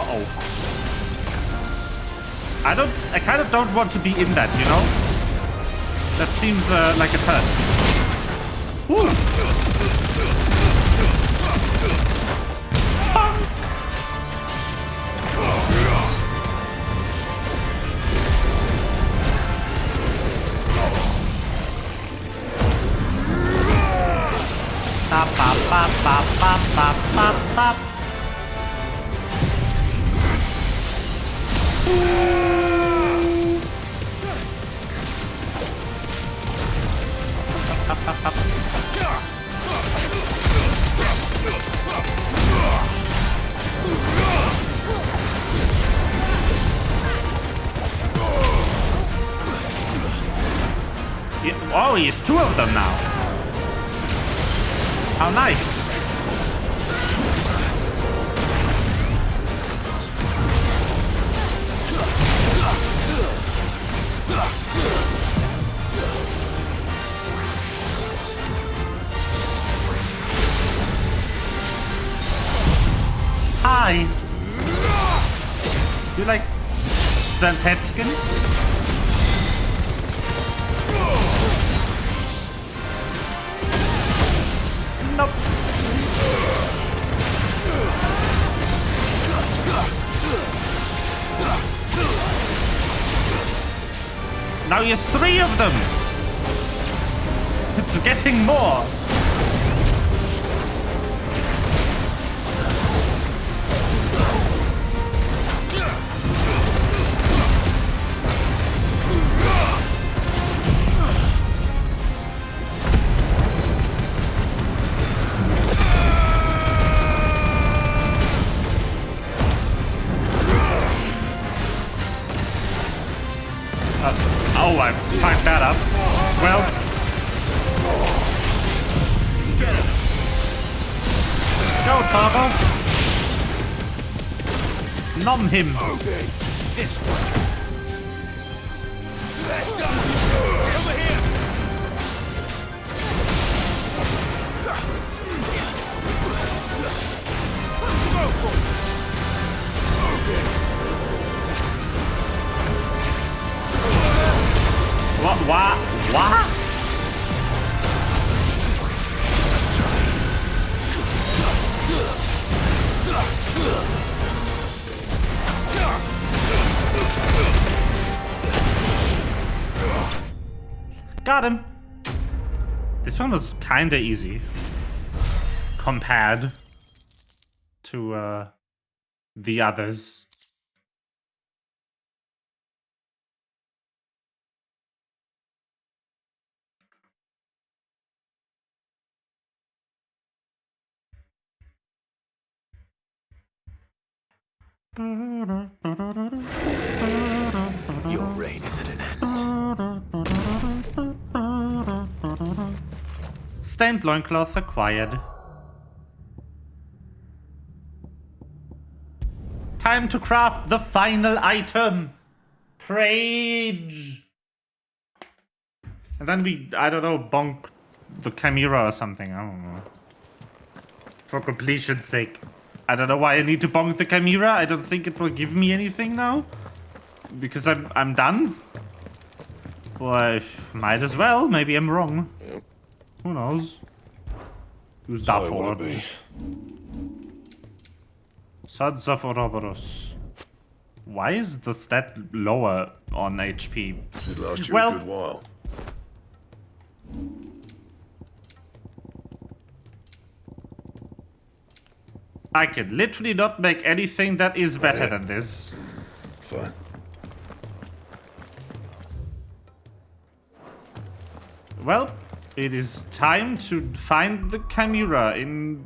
Uh-oh. I kind of don't want to be in that, you know? That seems like it hurts. Woo! Bop, bop, bop, bop, bop, bop, bop, bop. Oh, he's two of them now. How nice. Hi. You like Zantetskin? Nope. Now there's three of them. It's getting more. Oh, I fucked that up. Well. Go, Toggle. Nom him. This one. Over here. Go for it. What? Got him. This one was kinda easy compared to the others. Your reign is at an end. Stained loincloth acquired. Time to craft the final item. Prage. And then we, I don't know, bonk the Chimera or something. I don't know. For completion's sake. I don't know why I need to bonk the Chimera. I don't think it will give me anything now. Because I'm done. Well, might as well. Maybe I'm wrong. Yep. Who knows? Who's that for? Sons of Ouroboros. Why is the stat lower on HP? It lasts you a good while. I could literally not make anything that is better than this. Fine. Well, it is time to find the Chimera in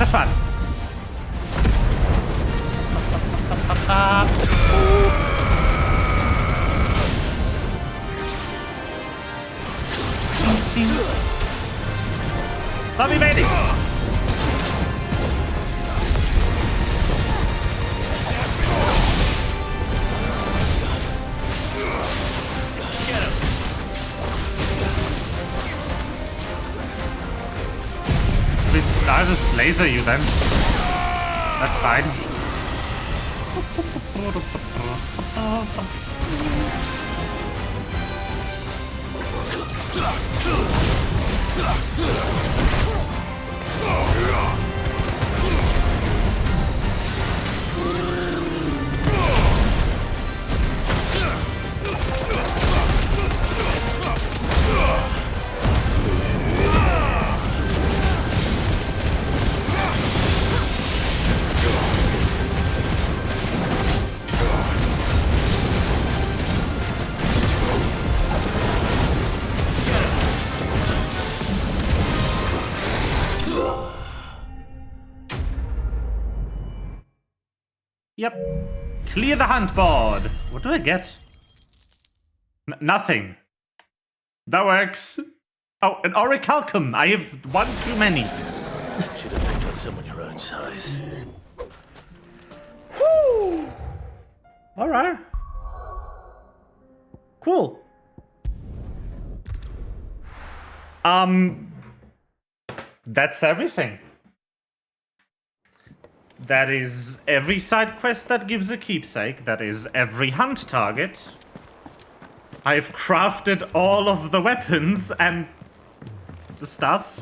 Have fun. Stop evading! I'll just laser you then. That's fine. Yep. Clear the hunt board. What do I get? Nothing. That works. Oh, an orichalcum. I have one too many. Should have picked on someone your own size. Whew. All right. Cool. That's everything. That is every side quest that gives a keepsake. That is every hunt target. I've crafted all of the weapons and the stuff.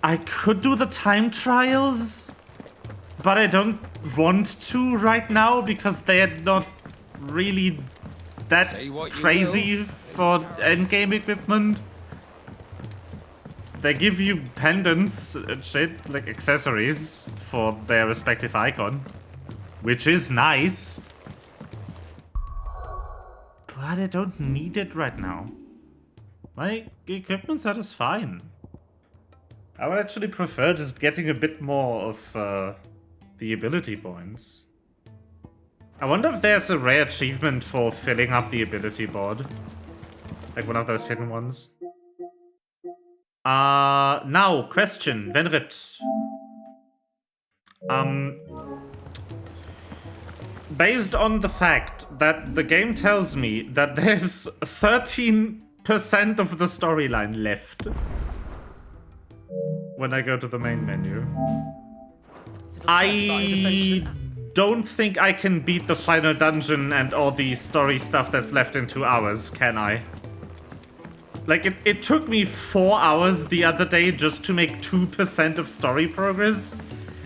I could do the time trials, but I don't want to right now because they're not really that crazy for endgame equipment. They give you pendants and shit, like accessories, for their respective icon. Which is nice. But I don't need it right now. My equipment set is fine. I would actually prefer just getting a bit more of the ability points. I wonder if there's a rare achievement for filling up the ability board. Like one of those hidden ones. Now, question, Venrit. Based on the fact that the game tells me that there's 13% of the storyline left when I go to the main menu, I don't think I can beat the final dungeon and all the story stuff that's left in 2 hours, can I? Like, it took me 4 hours the other day just to make 2% of story progress.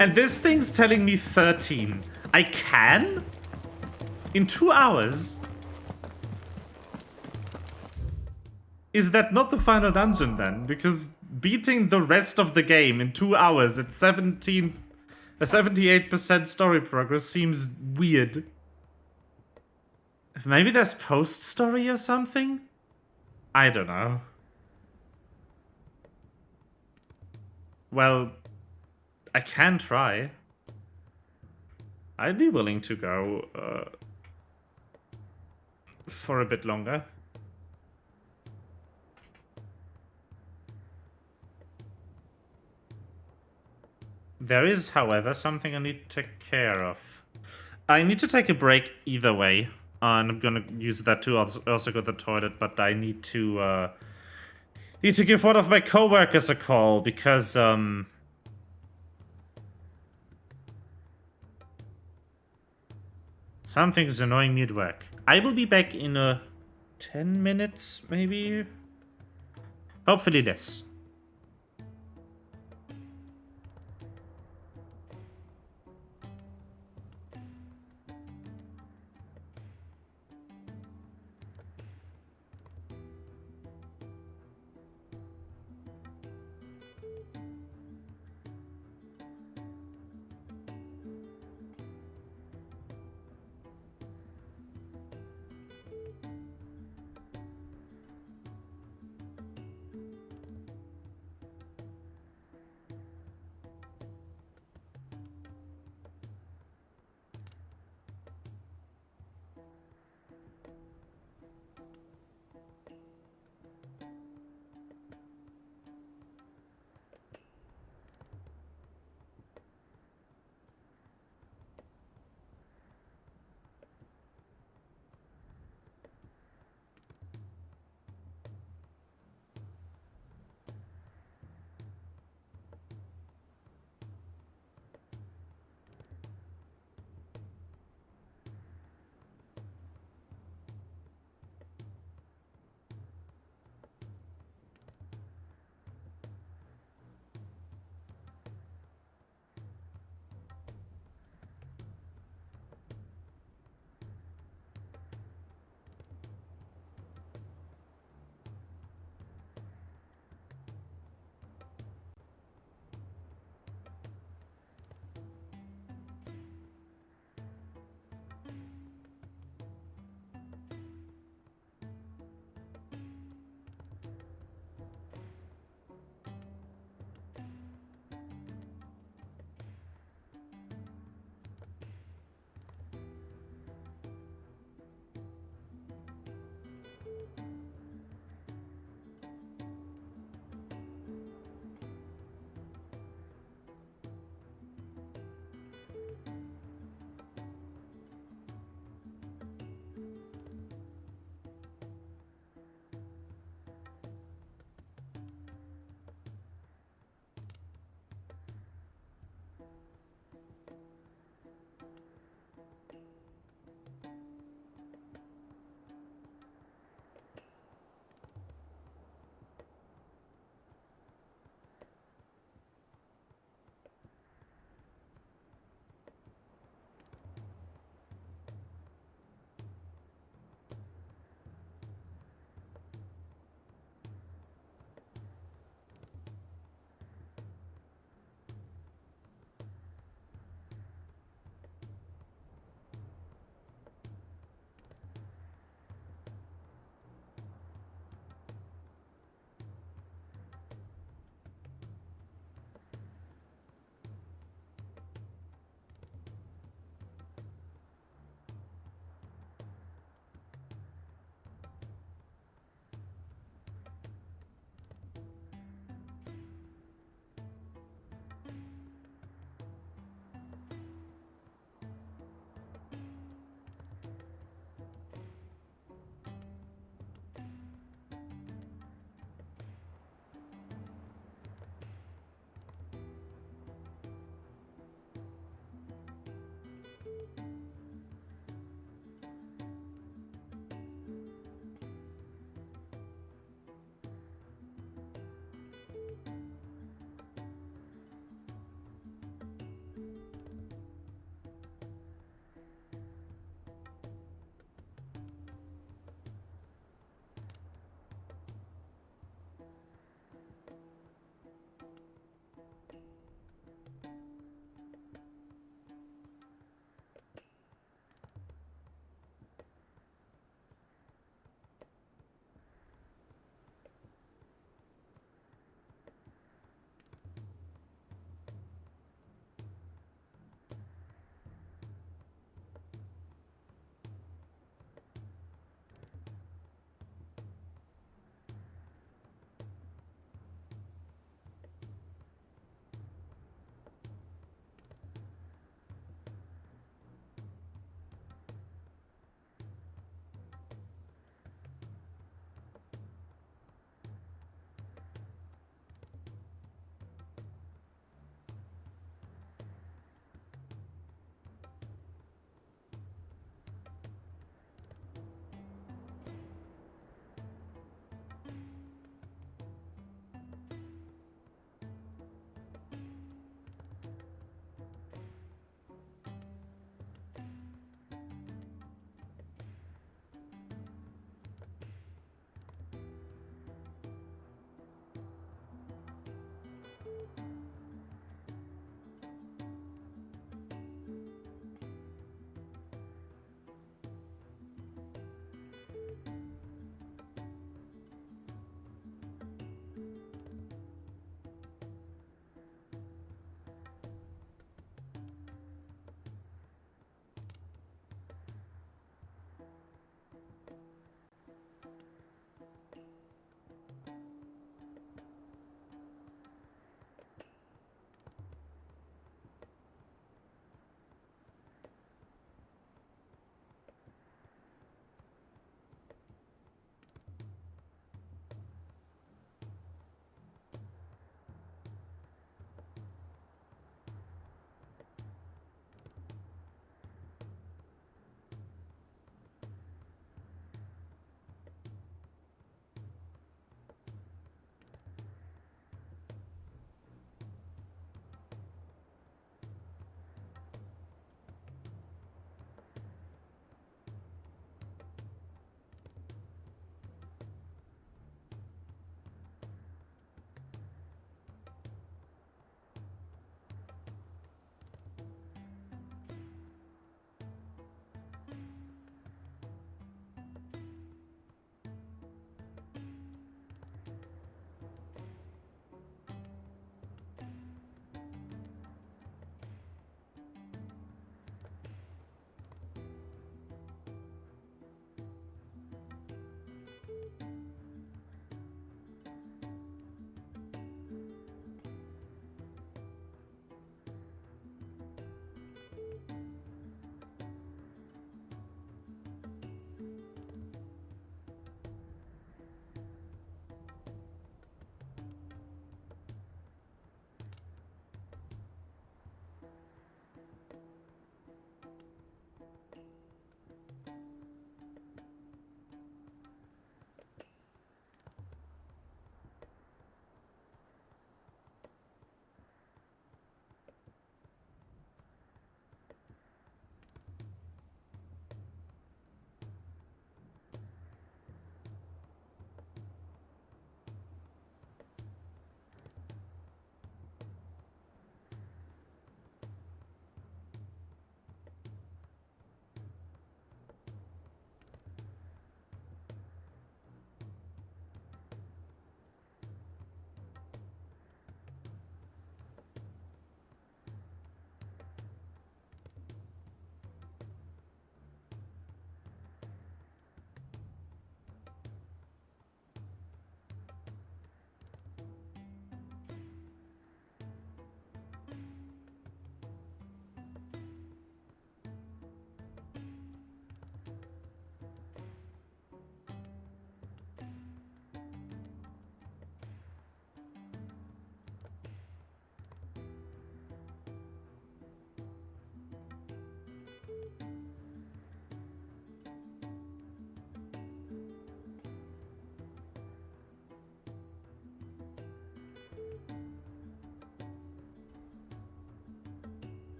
And this thing's telling me 13. I can? In 2 hours? Is that not the final dungeon then? Because beating the rest of the game in 2 hours at 78% story progress seems weird. Maybe there's post-story or something? I don't know. Well, I can try. I'd be willing to go for a bit longer. There is, however, something I need to take care of. I need to take a break either way. And I'm gonna use that to also go to the toilet, but I need to give one of my coworkers a call because something's annoying me at work. I will be back in 10 minutes, maybe? Hopefully less.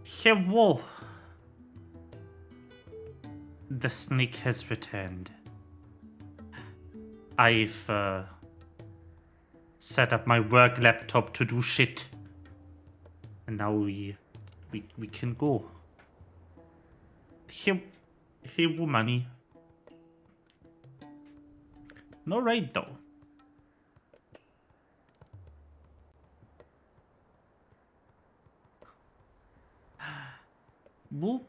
Hello. The snake has returned. I've set up my work laptop to do shit. And now we can go. Hey, money. No right though. Boop.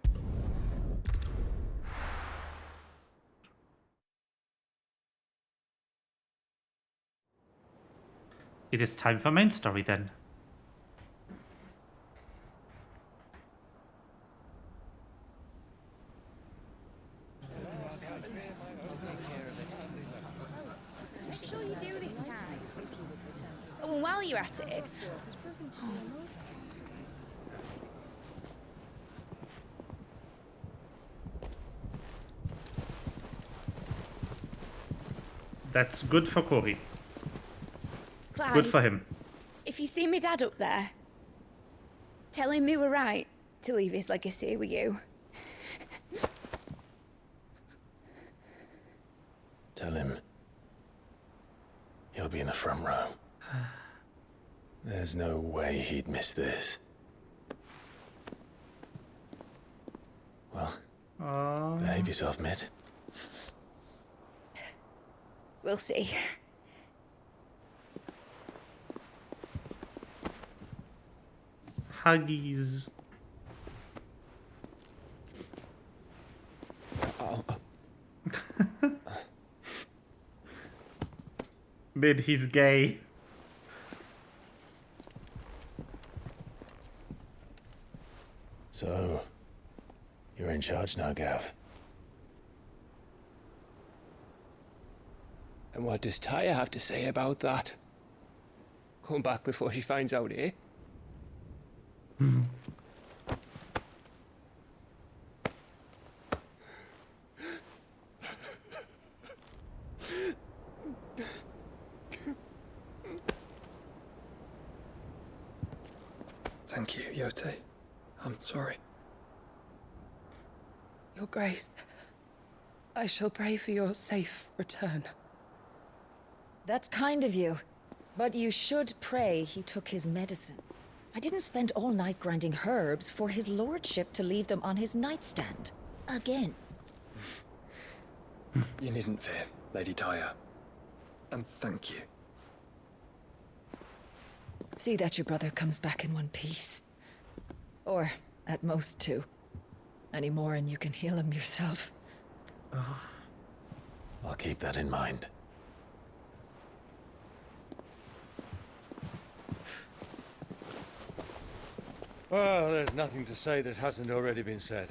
It is time for main story then. Make sure you do this time. Oh, and while you're at it. That's good for Corey. Clive, Good for him. if you see me dad up there, tell him we were right to leave his legacy with you. Tell him he'll be in the front row. There's no way he'd miss this. Well, behave yourself, mate. We'll see. Huggies. Mid, he's gay. So, you're in charge now, Gav. And what does Taya have to say about that? Come back before she finds out, eh? Thank you, Yote. I'm sorry. Your Grace, I shall pray for your safe return. That's kind of you. But you should pray he took his medicine. I didn't spend all night grinding herbs for his lordship to leave them on his nightstand. Again. You needn't fear, Lady Taya. And thank you. See that your brother comes back in one piece. Or, at most, two. Any more and you can heal him yourself. I'll keep that in mind. Well, there's nothing to say that hasn't already been said.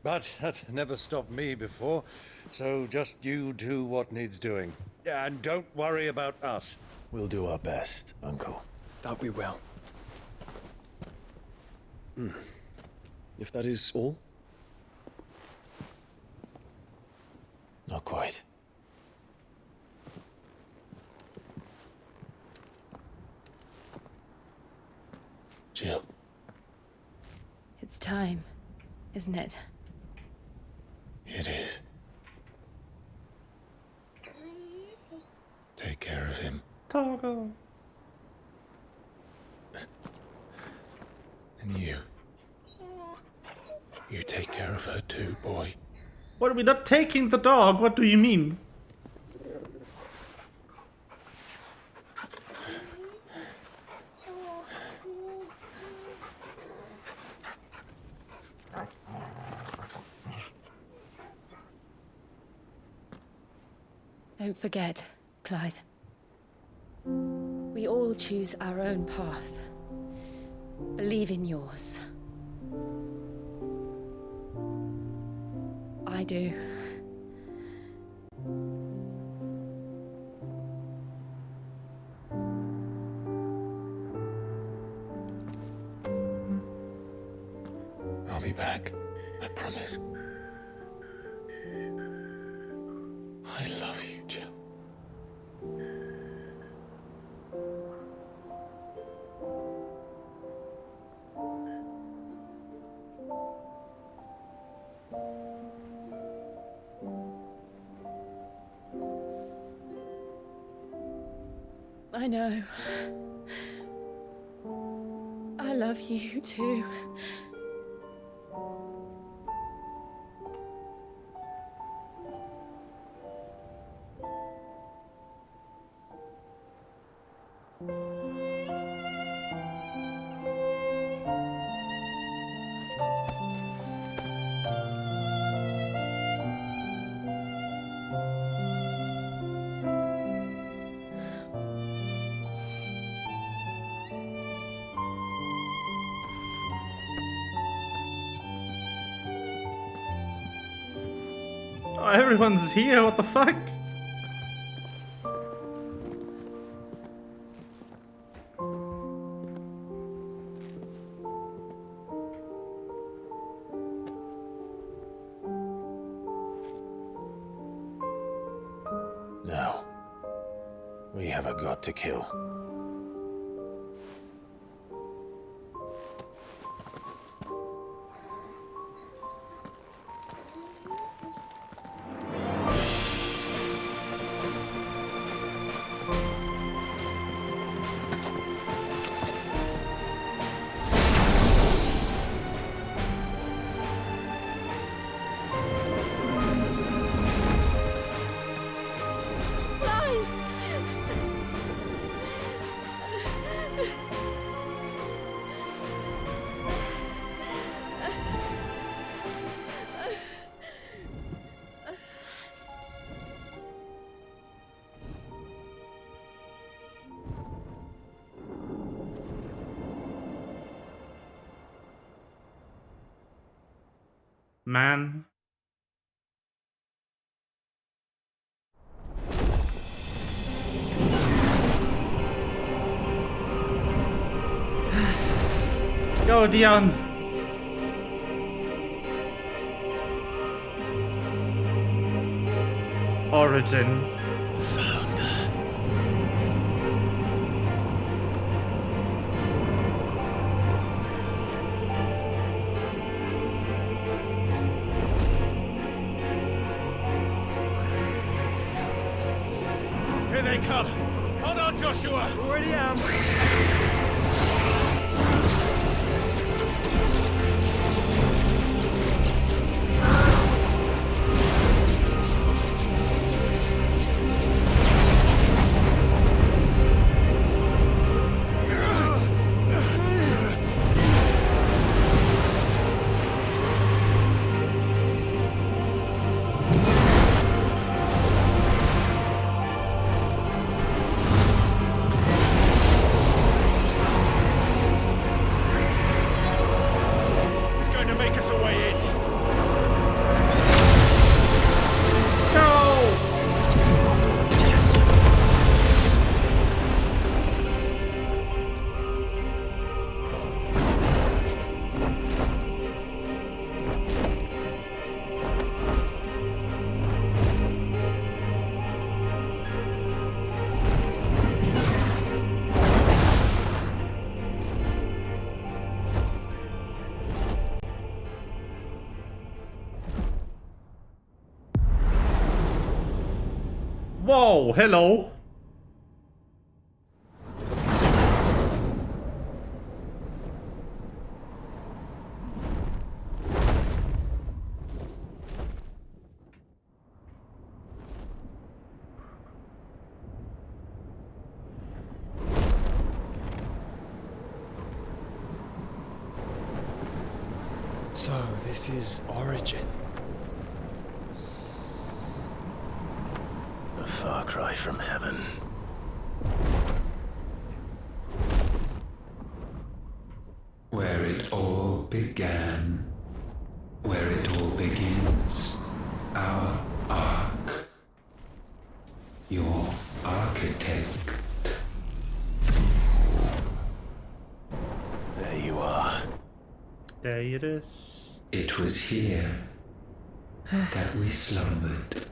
But that's never stopped me before, so just you do what needs doing. And don't worry about us. We'll do our best, Uncle. That we will. If that is all? Not quite. Jill. It's time, isn't it? It is. Take care of him. Toggle. And you. You take care of her too, boy. What, are we not taking the dog? What do you mean? Don't forget, Clive. We all choose our own path. Believe in yours. I do. I'll be back. I promise. I love you, Jill. I know. I love you too. Oh, everyone's here, what the fuck? No. We have a god to kill. Man. Go, Dion. Origin. Here they come! Hold on, Joshua! Already am! Whoa, hello. So, this is Origin. A far cry from heaven. Where it all began, where it all begins, our ark, your architect. There you are. There it is. It was here that we slumbered.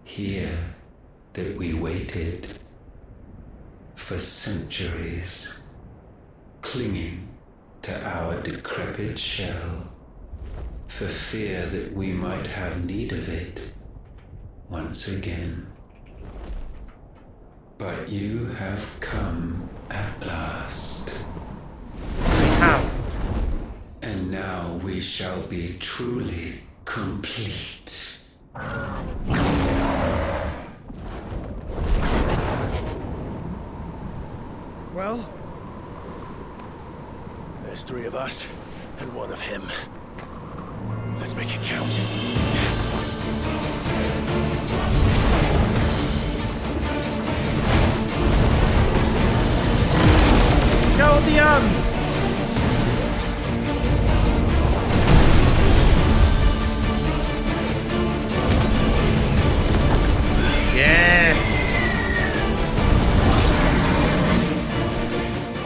Here that we waited for centuries, clinging to our decrepit shell, for fear that we might have need of it once again. But you have come at last. How? And now we shall be truly complete. Well, there's 3 of us and 1 of him. Let's make it count. Go, Dion! Yes!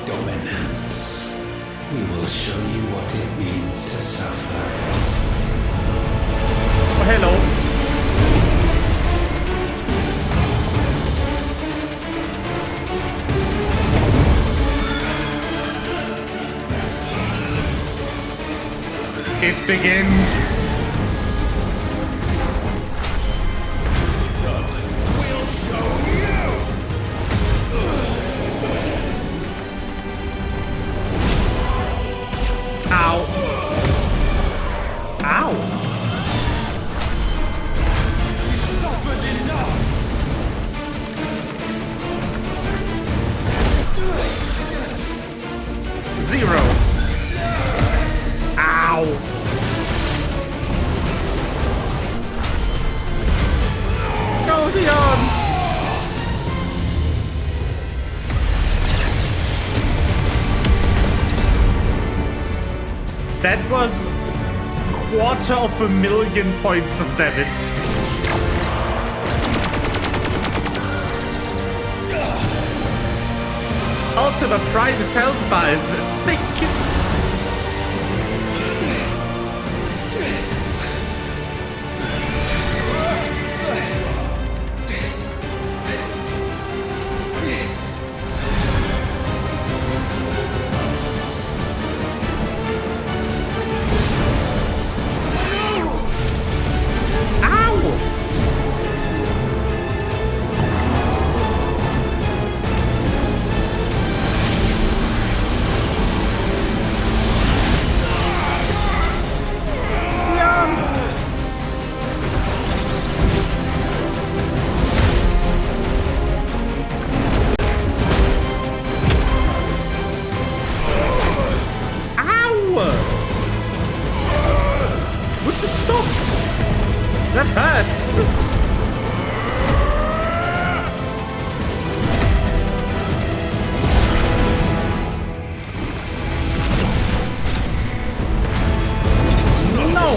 Dominance. We will show you what it means to suffer. Oh, hello. It begins. We'll show you! Ow. Ow. You suffered enough! 0. Ow. Go, Dion. That was 250,000 points of damage. Ultima Prime's health bar is thick. That hurts! No!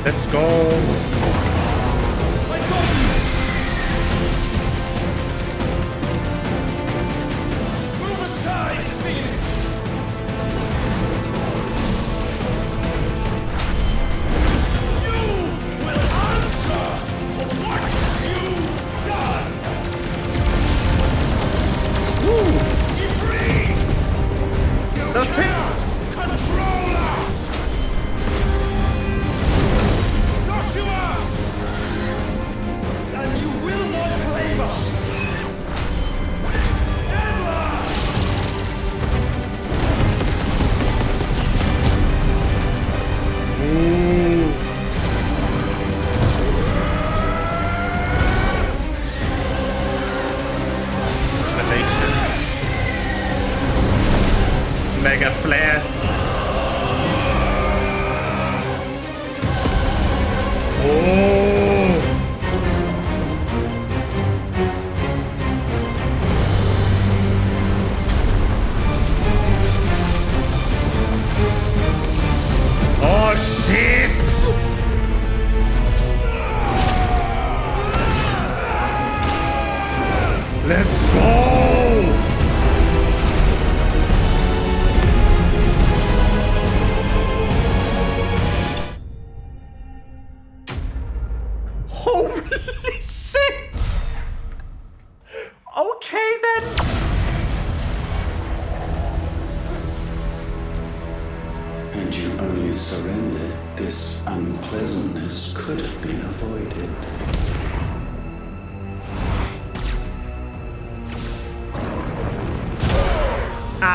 Let's go! Move aside, Phoenix! That's it! Control us! Joshua! And you will not claim us! Ever! Ooh. Mega flare. Oh. Oh shit. Let's go. Holy shit! Okay then. And you only surrendered, this unpleasantness could have been avoided.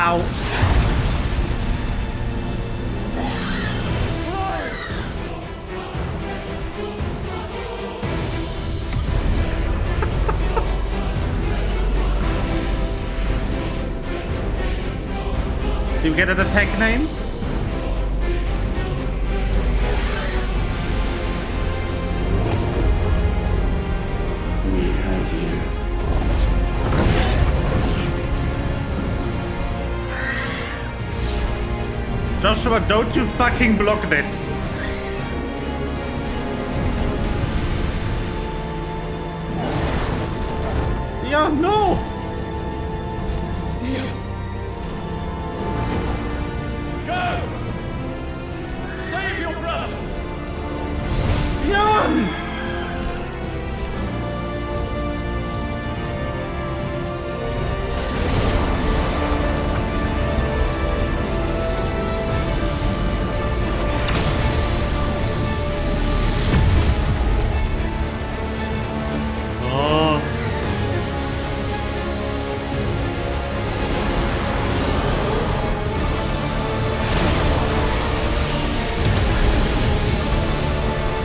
Ow. Do you get an attack name? We have you. Joshua, don't you fucking block this. Yeah, no! Deal. Go! Save your brother! Jan! Oh.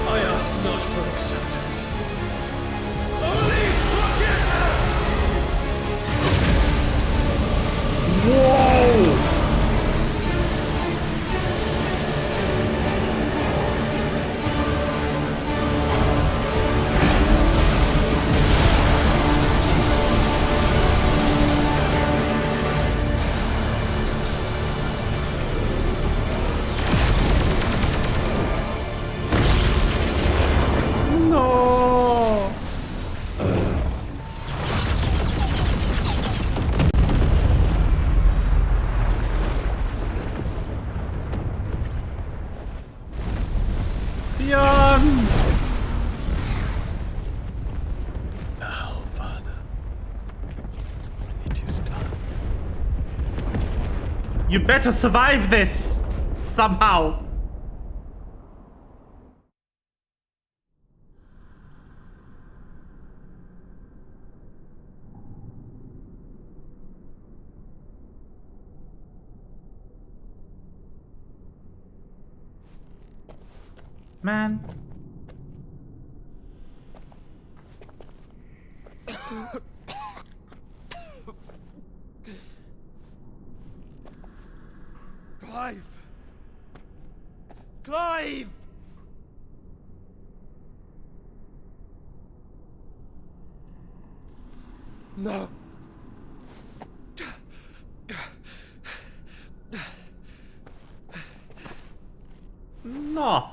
I ask not for acceptance. Only forgiveness! Whoa! No! Jan! Now, Father, it is done. You better survive this! Somehow! Man. Clive! Clive! No. No.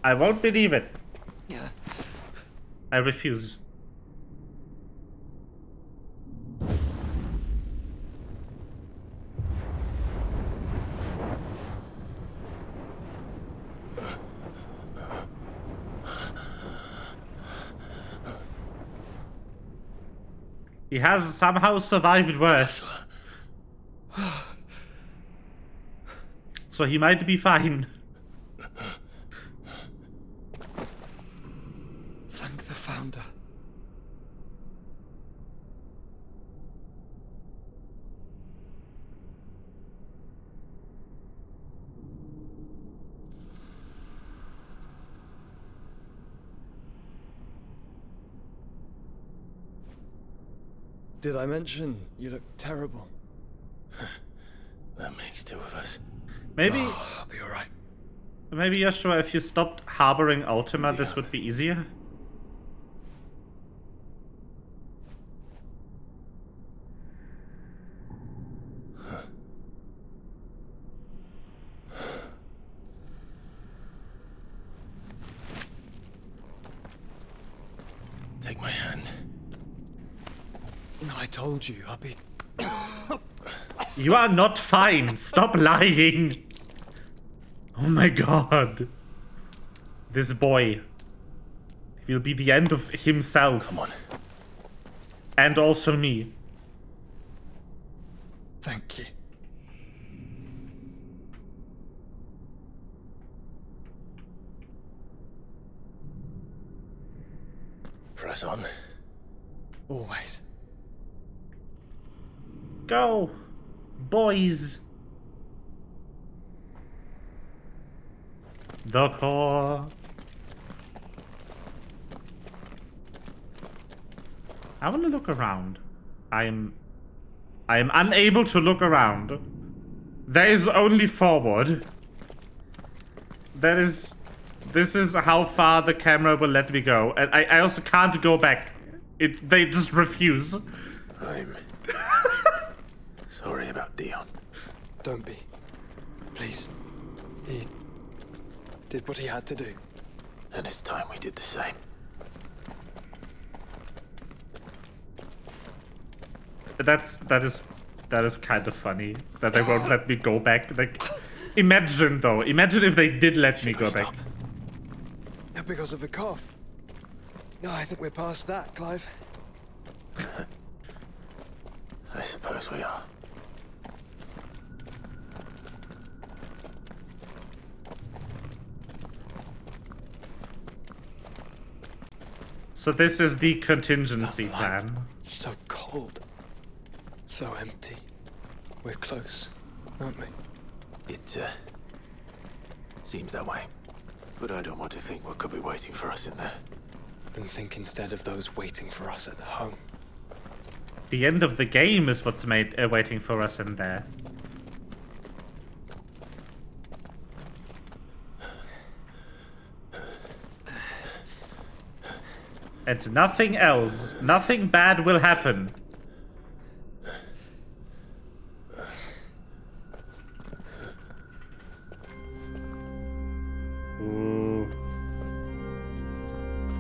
I won't believe it. I refuse. He has somehow survived worse. So he might be fine. Thank the Founder. Did I mention you look terrible? That makes two of us. Maybe... I'll be alright. Maybe, Joshua, if you stopped harboring Ultima, this would be easier? Take my hand. I told you, I'll be... You are not fine. Stop lying. Oh my god. This boy will be the end of himself. Come on. And also me. Thank you. Press on. Always. Go. Boys. The core. I want to look around. I am unable to look around. There is only forward. This is how far the camera will let me go. And I also can't go back. They just refuse. I'm sorry about Dion. Don't be. Please. He did what he had to do. And it's time we did the same. That is kind of funny that they won't let me go back. Like, imagine though. Imagine if they did let me go back. Because of the cough. No, I think we're past that, Clive. I suppose we are. So this is the contingency plan. So cold. So empty. We're close, aren't we? It seems that way. But I don't want to think what could be waiting for us in there. Then think instead of those waiting for us at home. The end of the game is what's waiting for us in there. And nothing else. Nothing bad will happen. Ooh.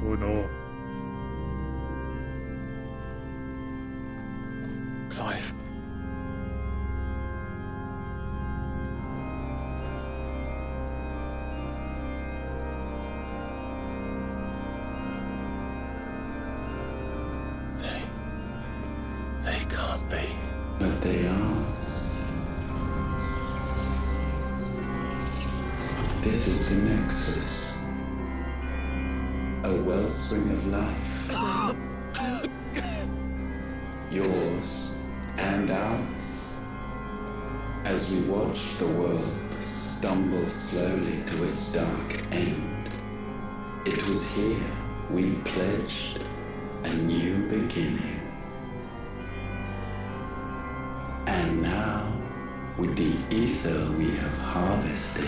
Oh no. Clive. They can't be. But they are. This is the Nexus. A wellspring of life. Yours and ours. As we watch the world stumble slowly to its dark end, it was here we pledged a new beginning. And now, with the ether we have harvested,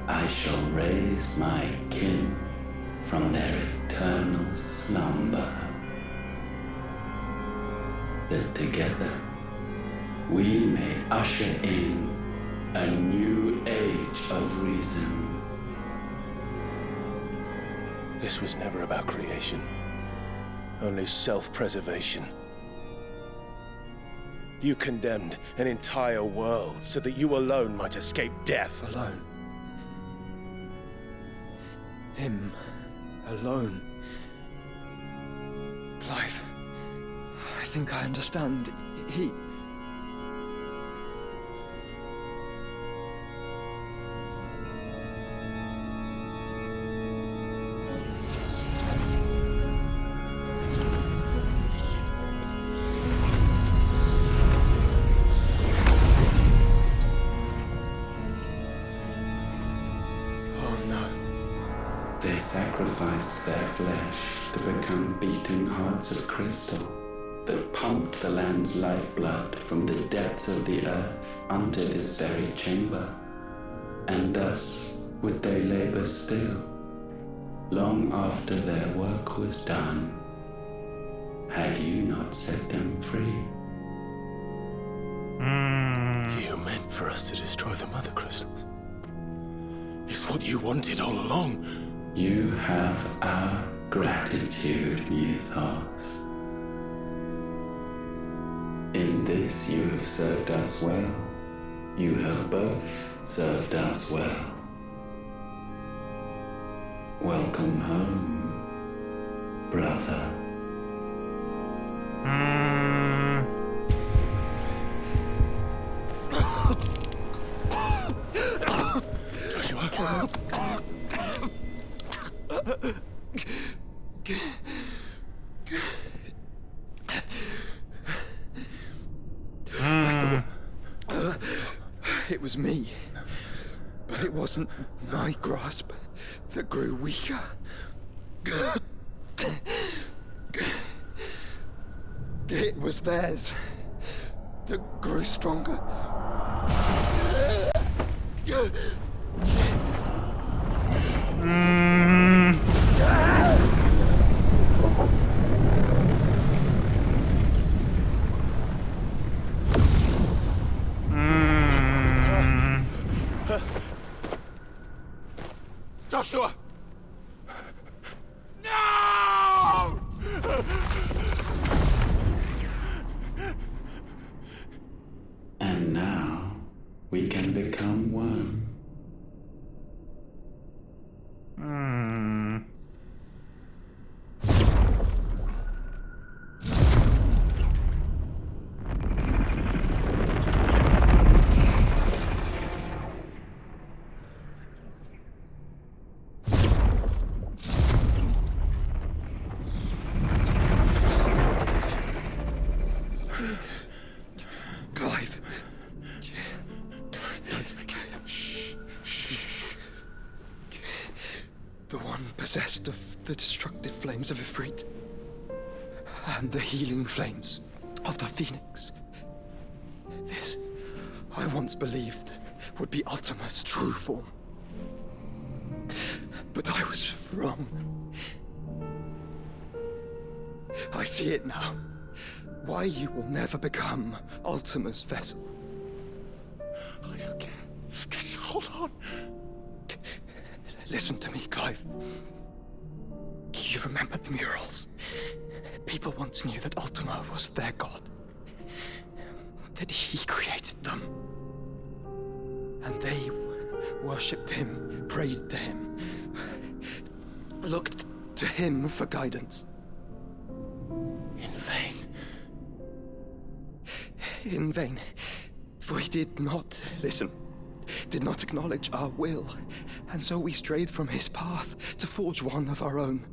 I shall raise my kin from their eternal slumber. That together, we may usher in a new age of reason. This was never about creation. Only self-preservation. You condemned an entire world so that you alone might escape death. Alone. Him. Alone. Clive. I think I understand. He... They sacrificed their flesh to become beating hearts of crystal that pumped the land's lifeblood from the depths of the earth unto this very chamber. And thus would they labor still, long after their work was done, had you not set them free. You meant for us to destroy the Mother Crystals. It's what you wanted all along. You have our gratitude, Muthos. In this you have served us well. You have both served us well. Welcome home, brother. Joshua. was me. But it wasn't my grasp that grew weaker. It was theirs that grew stronger. Joshua! No! And now we can become one. Clive. Don't speak. Shh. The one possessed of the destructive flames of Ifrit. And the healing flames of the Phoenix. This, I once believed, would be Ultima's true form. But I was wrong. I see it now. Why you will never become Ultima's vessel. I don't care. Just hold on. Listen to me, Clive. You remember the murals? People once knew that Ultima was their god. That he created them. And they worshipped him, prayed to him, looked to him for guidance. In vain. In vain. For he did not listen, did not acknowledge our will, and so we strayed from his path to forge one of our own.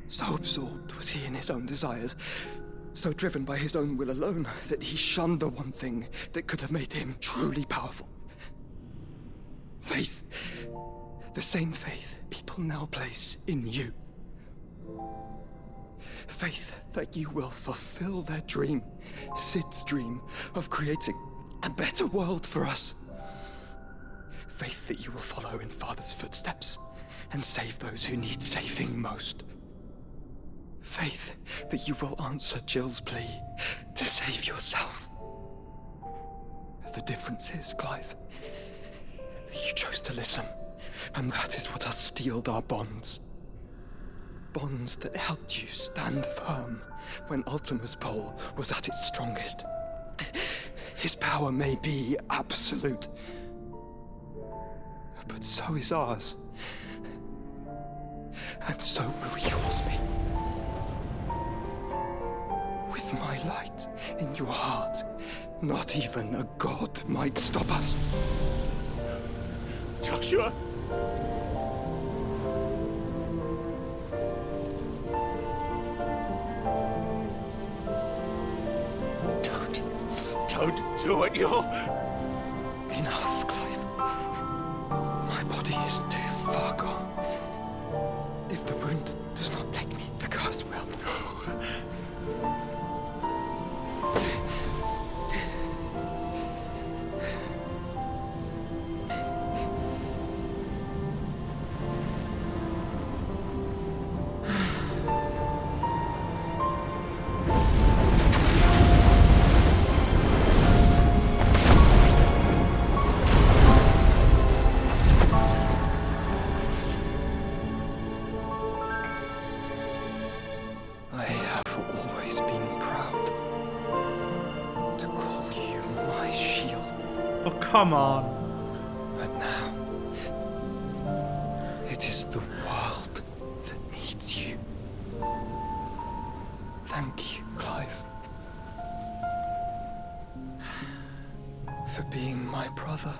So absorbed was he in his own desires, so driven by his own will alone, that he shunned the one thing that could have made him truly powerful. Faith. The same faith people now place in you. Faith that you will fulfill their dream, Sid's dream, of creating a better world for us. Faith that you will follow in Father's footsteps and save those who need saving most. Faith that you will answer Jill's plea to save yourself. The difference is, Clive, that you chose to listen, and that is what has steeled our bonds. Bonds that helped you stand firm when Ultima's pull was at its strongest. His power may be absolute, but so is ours. And so will yours be. With my light in your heart, not even a god might stop us. Joshua! Don't do it, you'll... Enough, Clive. My body is too far gone. If the wound does not take me, the curse will. I have always been proud to call you my shield. Oh, come on. But now, it is the world that needs you. Thank you, Clive, for being my brother.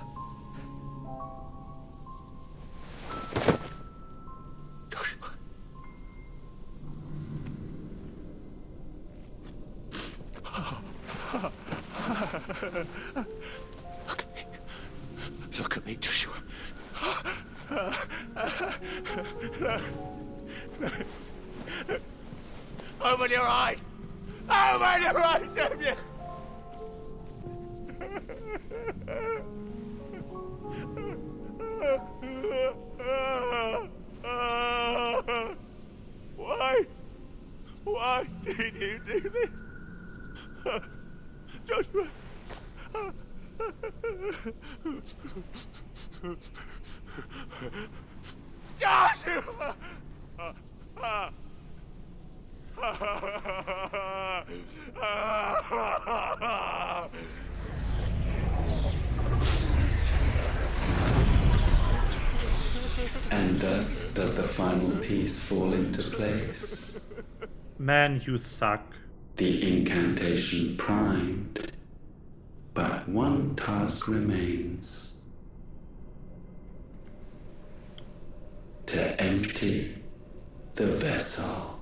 Open your eyes! Open your eyes, Damien! Why? Why did you do this? Joshua! Joshua! And thus does the final piece fall into place. Man, you suck. The incantation primed, but one task remains. To empty the vessel.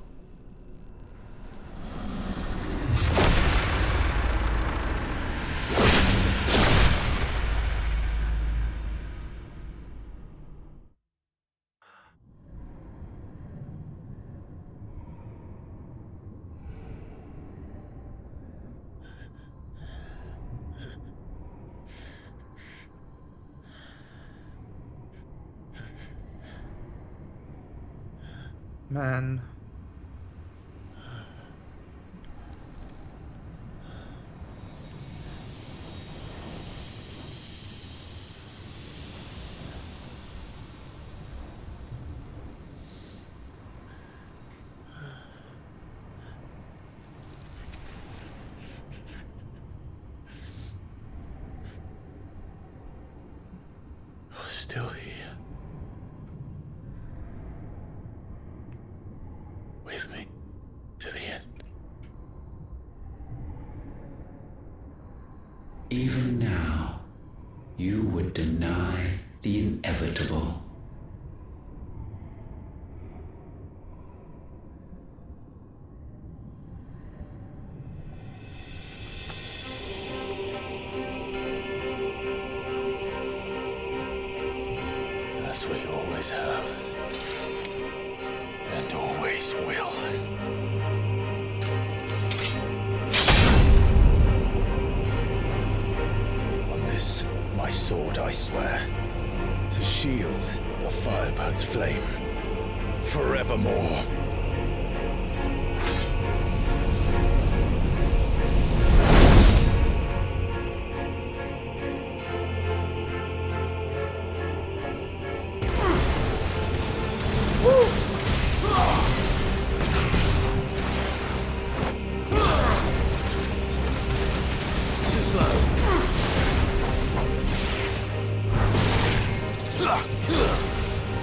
Man. You're still here. With me to the end. Even now, you would deny the inevitable. That's what you always have. And always will. On this, my sword, I swear, to shield the Firebird's flame forevermore.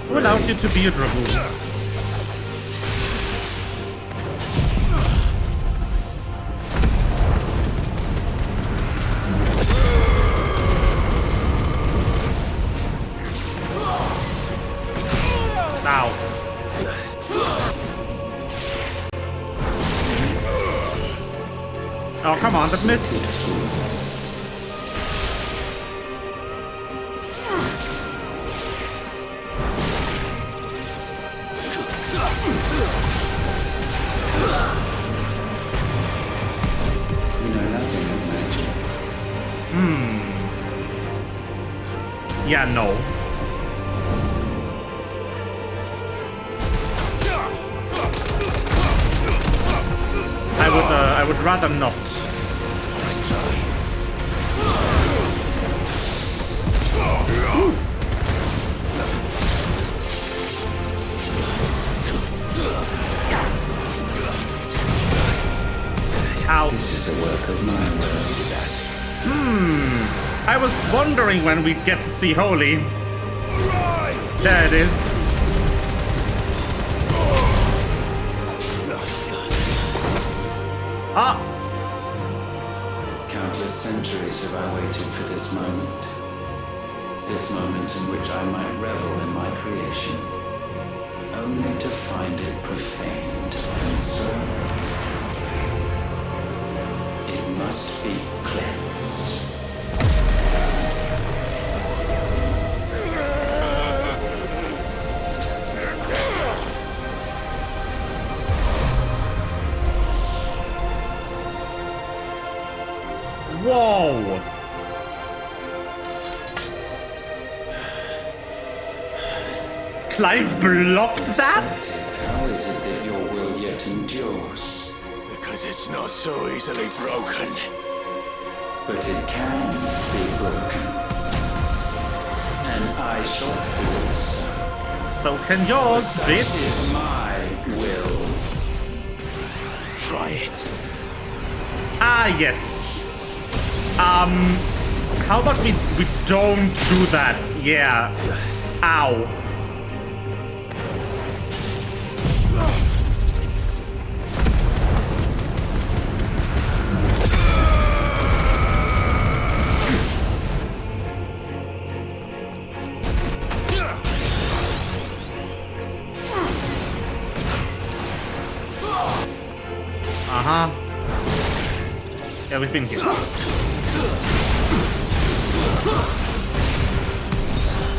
Who allowed you to be a dragoon? Ow. Oh, come on, that missed. Yeah, no. I would rather not. Nice try. Ow. This is the work of my I was wondering when we'd get to see Holy. There it is. Ah! Countless centuries have I waited for this moment. This moment in which I might revel in my creation. Only to find it profaned and so it must be cleansed. Clive blocked that? How is it that your will yet endures? Because it's not so easily broken. But it can be broken. And I shall see it so. So can yours, Such bitch. is my will. Try it. Ah, yes. How about we don't do that? Yeah. Ow. Uh-huh. Yeah, we've been here.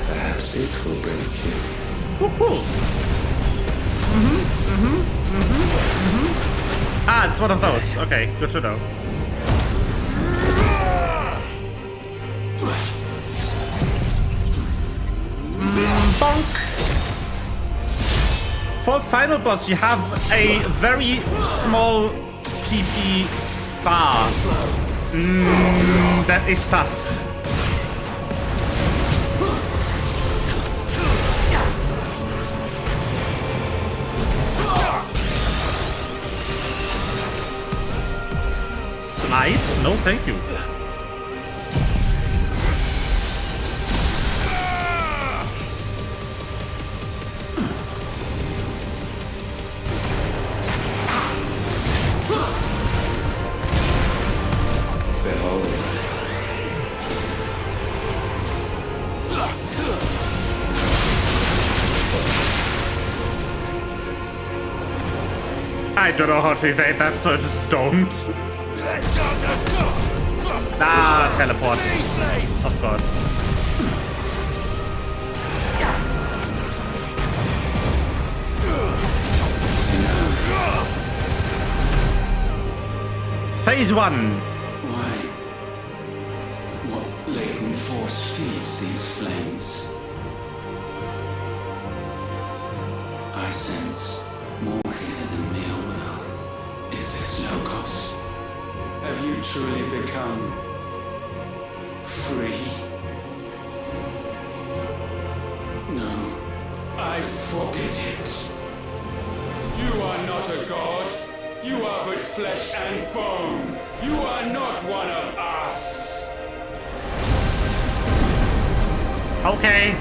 Perhaps this will break you. Ah, it's one of those. Okay, good to know. Bonk. For final boss, you have a very small PP bar. That is sus. Slide? No, thank you. Behold. I don't know how to evade that, so I just don't. Ah, teleport. Of course. Phase 1. Why? What latent force feeds these flames? I sense more here than mere will. Is this Logos? Have you truly become free? No, I forget it. You are not a god. You are but flesh and bone. You are not one of us. Okay.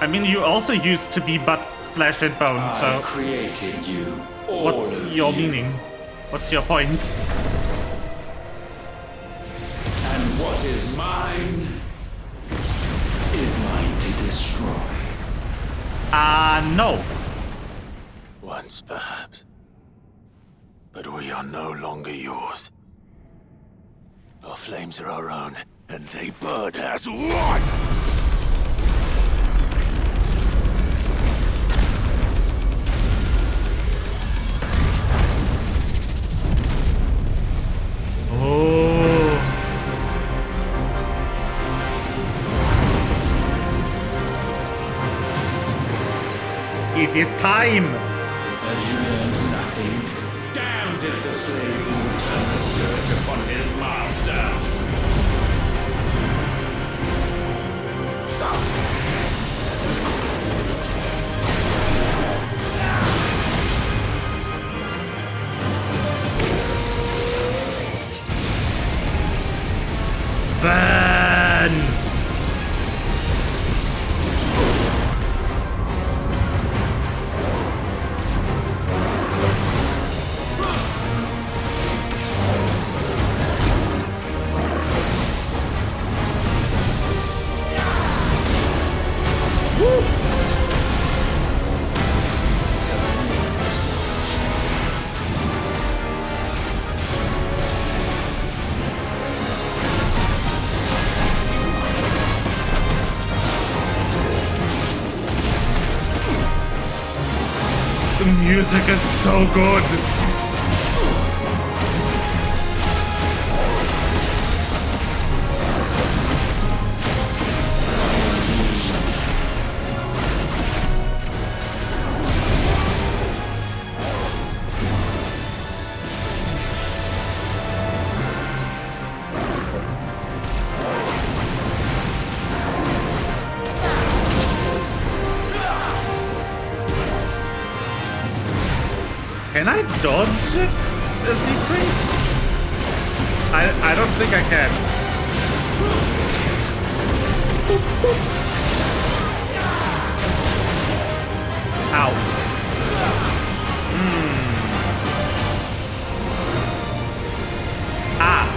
I mean, you also used to be but flesh and bone, so... I created you. What's your meaning? What's your point? And what is mine is mine to destroy. No. Once, perhaps. But we are no longer yours. Our flames are our own, and they burn as one! Oh. It is time. Have you learned nothing? Damned is the slave who will turn the scourge upon his master. Burn! The music is so good. Can I dodge a Z3? I don't think I can. Ow. Ah.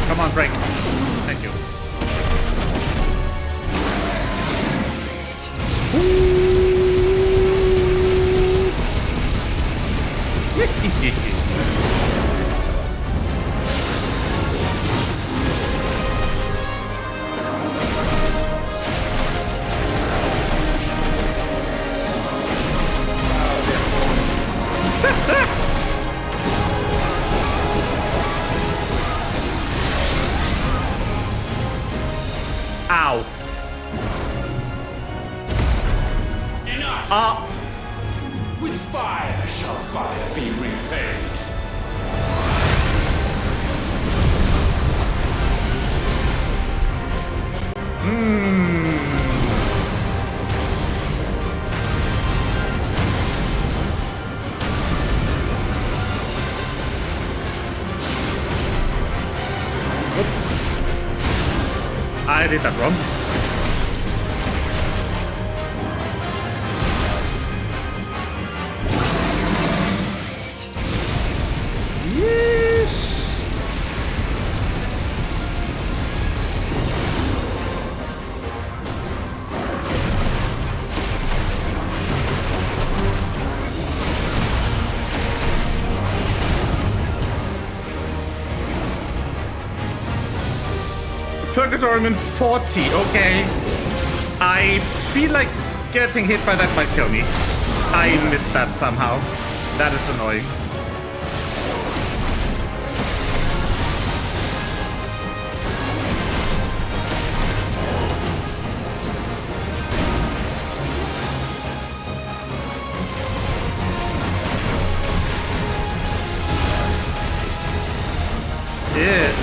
Come on, break. Thank you. Ow. Enough! With fire shall fire be repaid. I did that wrong. Yes. Purgatorium in 40, okay. I feel like getting hit by that might kill me. I missed that somehow. That is annoying. Yeah.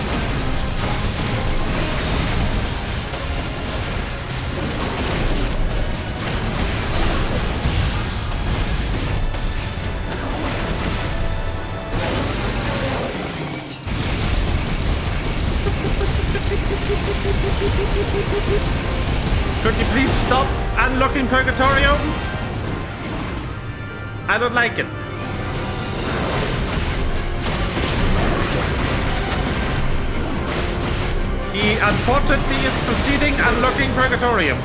Could you please stop unlocking Purgatorio? I don't like it. He unfortunately is proceeding unlocking Purgatorium.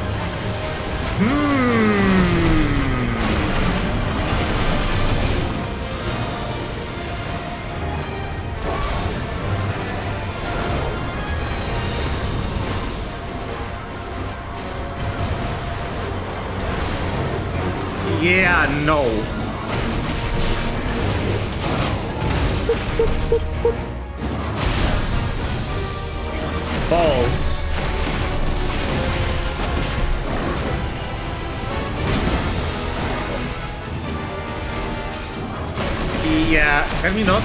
Yeah, no. Balls. Yeah, can we not?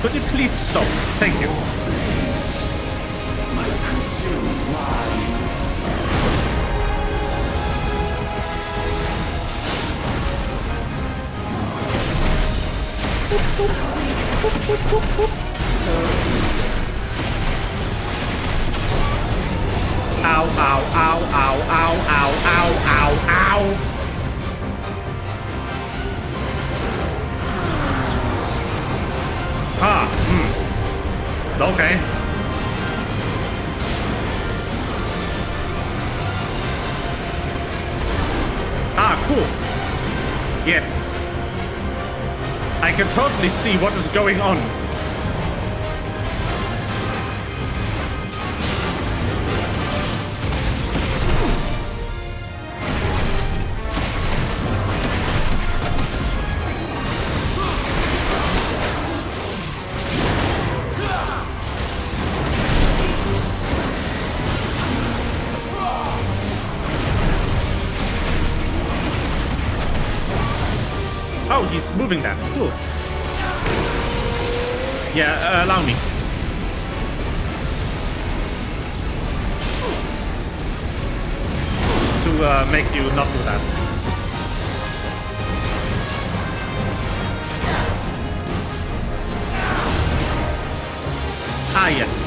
Could you please stop? Thank you. Ow, ow, ow, ow, ow, ow, ow, ow, ow. Okay. Cool. Yes. I can totally see what is going on. moving that. Cool. Yeah, allow me. To make you not do that. Ah, yes.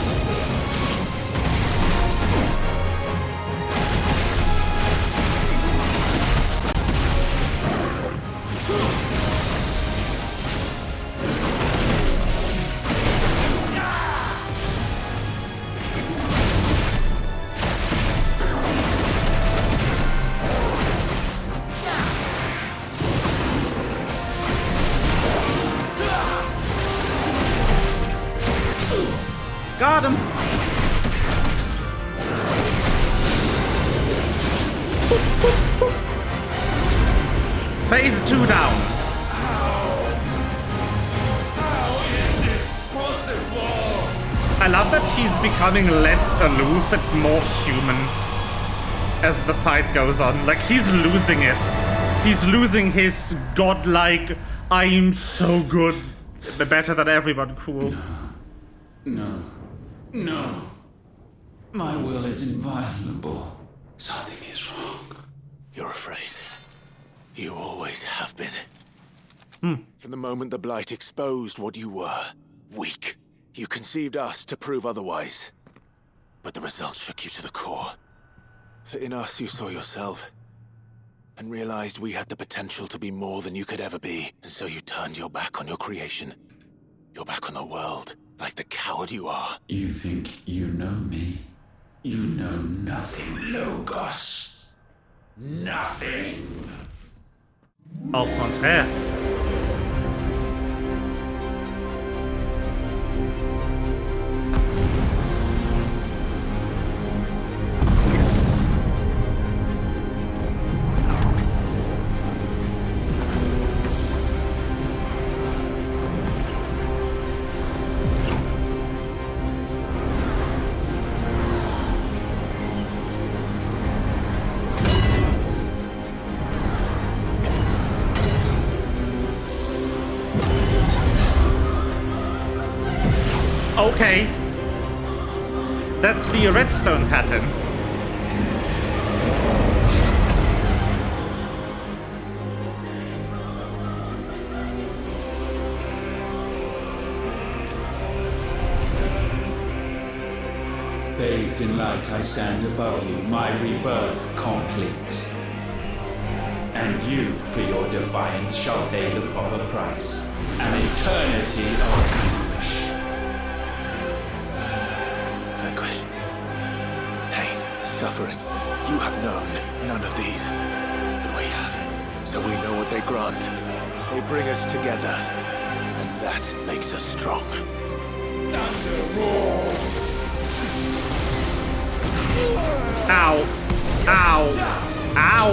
Got him! Phase 2 down. How is this possible? I love that he's becoming less aloof and more human as the fight goes on. Like, he's losing it. He's losing his godlike, I'm so good, better than everyone cool. No. No. My will is inviolable. Something is wrong. You're afraid. You always have been. Hmm. From the moment the Blight exposed what you were, weak, you conceived us to prove otherwise. But the result shook you to the core. For in us you saw yourself, and realized we had the potential to be more than you could ever be. And so you turned your back on your creation. Your back on the world, like the coward you are. You think you know me? You know nothing, Logos. Nothing. Au contraire. Okay. That's the redstone pattern. Bathed in light, I stand above you, my rebirth complete. And you, for your defiance, shall pay the proper price. An eternity of anguish. Anguish. Pain. Suffering. You have known none of these. But we have. So we know what they grant. They bring us together. And that makes us strong. Thunder roar! Ow. Ow. Ow.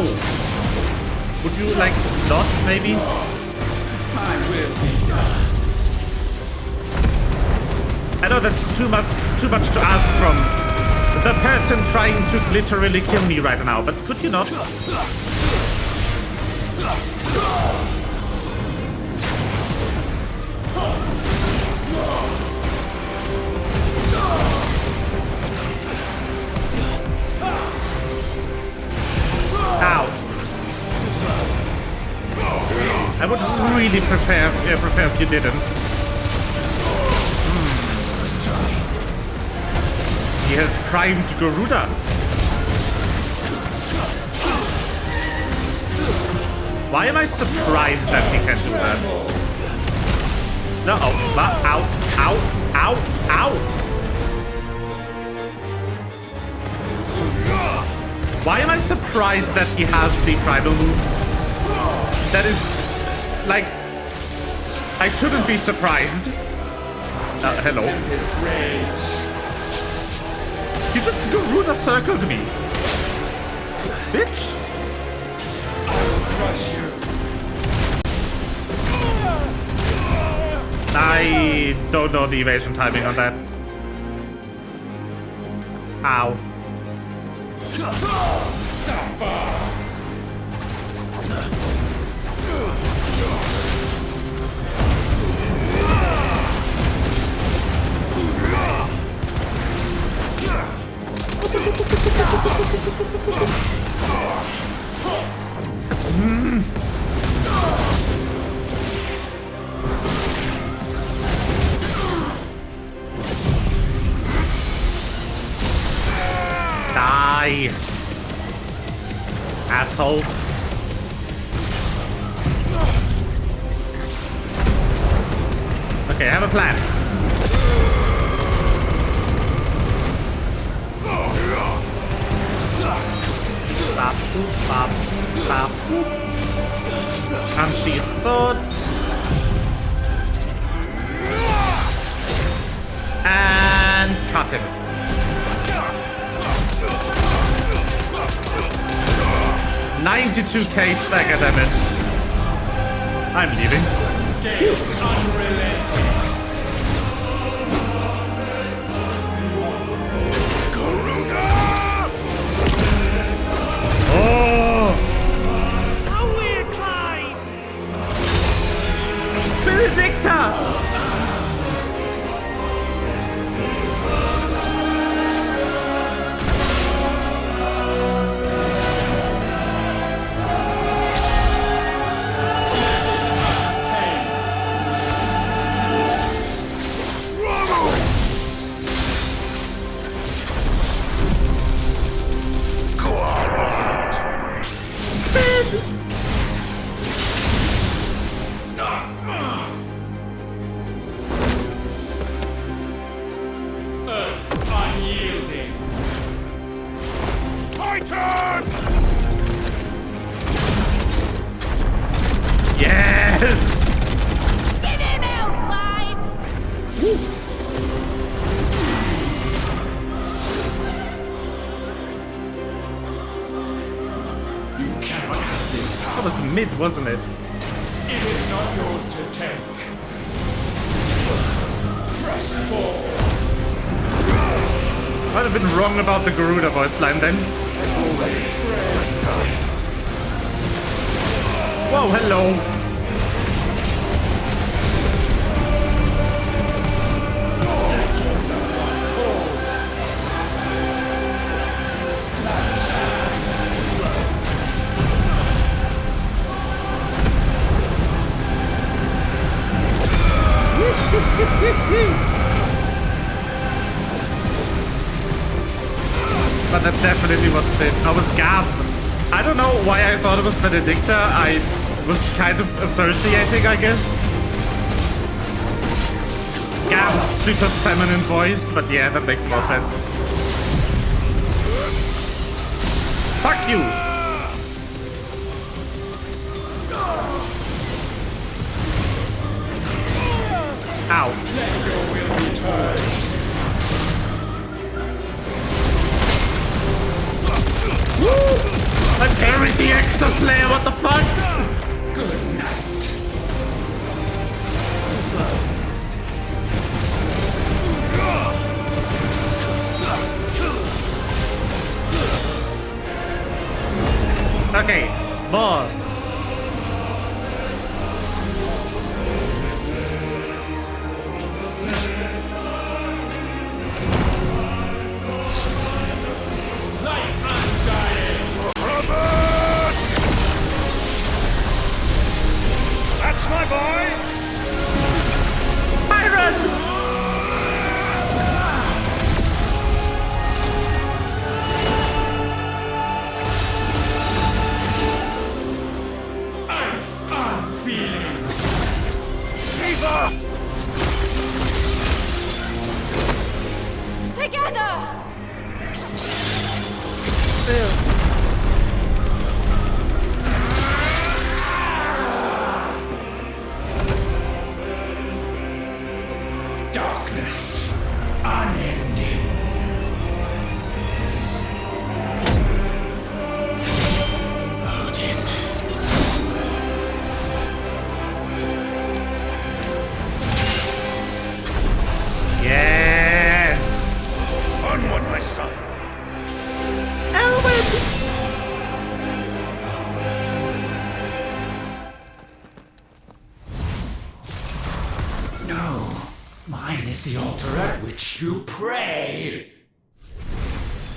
Would you, like, not, maybe? I will be done. I know that's too much to ask from the person trying to literally kill me right now, but could you not? Ow. I would really prefer if you didn't. He has primed Garuda. Why am I surprised that he can do that? No, ow, ow, ow, ow. Why am I surprised that he has the primal moves? That is, like, I shouldn't be surprised. Hello. You just Garuda circled me. Bitch. I will crush you. I don't know the evasion timing on that. Ow. Die! Asshole. Okay, I have a plan. Bop, boop, bop, bop, boop. Unsheath sword. And cut him. $92k stagger damage. I'm leaving. Gale unrelenting. Oh! Away, Clive! Benedicta! Earth unyielding. Titan! Yes! Give him hell, Clive! You cannot have this That power. was mid, wasn't it? It is not yours to take. Press forward. I'd have been wrong about the Garuda voice line then. Whoa, hello. But that definitely was Sid. I was Gav. I don't know why I thought it was Benedicta. I was kind of associating, I guess. Gav's super feminine voice, but yeah, that makes more sense. Fuck you! Ow. Let your will be purged. I carried the Exaflare, what the fuck? Good night. Okay, more. Light undying. That's my boy! Byron! Ice unfeeling. Eva! Together! Darkness unending. Odin. Yes! Onward, my son. No, mine is the altar at which you pray.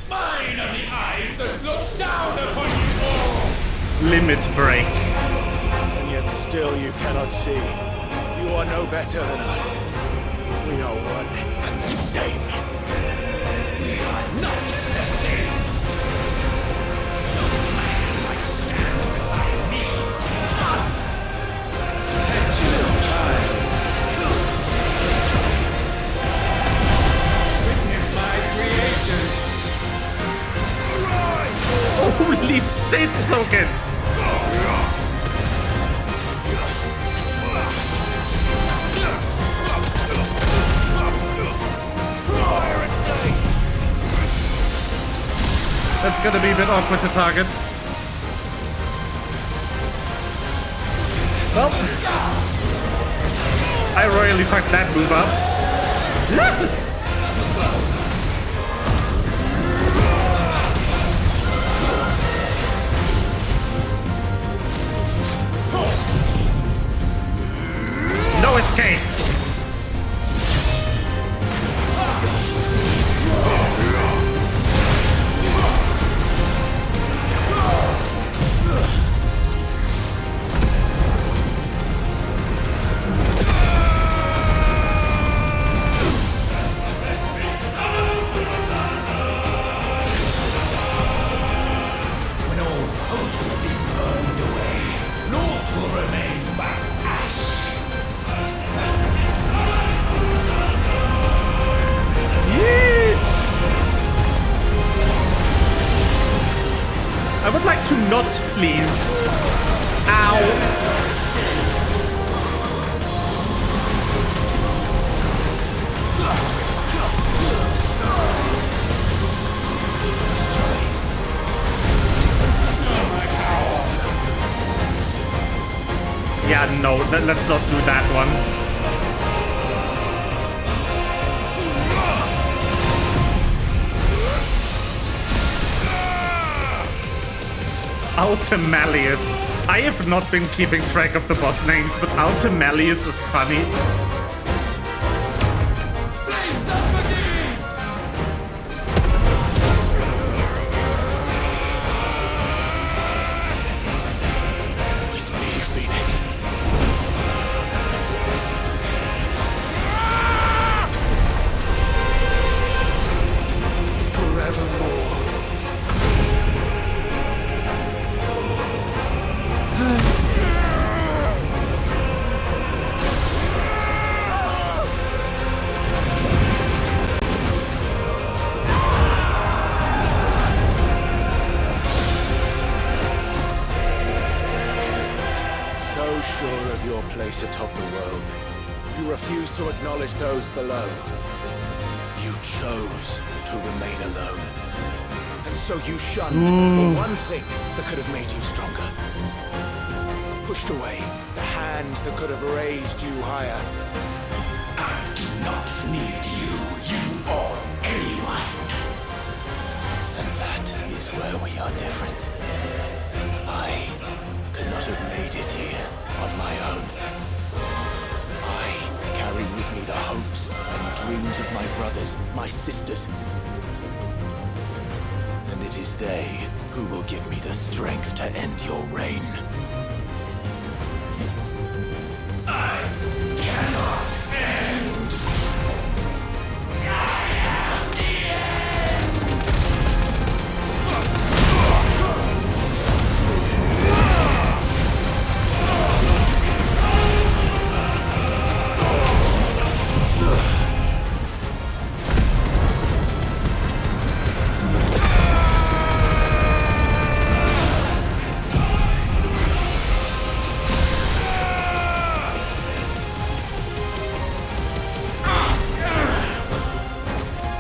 Mine are the eyes that look down upon you all. Limit break. And yet still you cannot see. You are no better than us. We are one and the same. We are not the same. shit, so good. That's gonna be a bit awkward to target. Well, I royally fucked that move up. No escape. I would like to not, please. Ow. Yeah, no, let's not do that one. Ultimalius. I have not been keeping track of the boss names, but Ultimalius is funny. With me, Phoenix. Forevermore. So sure of your place atop the world, you refuse to acknowledge those below. You chose to remain alone. And so you shunned the one thing that could have made you stronger. Pushed away the hands that could have raised you higher. I do not need you or anyone. And that is where we are different. I could not have made it here on my own. I carry with me the hopes and dreams of my brothers, my sisters. And it is they who will give me the strength to end your reign. I cannot end. I am the end.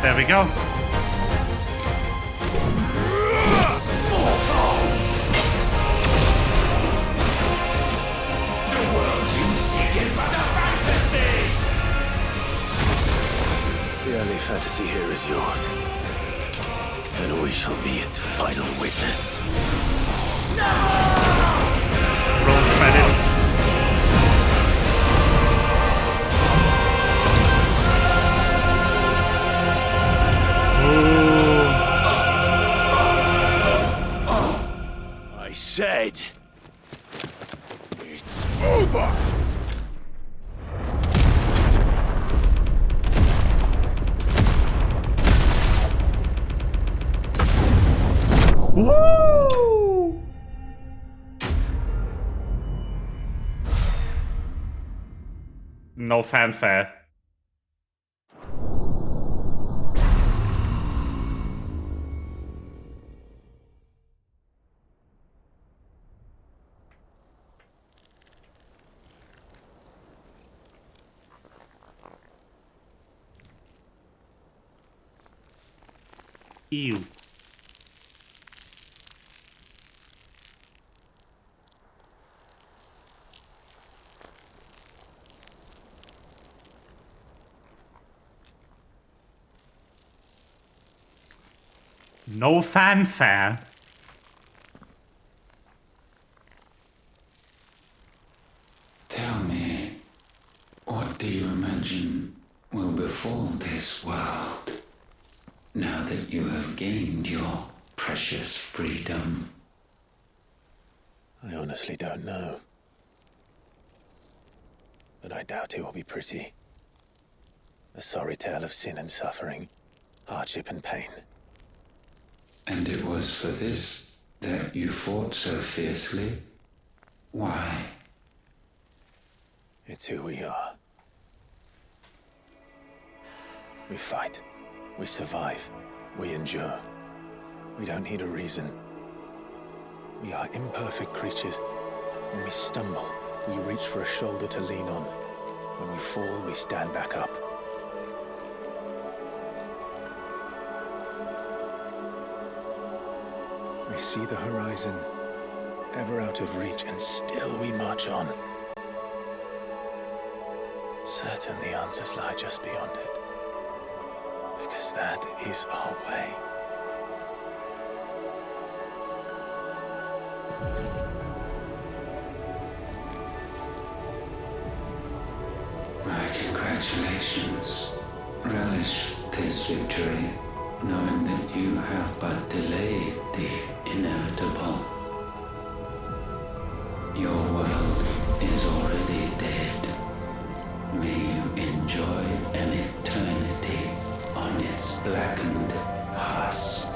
There we go. The world you seek is but a fantasy. The only fantasy here is yours. And we shall be its final witness. Roll credits. I said, it's over! Woo! No fanfare. Ew. No fanfare. Tell me, what do you imagine will befall this world now that you have gained your precious freedom? I honestly don't know. But I doubt it will be pretty. A sorry tale of sin and suffering, hardship and pain. And it was for this that you fought so fiercely? Why? It's who we are. We fight. We survive. We endure. We don't need a reason. We are imperfect creatures. When we stumble, we reach for a shoulder to lean on. When we fall, we stand back up. We see the horizon, ever out of reach, and still we march on. Certain the answers lie just beyond it. Because that is our way. My congratulations. Relish this victory, knowing that you have but delayed the inevitable. Your world is already dead. May you enjoy an eternity on its blackened husk.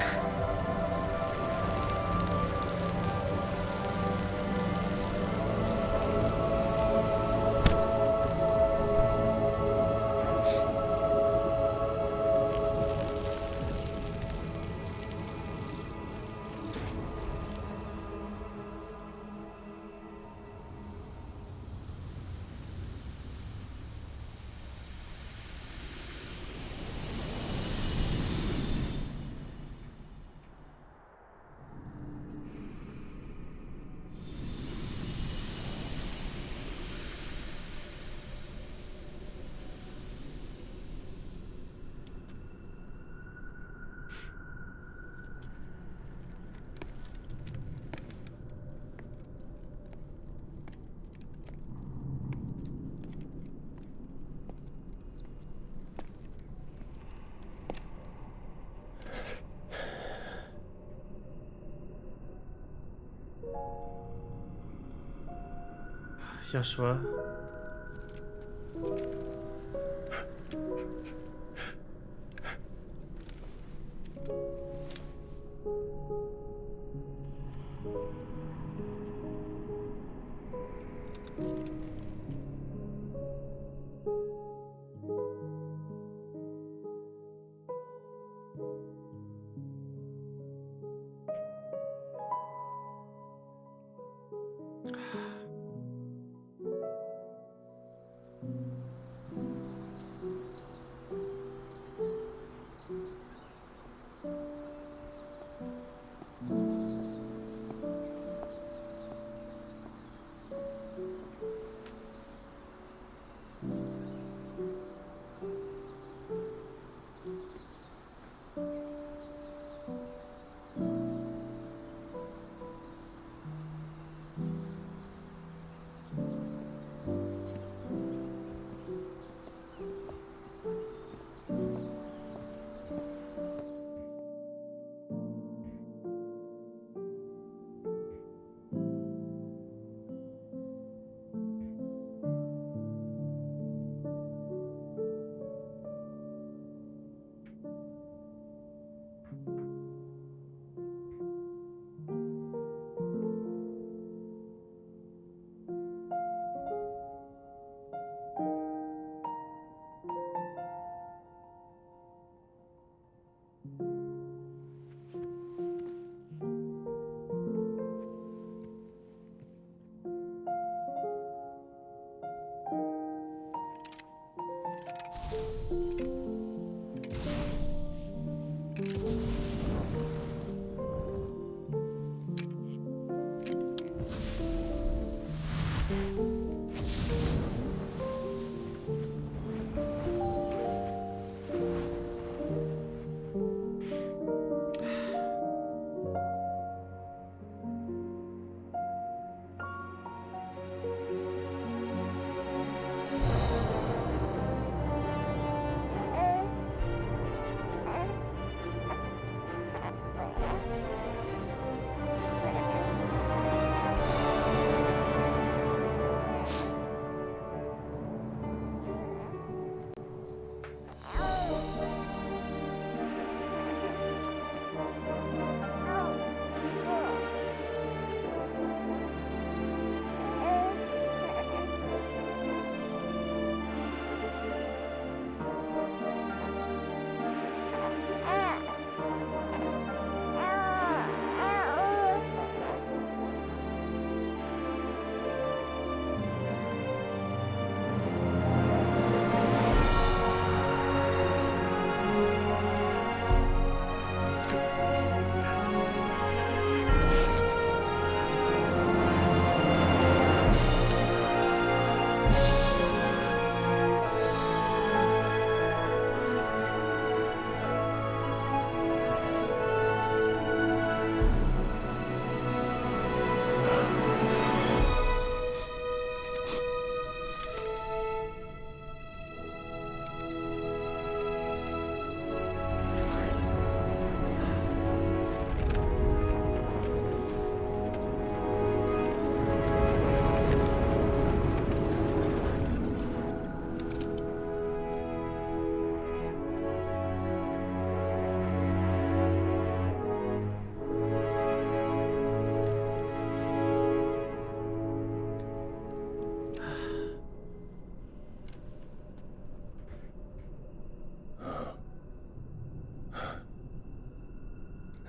Joshua.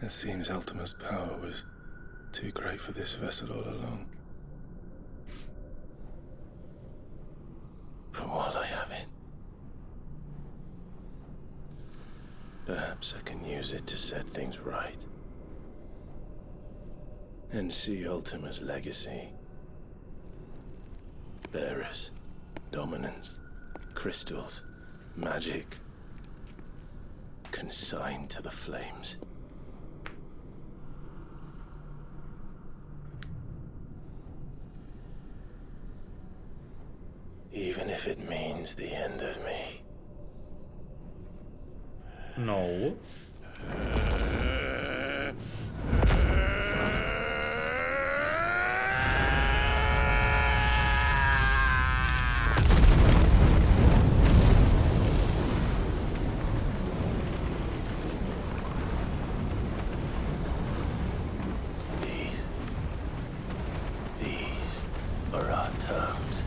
It seems Ultima's power was too great for this vessel all along. But while I have it, perhaps I can use it to set things right. And see Ultima's legacy. Bearers, dominance, crystals, magic, consigned to the flames. Even if it means the end of me. No. These are our terms.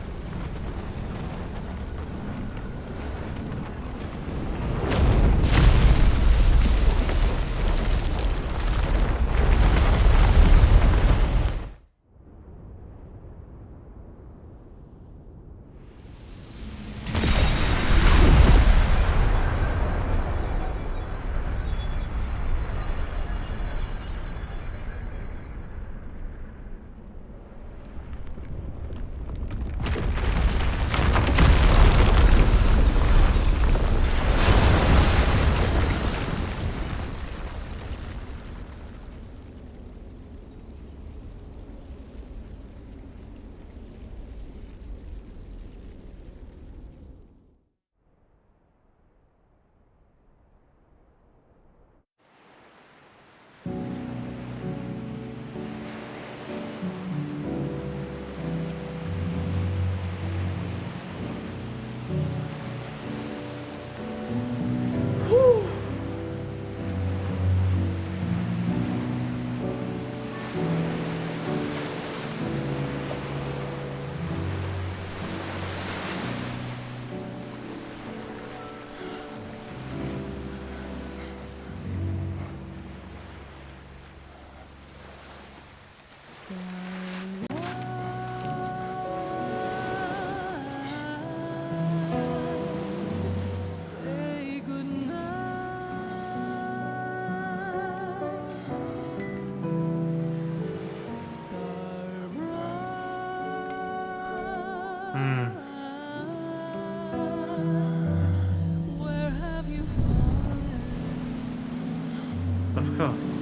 Of course.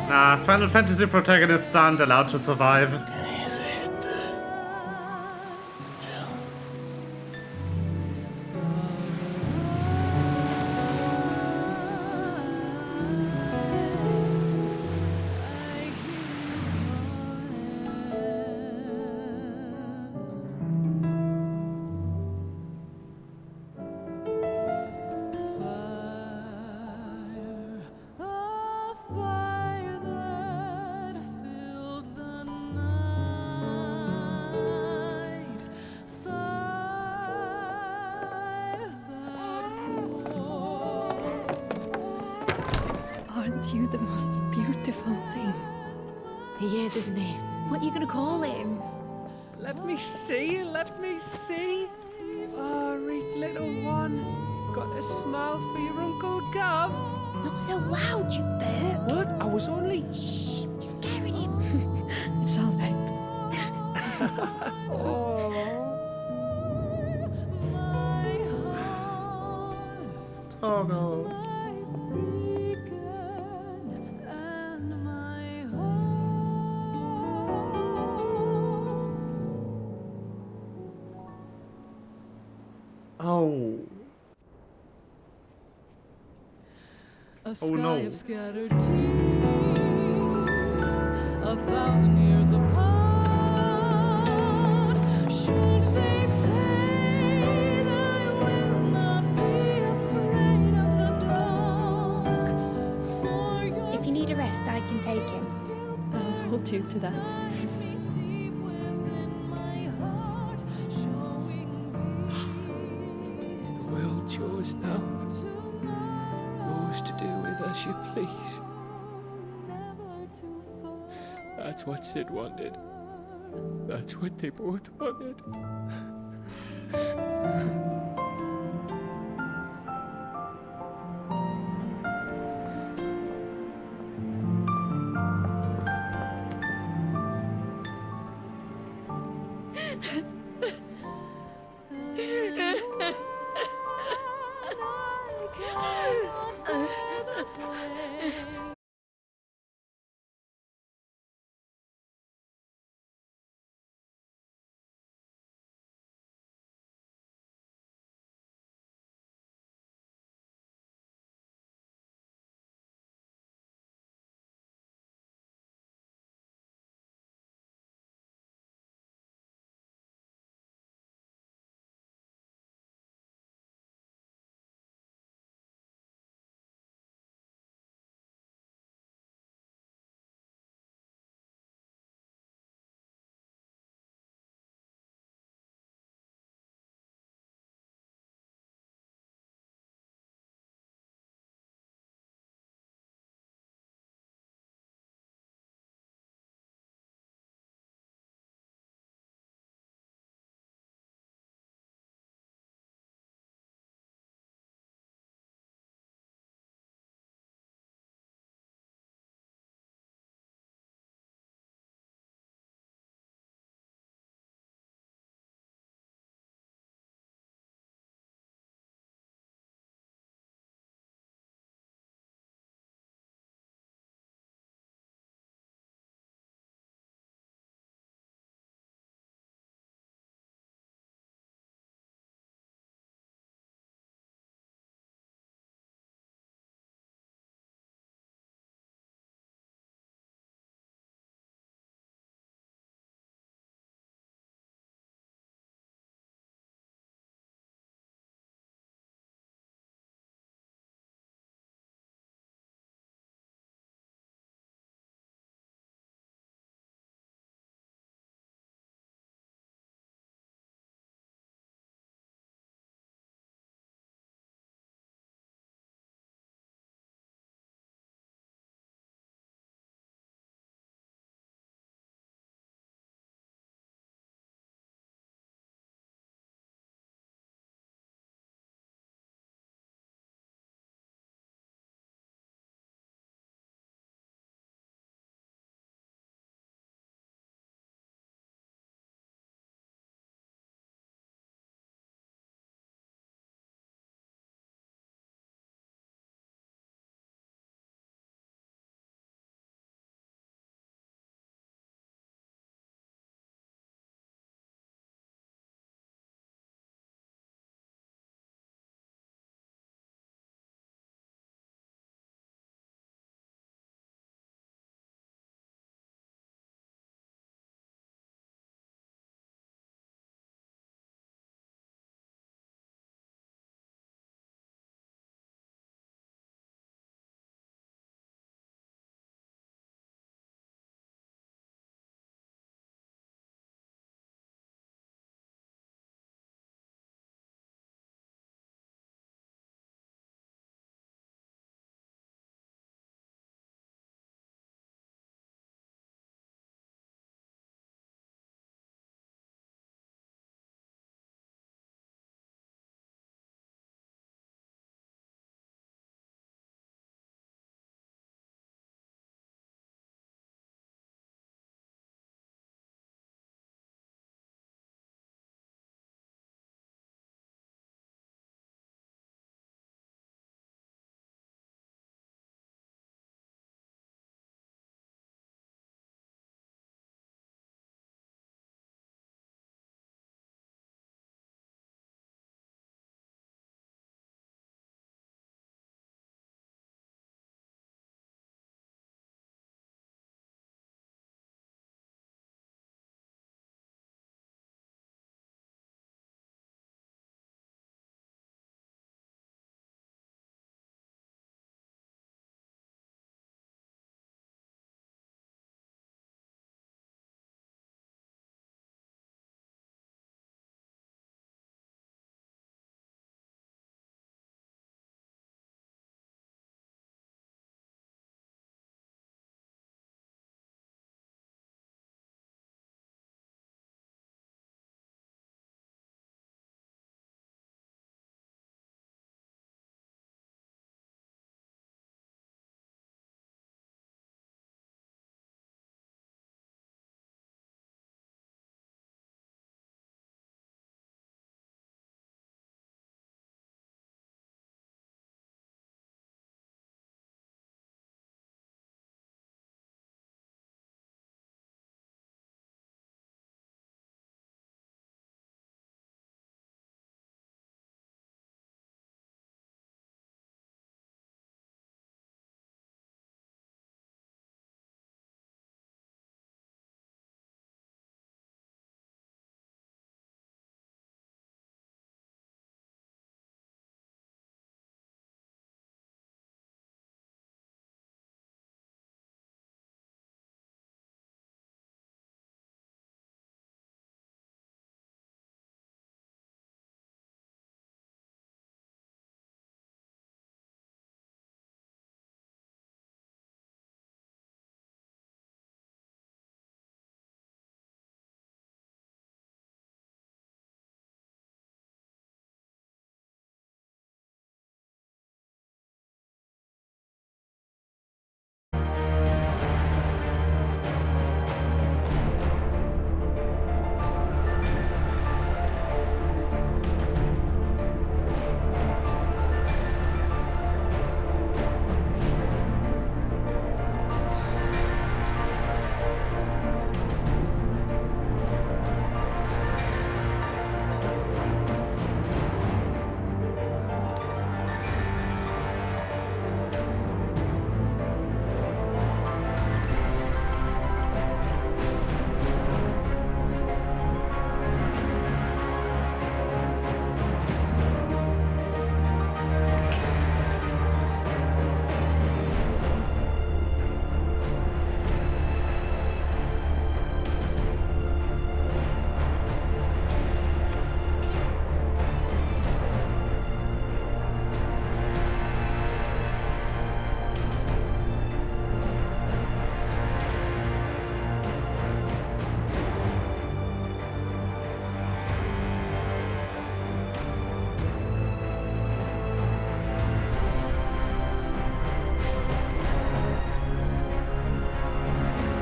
Nah, Final Fantasy protagonists aren't allowed to survive. Aren't you the most beautiful thing? He is, isn't he? What are you gonna call him? Let me see, let me see. Oh, reet little one. Got a smile for your Uncle Gav? Not so loud, you burp. What? I was only... Shh, you're scaring him. It's all right. Oh no. Oh. Oh no. Of scattered tears, 1,000 years apart. Should they fade, I will not be afraid of the dark. For your If you need a rest, I can take him. hold you to that. The world's yours now. Yours to do with as you please. That's what Sid wanted. That's what they both wanted.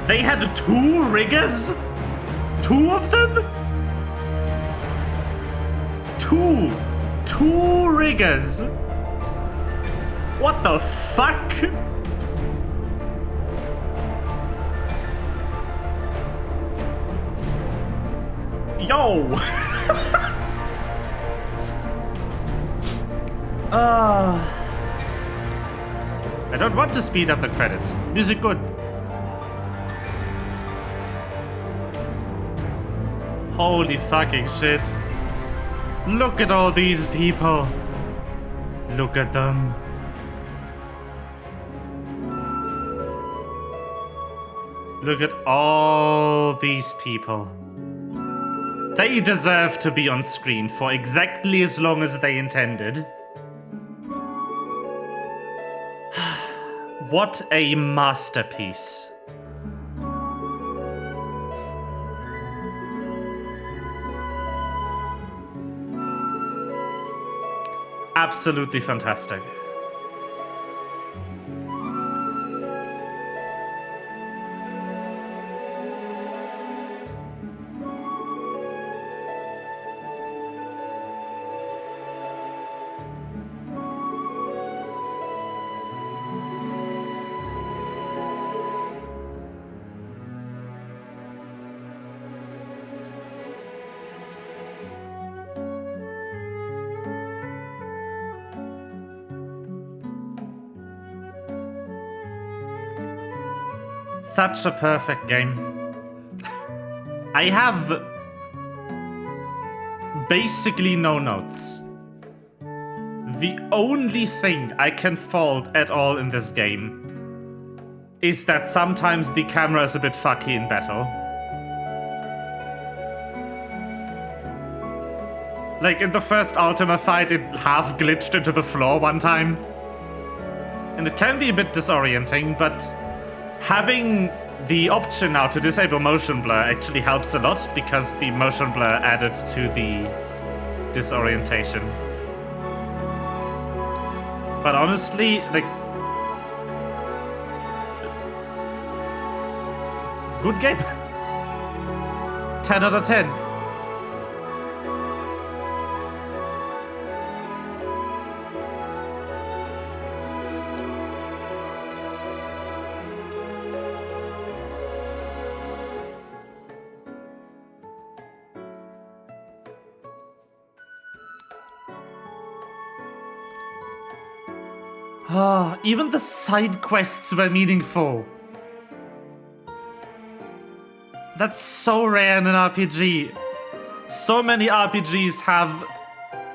They had 2 riggers? 2 of them? 2 riggers? What the fuck? Yo! I don't want to speed up the credits. Music good. Holy fucking shit. Look at all these people. Look at them. Look at all these people. They deserve to be on screen for exactly as long as they intended. What a masterpiece. Absolutely fantastic. Such a perfect game. I have basically no notes. The only thing I can fault at all in this game is that sometimes the camera is a bit fucky in battle. Like in the first Ultima fight, it half glitched into the floor one time. And it can be a bit disorienting, but having the option now to disable motion blur actually helps a lot because the motion blur added to the disorientation. But honestly, like, good game. 10 out of 10. Even the side quests were meaningful. That's so rare in an RPG. So many RPGs have,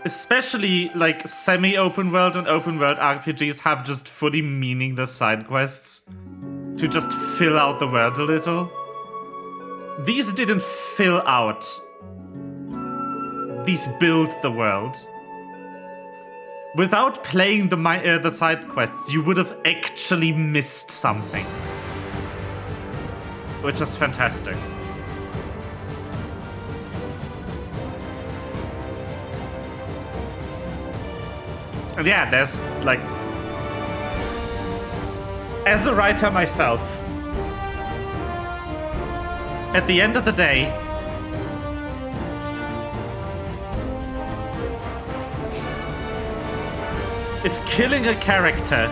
especially like semi-open world and open world RPGs have just fully meaningless side quests to just fill out the world a little. These didn't fill out. These build the world. Without playing the side quests, you would have actually missed something. Which is fantastic. And yeah, there's like... As a writer myself, at the end of the day, if killing a character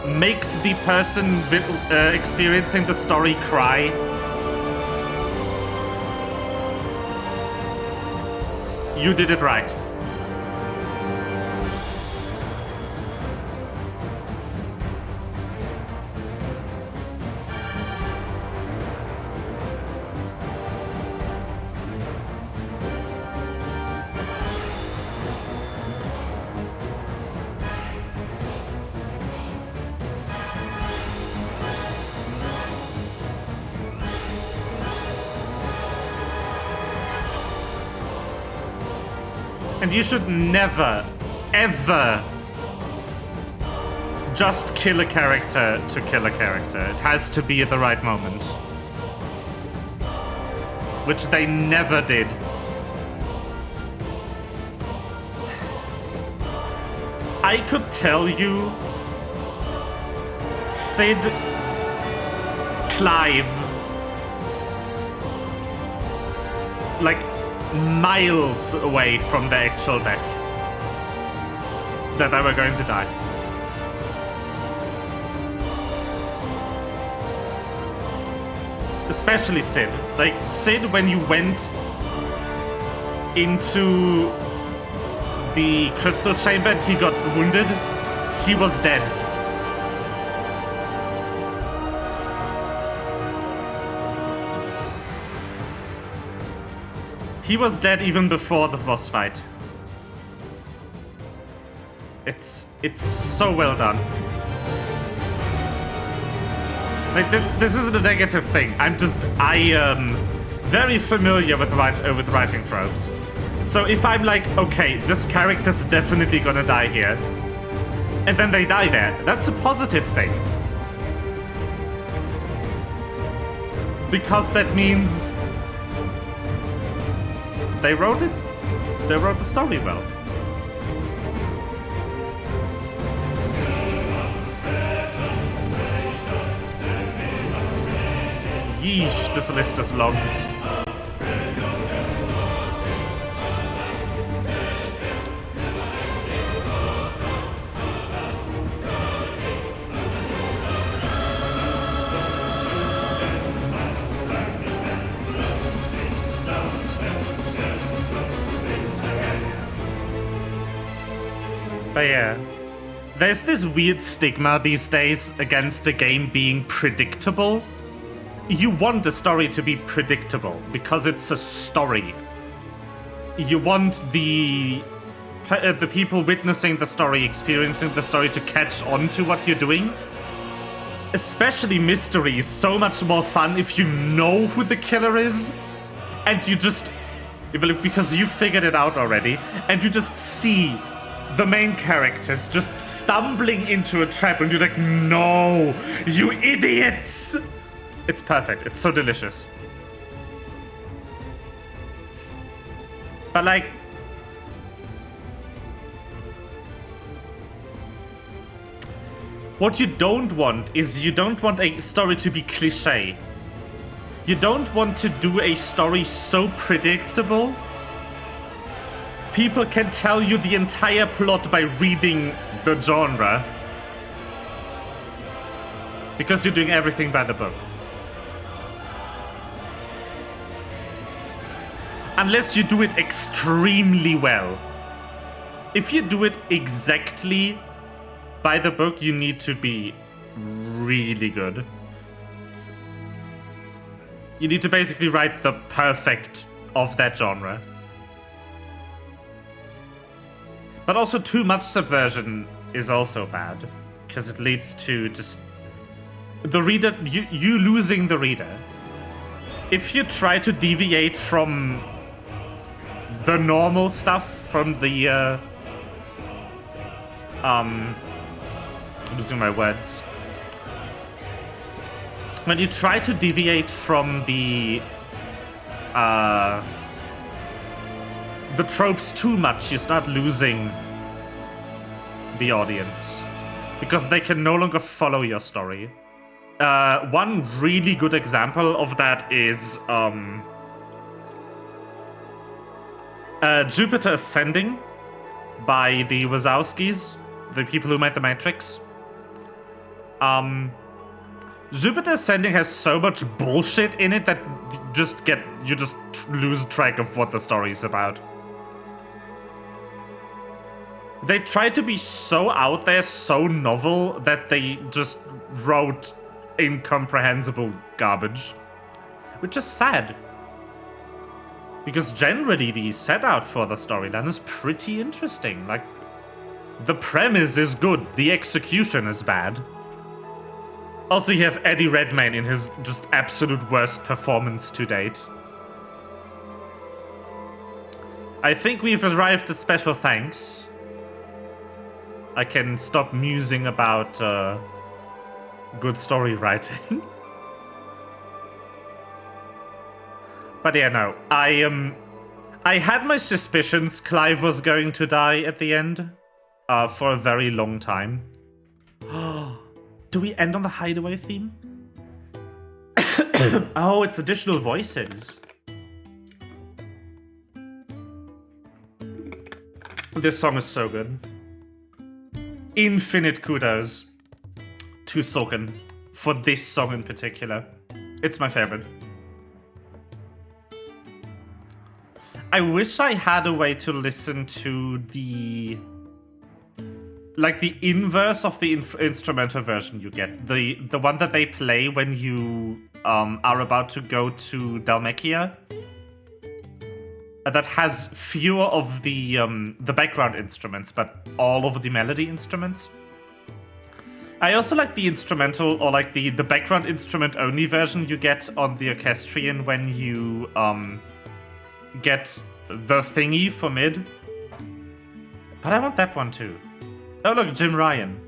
makes the person experiencing the story cry, you did it right. And you should never, ever just kill a character to kill a character. It has to be at the right moment. Which they never did. I could tell you Sid, Clive, like miles away from their actual death, that they were going to die. Especially Sid. Like, Sid, when you went into the crystal chamber and he got wounded, he was dead. He was dead even before the boss fight. It's so well done. Like, this isn't a negative thing. I am very familiar with writing tropes. So if I'm like, okay, this character's definitely gonna die here, and then they die there, that's a positive thing. Because that means they wrote the story well. Yeesh, this list is long. But yeah, there's this weird stigma these days against the game being predictable. You want the story to be predictable because it's a story. You want the people witnessing the story, experiencing the story, to catch on to what you're doing. Especially mystery is so much more fun if you know who the killer is, and you just, because you figured it out already, and you just see the main characters just stumbling into a trap, and you're like, no, you idiots! It's perfect. It's so delicious. But like, what you don't want is you don't want a story to be cliché. You don't want to do a story so predictable people can tell you the entire plot by reading the genre. Because you're doing everything by the book. Unless you do it extremely well. If you do it exactly by the book, you need to be really good. You need to basically write the perfect of that genre. But also too much subversion is also bad, because it leads to just the reader, you losing the reader. If you try to deviate from the normal stuff, from the I'm losing my words. When you try to deviate from the tropes too much, you start losing the audience. Because they can no longer follow your story. One really good example of that is Jupiter Ascending by the Wazowskis, the people who made The Matrix. Jupiter Ascending has so much bullshit in it that you just lose track of what the story is about. They tried to be so out there, so novel, that they just wrote incomprehensible garbage. Which is sad. Because generally the setup for the storyline is pretty interesting. Like, the premise is good, the execution is bad. Also, you have Eddie Redmayne in his just absolute worst performance to date. I think we've arrived at special thanks. I can stop musing about good story writing. But yeah, no. I had my suspicions Clive was going to die at the end. for a very long time. Do we end on the Hideaway theme? Oh, it's additional voices. This song is so good. Infinite kudos to Soken for this song in particular. It's my favorite. I wish I had a way to listen to the inverse of the instrumental version you get. The one that they play when you are about to go to Dhalmekia. That has fewer of the background instruments, but all of the melody instruments. I also like the instrumental, or like the background instrument only version you get on the orchestrion when you get the thingy for mid. But I want that one too. Oh look, Jim Ryan.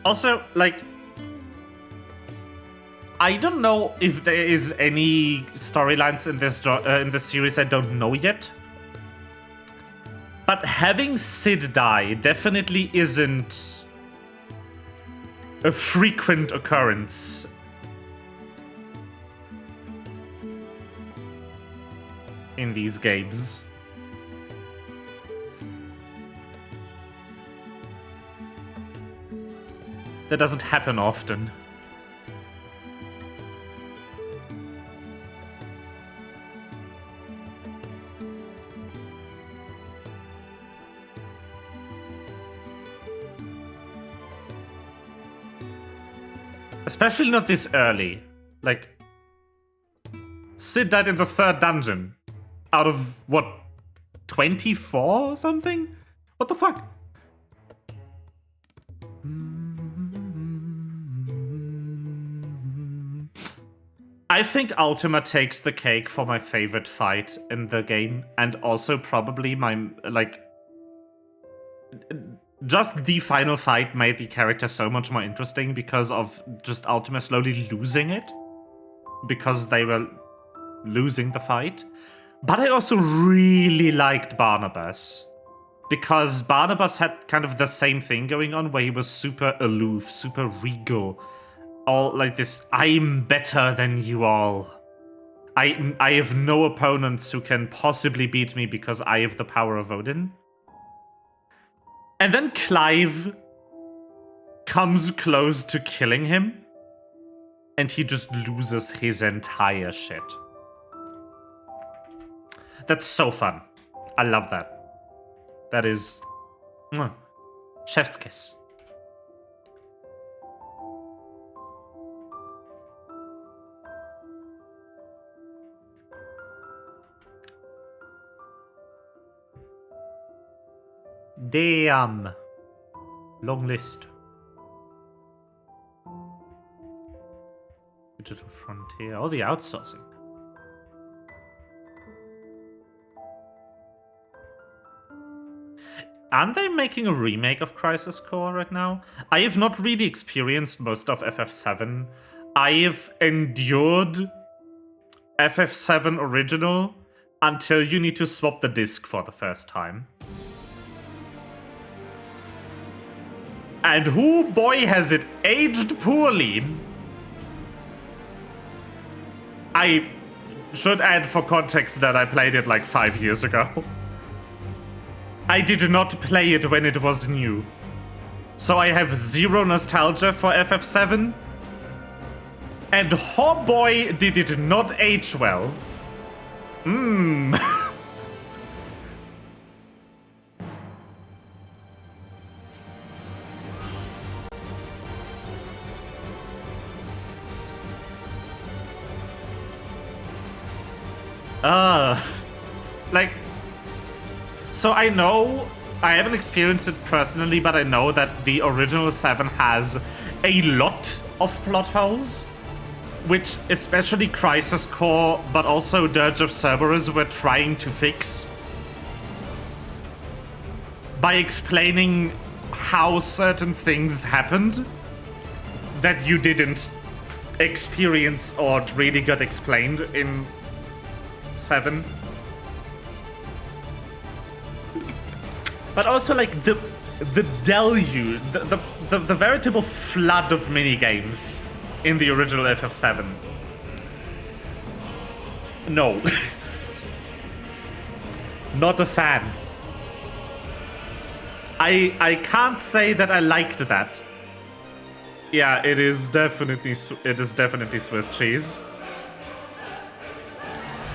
Also, like, I don't know if there is any storylines in this series I don't know yet. But having Sid die definitely isn't a frequent occurrence. In these games. That doesn't happen often. Especially not this early. Like, Sid died in the 3rd dungeon. Out of, what, 24 or something? What the fuck? I think Ultima takes the cake for my favorite fight in the game, and also probably my, like, just the final fight made the character so much more interesting because of just Ultima slowly losing it, because they were losing the fight. But I also really liked Barnabas, because Barnabas had kind of the same thing going on, where he was super aloof, super regal. All like this, I'm better than you all. I have no opponents who can possibly beat me because I have the power of Odin. And then Clive comes close to killing him, and he just loses his entire shit. That's so fun. I love that. That is... chef's kiss. Damn. Long list. Digital Frontier. Oh, the outsourcing. Aren't they making a remake of Crisis Core right now? I have not really experienced most of FF7. I have endured FF7 original until you need to swap the disc for the first time. And who boy has it aged poorly. I should add for context that I played it like 5 years ago. I did not play it when it was new. So I have zero nostalgia for FF7. And oh boy, did it not age well. Like, so I know, I haven't experienced it personally, but I know that the original 7 has a lot of plot holes, which especially Crisis Core, but also Dirge of Cerberus were trying to fix by explaining how certain things happened that you didn't experience or really got explained in 7. But also like the deluge, the veritable flood of minigames in the original FF7. No. Not a fan. I can't say that I liked that. Yeah, it is definitely Swiss cheese.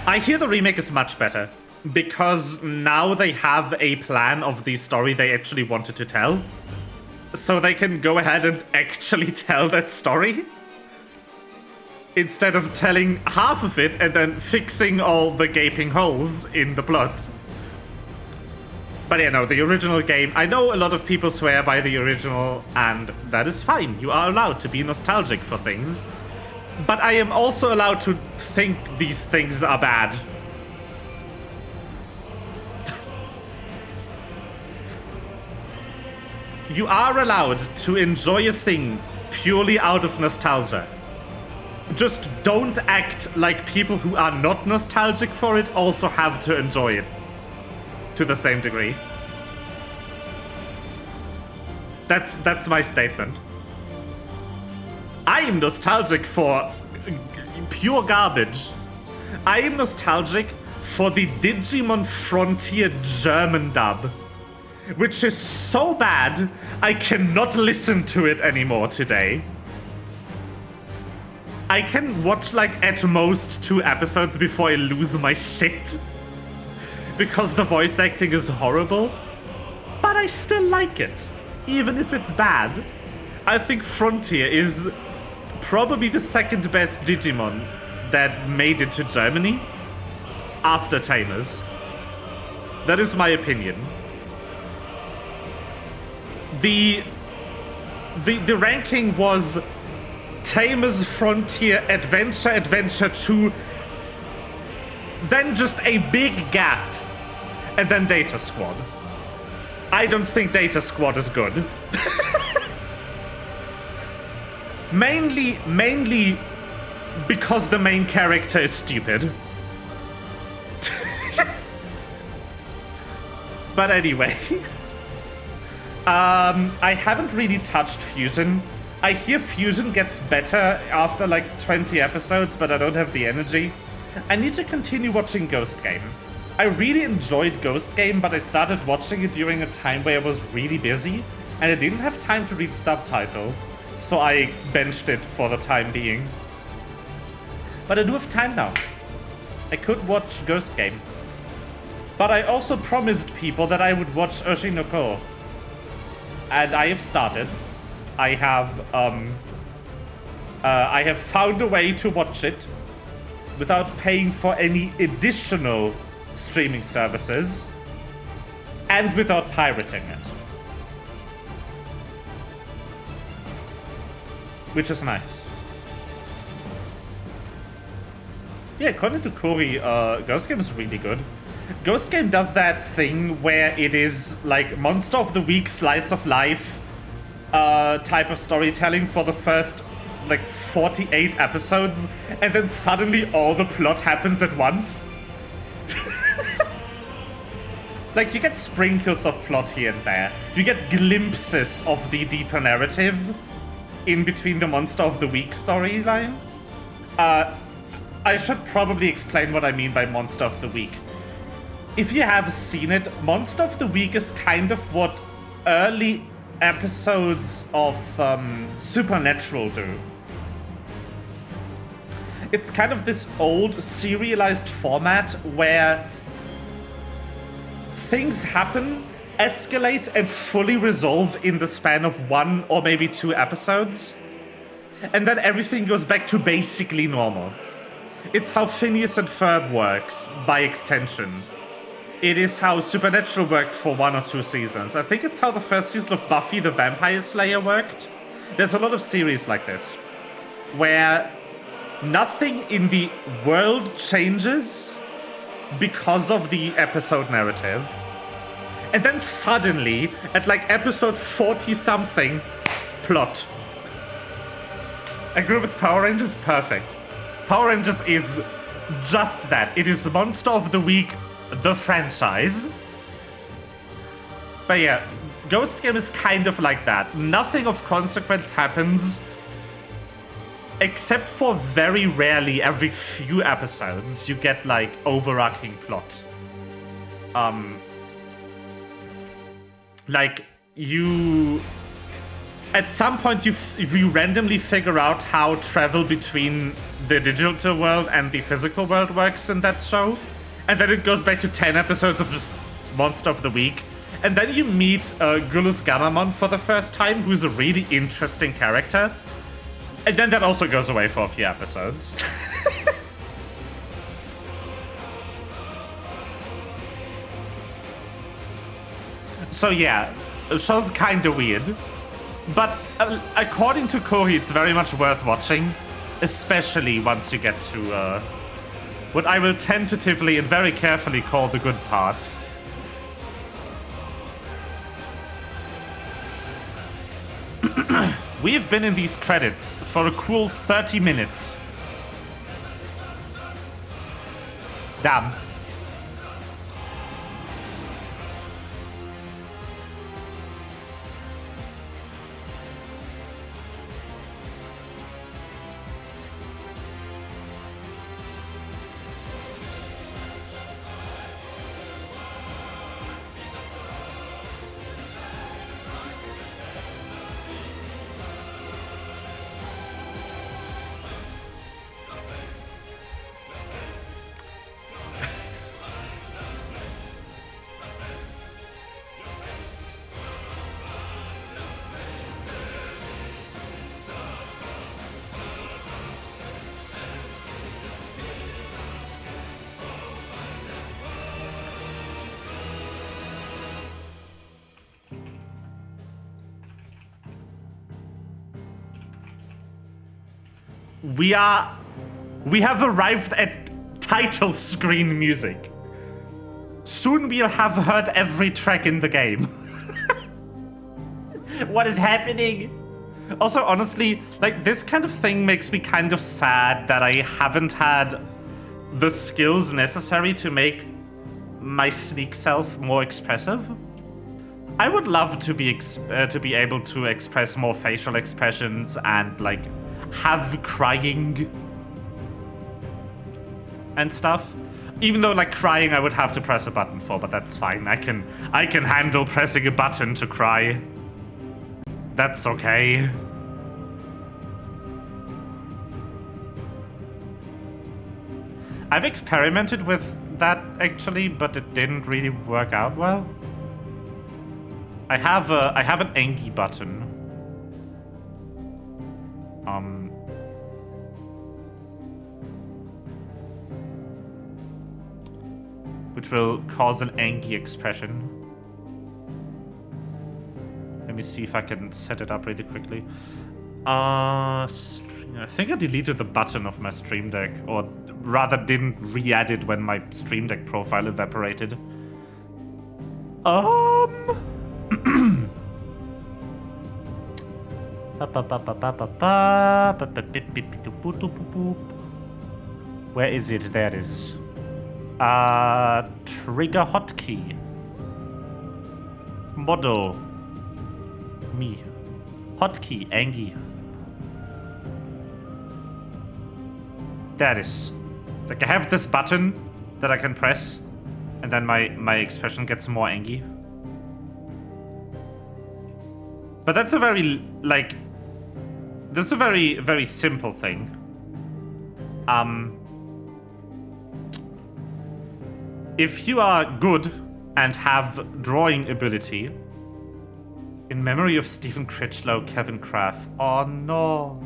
I hear the remake is much better because now they have a plan of the story they actually wanted to tell. So they can go ahead and actually tell that story instead of telling half of it and then fixing all the gaping holes in the plot. But yeah, no, the original game, I know a lot of people swear by the original, and that is fine. You are allowed to be nostalgic for things. But I am also allowed to think these things are bad. You are allowed to enjoy a thing purely out of nostalgia. Just don't act like people who are not nostalgic for it also have to enjoy it to the same degree. That's my statement. I am nostalgic for pure garbage. I am nostalgic for the Digimon Frontier German dub, which is so bad I cannot listen to it anymore today. I can watch like at most 2 episodes before I lose my shit because the voice acting is horrible, but I still like it, even if it's bad. I think Frontier is probably the second best Digimon that made it to Germany after Tamers. That is my opinion. The ranking was Tamers, Frontier, Adventure 2, then just a big gap, and then Data Squad. I don't think Data Squad is good. Mainly because the main character is stupid. But anyway. I haven't really touched Fusion. I hear Fusion gets better after like 20 episodes, but I don't have the energy. I need to continue watching Ghost Game. I really enjoyed Ghost Game, but I started watching it during a time where I was really busy, and I didn't have time to read subtitles, so I benched it for the time being. But I do have time now. I could watch Ghost Game. But I also promised people that I would watch Oshinoko. And I have started. I have found a way to watch it without paying for any additional streaming services and without pirating it. Which is nice. Yeah, according to Corey, Ghost Game is really good. Ghost Game does that thing where it is like Monster of the Week, Slice of Life type of storytelling for the first like 48 episodes, and then suddenly all the plot happens at once. Like, you get sprinkles of plot here and there. You get glimpses of the deeper narrative in between the Monster of the Week storyline. I should probably explain what I mean by Monster of the Week. If you have seen it, Monster of the Week is kind of what early episodes of Supernatural do. It's kind of this old serialized format where things happen, escalate, and fully resolve in the span of 1 or maybe 2 episodes. And then everything goes back to basically normal. It's how Phineas and Ferb works, by extension. It is how Supernatural worked for 1 or 2 seasons. I think it's how the first season of Buffy the Vampire Slayer worked. There's a lot of series like this. where nothing in the world changes because of the episode narrative. And then suddenly, at like episode 40-something, plot. I agree with Power Rangers, perfect. Power Rangers is just that. It is Monster of the Week, the franchise. But yeah, Ghost Game is kind of like that. Nothing of consequence happens, except for very rarely, every few episodes, you get like overarching plot. Like you, at some point you randomly figure out how travel between the digital world and the physical world works in that show, and then it goes back to 10 episodes of just Monster of the Week. And then you meet Gullus Gammamon for the first time, who's a really interesting character. And then that also goes away for a few episodes. So yeah, the show's kinda weird. But according to Kohi, it's very much worth watching. Especially once you get to what I will tentatively and very carefully call the good part. We've been in these credits for a cool 30 minutes. Damn. We have arrived at title screen music. Soon we'll have heard every track in the game. What is happening? Also, honestly, like, this kind of thing makes me kind of sad that I haven't had the skills necessary to make my sneak self more expressive. I would love to be able to express more facial expressions and, like, have crying and stuff. Even though, like, crying I would have to press a button for, but that's fine. I can handle pressing a button to cry. That's okay. I've experimented with that actually, but it didn't really work out well. I have an Engie button. Which will cause an Engie expression. Let me see if I can set it up really quickly. I think I deleted the button of my Stream Deck, or rather didn't re-add it when my Stream Deck profile evaporated. Where is it? There it is. Trigger hotkey. Model. Me. Hotkey, Engie. There it is. Like, I have this button that I can press, and then my expression gets more Engie. But that's a very, like, this is a very, very simple thing. If you are good and have drawing ability, in memory of Stephen Critchlow, Kevin Kraft. Oh no.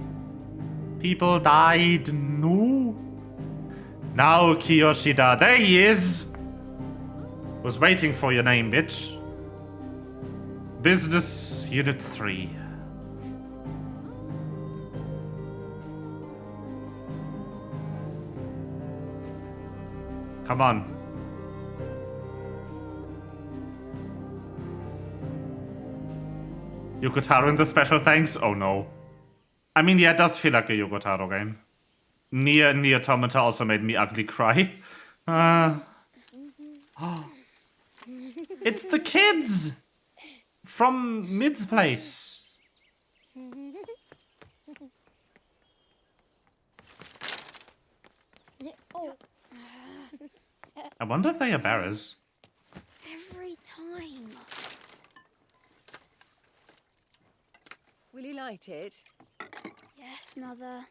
People died. No. Now Kiyoshida. There he is. Was waiting for your name, bitch. Business Unit 3. Come on. Yokotaro in the special thanks? Oh no. I mean, yeah, it does feel like a Yokotaro game. Nier Automata also made me ugly cry. It's the kids! From Mid's place. I wonder if they are bearers. Every time. Will you light it? Yes, Mother.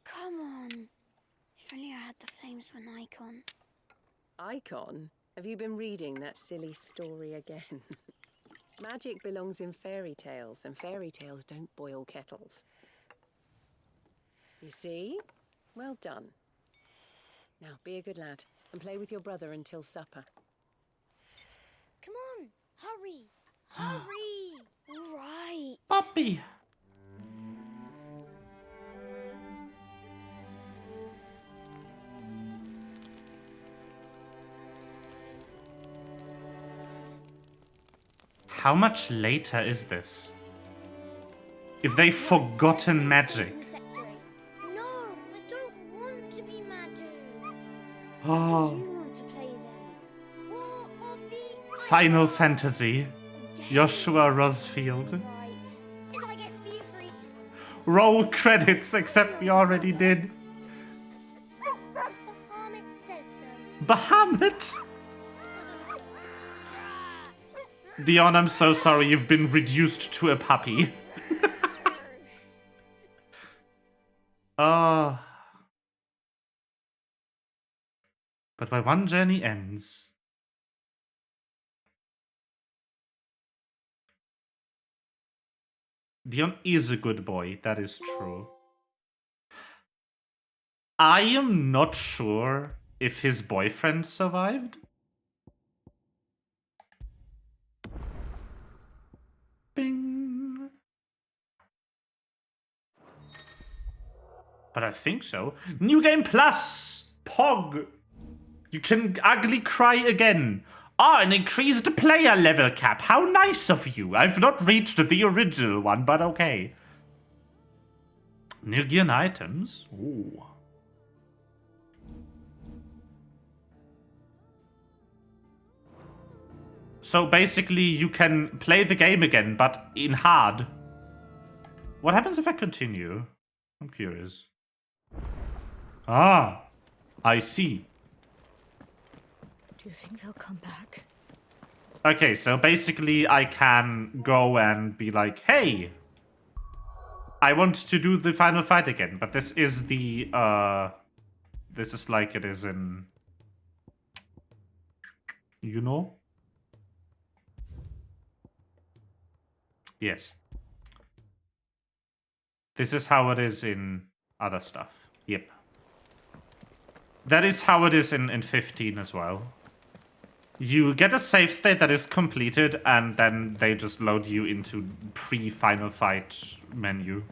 Come on. If only I had the flames of an icon. Icon? Have you been reading that silly story again? Magic belongs in fairy tales, and fairy tales don't boil kettles. You see? Well done. Now, be a good lad, and play with your brother until supper. Come on, hurry. Hurry. All right. Puppy. How much later is this? If they've forgotten magic. No, I don't want to be Madu. Oh. You want to play then? War of the Final Fantasy. Joshua Rosfield. Right. Did I get to be a freak? Roll credits, except we already did. Bahamut says so. Bahamut? Dion, I'm so sorry you've been reduced to a puppy. But my one journey ends. Dion is a good boy, that is true. I am not sure if his boyfriend survived. Bing. But I think so. New Game Plus! Pog! You can ugly cry again. An increased player level cap. How nice of you. I've not reached the original one, but okay. Nilgian items? Ooh. So basically you can play the game again, but in hard. What happens if I continue? I'm curious. Ah, I see. Do you think they'll come back? Okay, so basically I can go and be like, hey, I want to do the final fight again, but this is the, this is like it is in, you know? Yes. This is how it is in other stuff. Yep. That is how it is in 15 as well. You get a save state that is completed, and then they just load you into pre-final fight menu.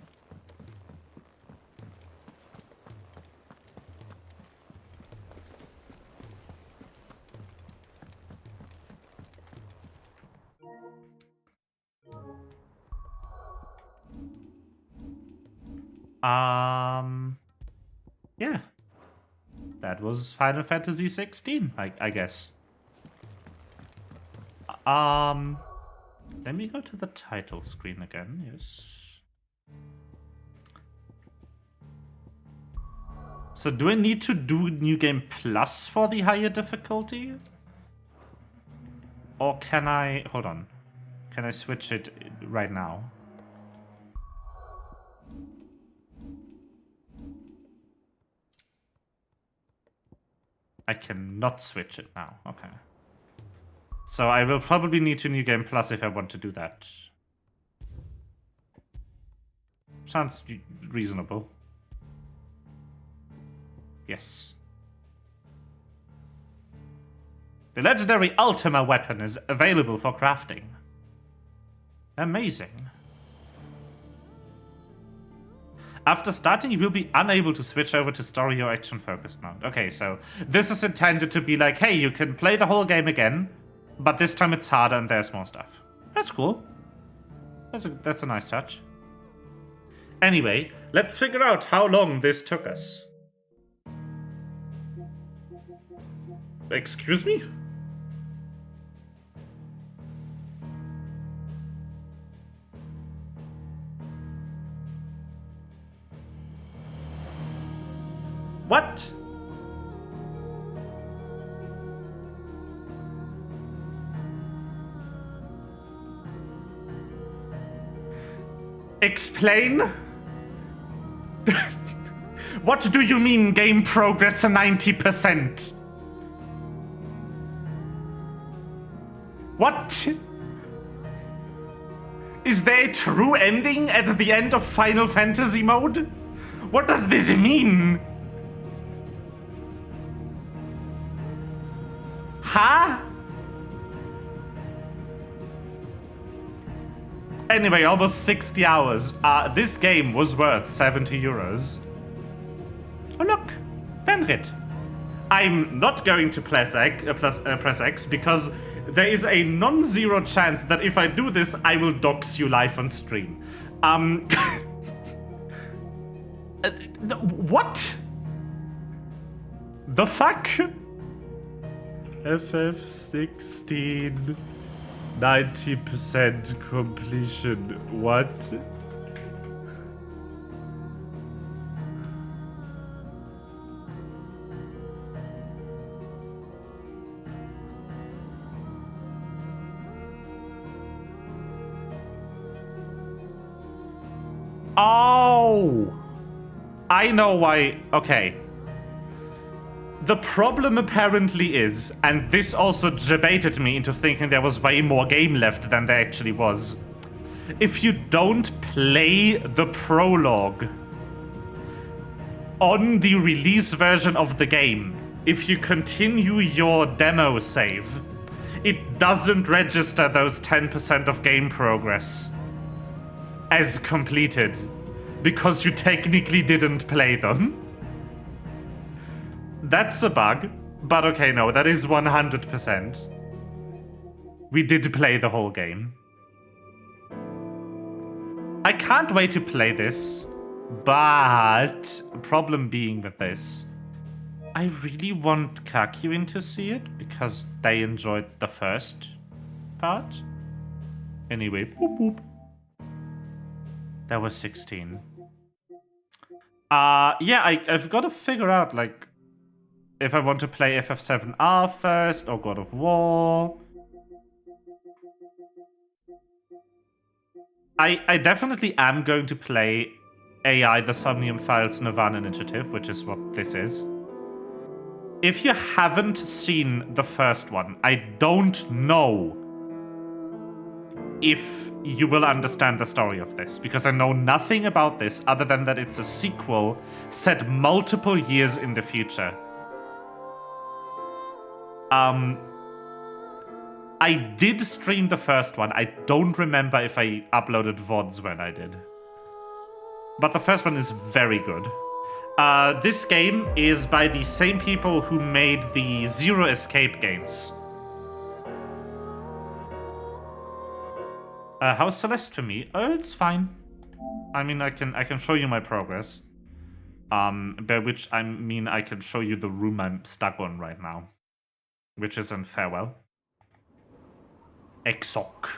Yeah. That was Final Fantasy 16, I guess. Let me go to the title screen again, yes. So do I need to do New Game Plus for the higher difficulty? Or can I... Hold on. Can I switch it right now? I cannot switch it now. Okay. So I will probably need to New Game Plus if I want to do that. Sounds reasonable. Yes. The legendary Ultima weapon is available for crafting. Amazing. After starting, you will be unable to switch over to story or action-focused mode. Okay, so this is intended to be like, hey, you can play the whole game again, but this time it's harder and there's more stuff. That's cool. That's a nice touch. Anyway, let's figure out how long this took us. Excuse me? What? Explain? What do you mean game progress 90%? What? Is there a true ending at the end of Final Fantasy mode? What does this mean? Huh? Anyway, almost 60 hours. This game was worth 70 euros. Oh look, Fenrit. I'm not going to press X because there is a non-zero chance that if I do this, I will dox you live on stream. What? The fuck? FF16 90% completion. What? Oh! I know why. Okay. The problem apparently is, and this also debated me into thinking there was way more game left than there actually was. If you don't play the prologue on the release version of the game, if you continue your demo save, it doesn't register those 10% of game progress as completed, because you technically didn't play them. That's a bug, but okay, no, that is 100%. We did play the whole game. I can't wait to play this, but problem being with this, I really want Kakuin to see it because they enjoyed the first part. Anyway, boop boop. That was 16. Yeah, I've got to figure out, like, if I want to play FF7R first or God of War. I definitely am going to play AI the Somnium Files Nirvana Initiative, which is what this is. If you haven't seen the first one, I don't know if you will understand the story of this, because I know nothing about this other than that it's a sequel set multiple years in the future. I did stream the first one. I don't remember if I uploaded VODs when I did. But the first one is very good. This game is by the same people who made the Zero Escape games. How's Celeste for me? Oh, it's fine. I mean, I can show you my progress. By which I mean I can show you the room I'm stuck on right now, which is in Farewell. Exoc.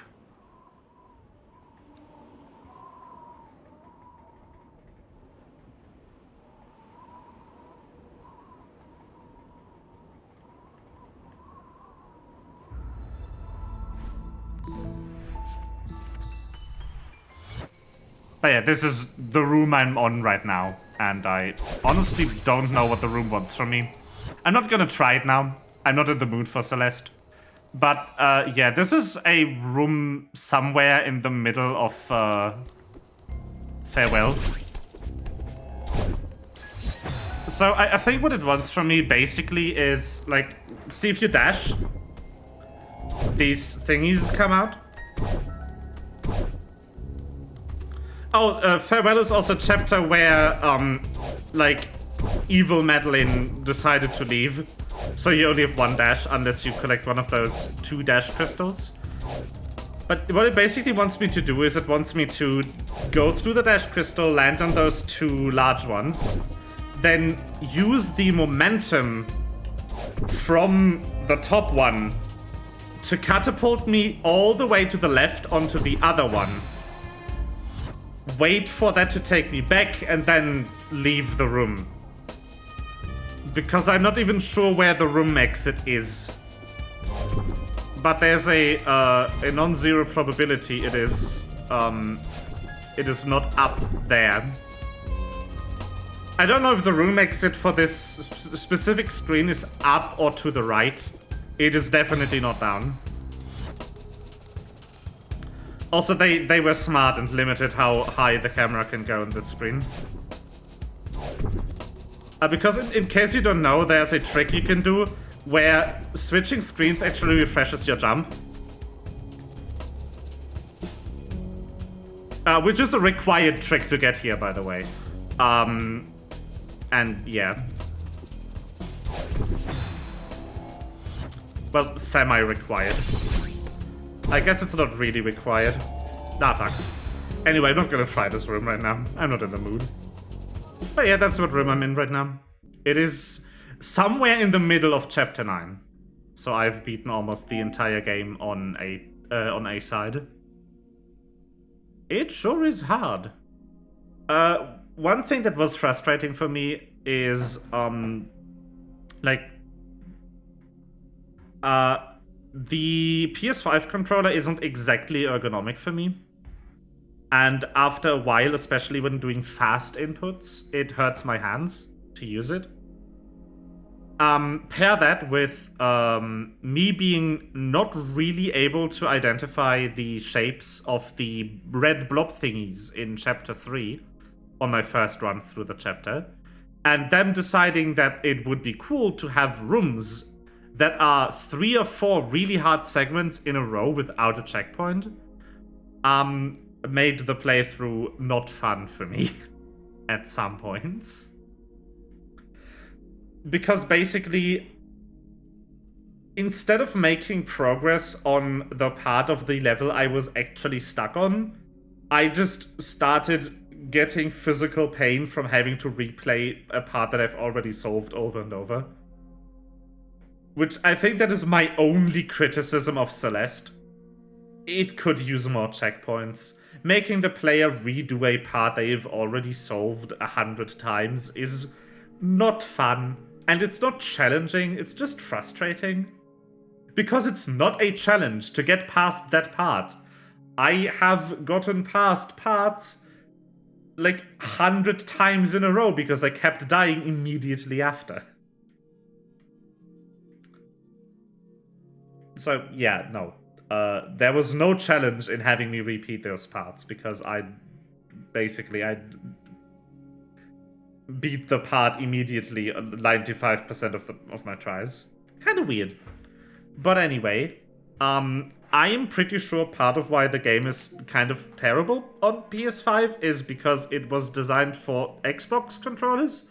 But yeah, this is the room I'm on right now, and I honestly don't know what the room wants from me. I'm not gonna try it now. I'm not in the mood for Celeste. But yeah, this is a room somewhere in the middle of Farewell. So I think what it wants from me basically is, like, see if you dash, these thingies come out. Oh, Farewell is also a chapter where, like, evil Madeline decided to leave. So you only have one dash unless you collect one of those 2 dash crystals. But what it basically wants me to do is it wants me to go through the dash crystal, land on those 2 large ones, then use the momentum from the top one to catapult me all the way to the left onto the other one. Wait for that to take me back and then leave the room. Because I'm not even sure where the room exit is. But there's a non-zero probability it is not up there. I don't know if the room exit for this specific screen is up or to the right. It is definitely not down. Also, they were smart and limited how high the camera can go on this screen. Because in case you don't know, there's a trick you can do where switching screens actually refreshes your jump. Which is a required trick to get here, by the way. And yeah. Well, semi-required. I guess it's not really required. Ah, fuck. Anyway, I'm not gonna try this room right now. I'm not in the mood. But yeah, that's what room I'm in right now. It is somewhere in the middle of chapter 9. So I've beaten almost the entire game on A side. It sure is hard. One thing that was frustrating for me is the PS5 controller isn't exactly ergonomic for me. And after a while, especially when doing fast inputs, it hurts my hands to use it. Pair that with me being not really able to identify the shapes of the red blob thingies in chapter 3 on my first run through the chapter, and them deciding that it would be cool to have rooms that are 3 or 4 really hard segments in a row without a checkpoint, made the playthrough not fun for me at some points. Because basically, instead of making progress on the part of the level I was actually stuck on, I just started getting physical pain from having to replay a part that I've already solved over and over. Which I think that is my only criticism of Celeste. It could use more checkpoints. Making the player redo a part they've already solved 100 times is not fun. And it's not challenging, it's just frustrating. Because it's not a challenge to get past that part. I have gotten past parts like 100 times in a row because I kept dying immediately after. So, yeah, no. There was no challenge in having me repeat those parts because I beat the part immediately 95% of my tries. Kind of weird. But anyway, I am pretty sure part of why the game is kind of terrible on PS5 is because it was designed for Xbox controllers,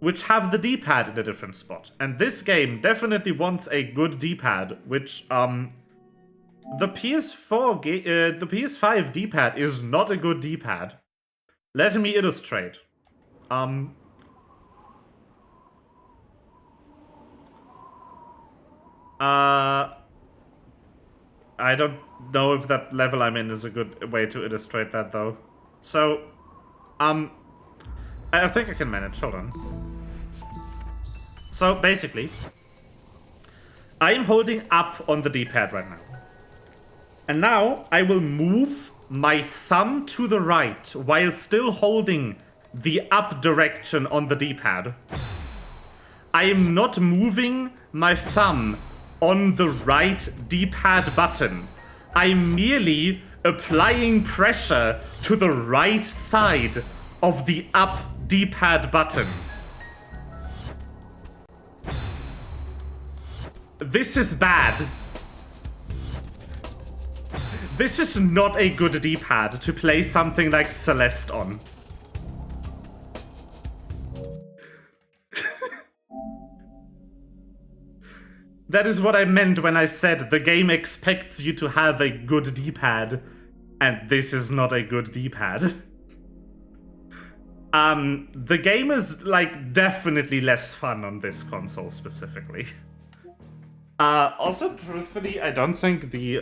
which have the D-pad in a different spot. And this game definitely wants a good D-pad, which the PS5 D-pad is not a good D-pad. Let me illustrate. I don't know if that level I'm in is a good way to illustrate that, though. So, I think I can manage. Hold on. So, basically, I'm holding up on the D-pad right now. And now, I will move my thumb to the right while still holding the up direction on the D-pad. I am not moving my thumb on the right D-pad button. I'm merely applying pressure to the right side of the up D-pad button. This is bad. This is not a good D-pad to play something like Celeste on. That is what I meant when I said the game expects you to have a good D-pad, and this is not a good D-pad. The game is, like, definitely less fun on this console specifically. Also, truthfully, I don't think the,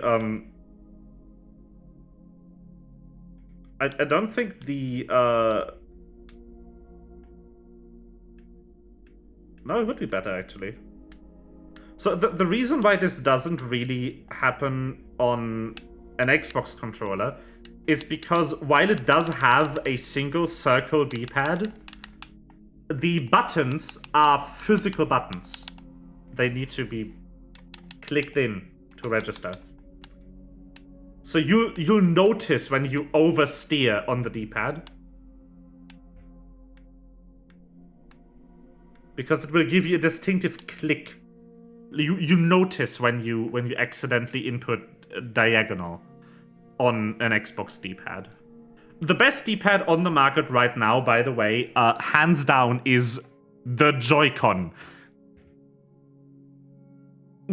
I don't think the, no, it would be better, actually. So the reason why this doesn't really happen on an Xbox controller is because while it does have a single circle D-pad, the buttons are physical buttons. They need to be clicked in to register. So you'll notice when you oversteer on the D-pad, because it will give you a distinctive click. You notice when you accidentally input diagonal on an Xbox D-pad. The best D-pad on the market right now, by the way, hands down, is the Joy-Con.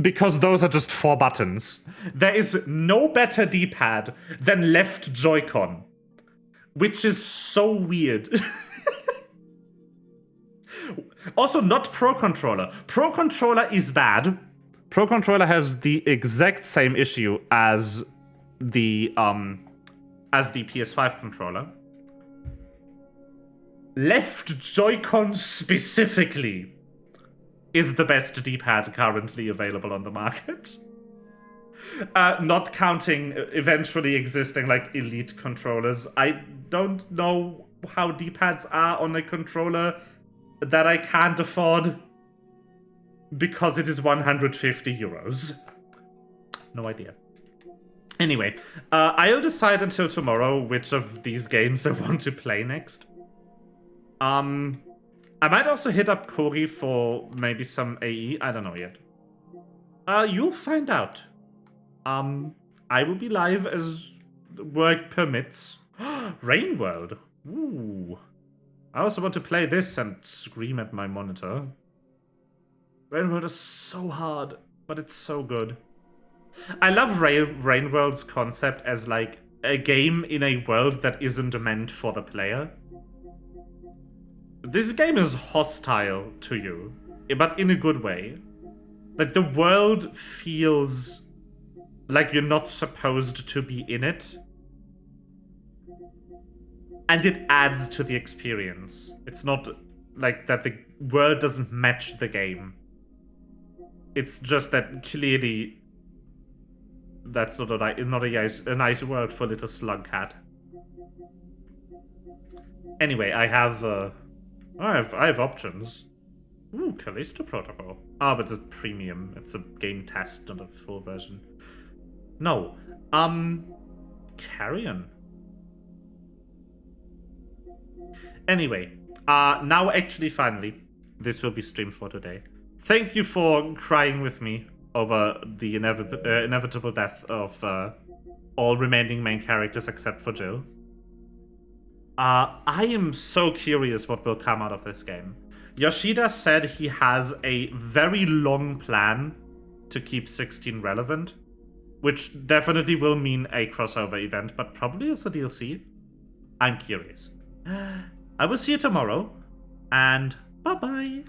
Because those are just 4 buttons. There is no better D-pad than left Joy-Con. Which is so weird. Also, not Pro Controller. Pro Controller is bad. Pro Controller has the exact same issue as the PS5 controller. Left Joy-Con specifically is the best D-pad currently available on the market. Not counting eventually existing, like, Elite controllers. I don't know how D-pads are on a controller that I can't afford because it is 150 euros. No idea. Anyway, I'll decide until tomorrow which of these games I want to play next. I might also hit up Corey for maybe some AE. I don't know yet. You'll find out. I will be live as work permits. Rain World. Ooh. I also want to play this and scream at my monitor. Rain World is so hard, but it's so good. I love Rain World's concept as, like, a game in a world that isn't meant for the player. This game is hostile to you, but in a good way. Like, the world feels like you're not supposed to be in it. And it adds to the experience. It's not like that the world doesn't match the game. It's just that clearly that's not a nice word for little slug cat. Anyway, I have options. Ooh, Callisto Protocol. Ah, but it's a premium. It's a game test, not a full version. No. Carrion. Anyway, now actually finally, this will be streamed for today. Thank you for crying with me over the inevitable death of all remaining main characters except for Jill. I am so curious what will come out of this game. Yoshida said he has a very long plan to keep 16 relevant, which definitely will mean a crossover event, but probably as a DLC. I'm curious. I will see you tomorrow, and bye-bye.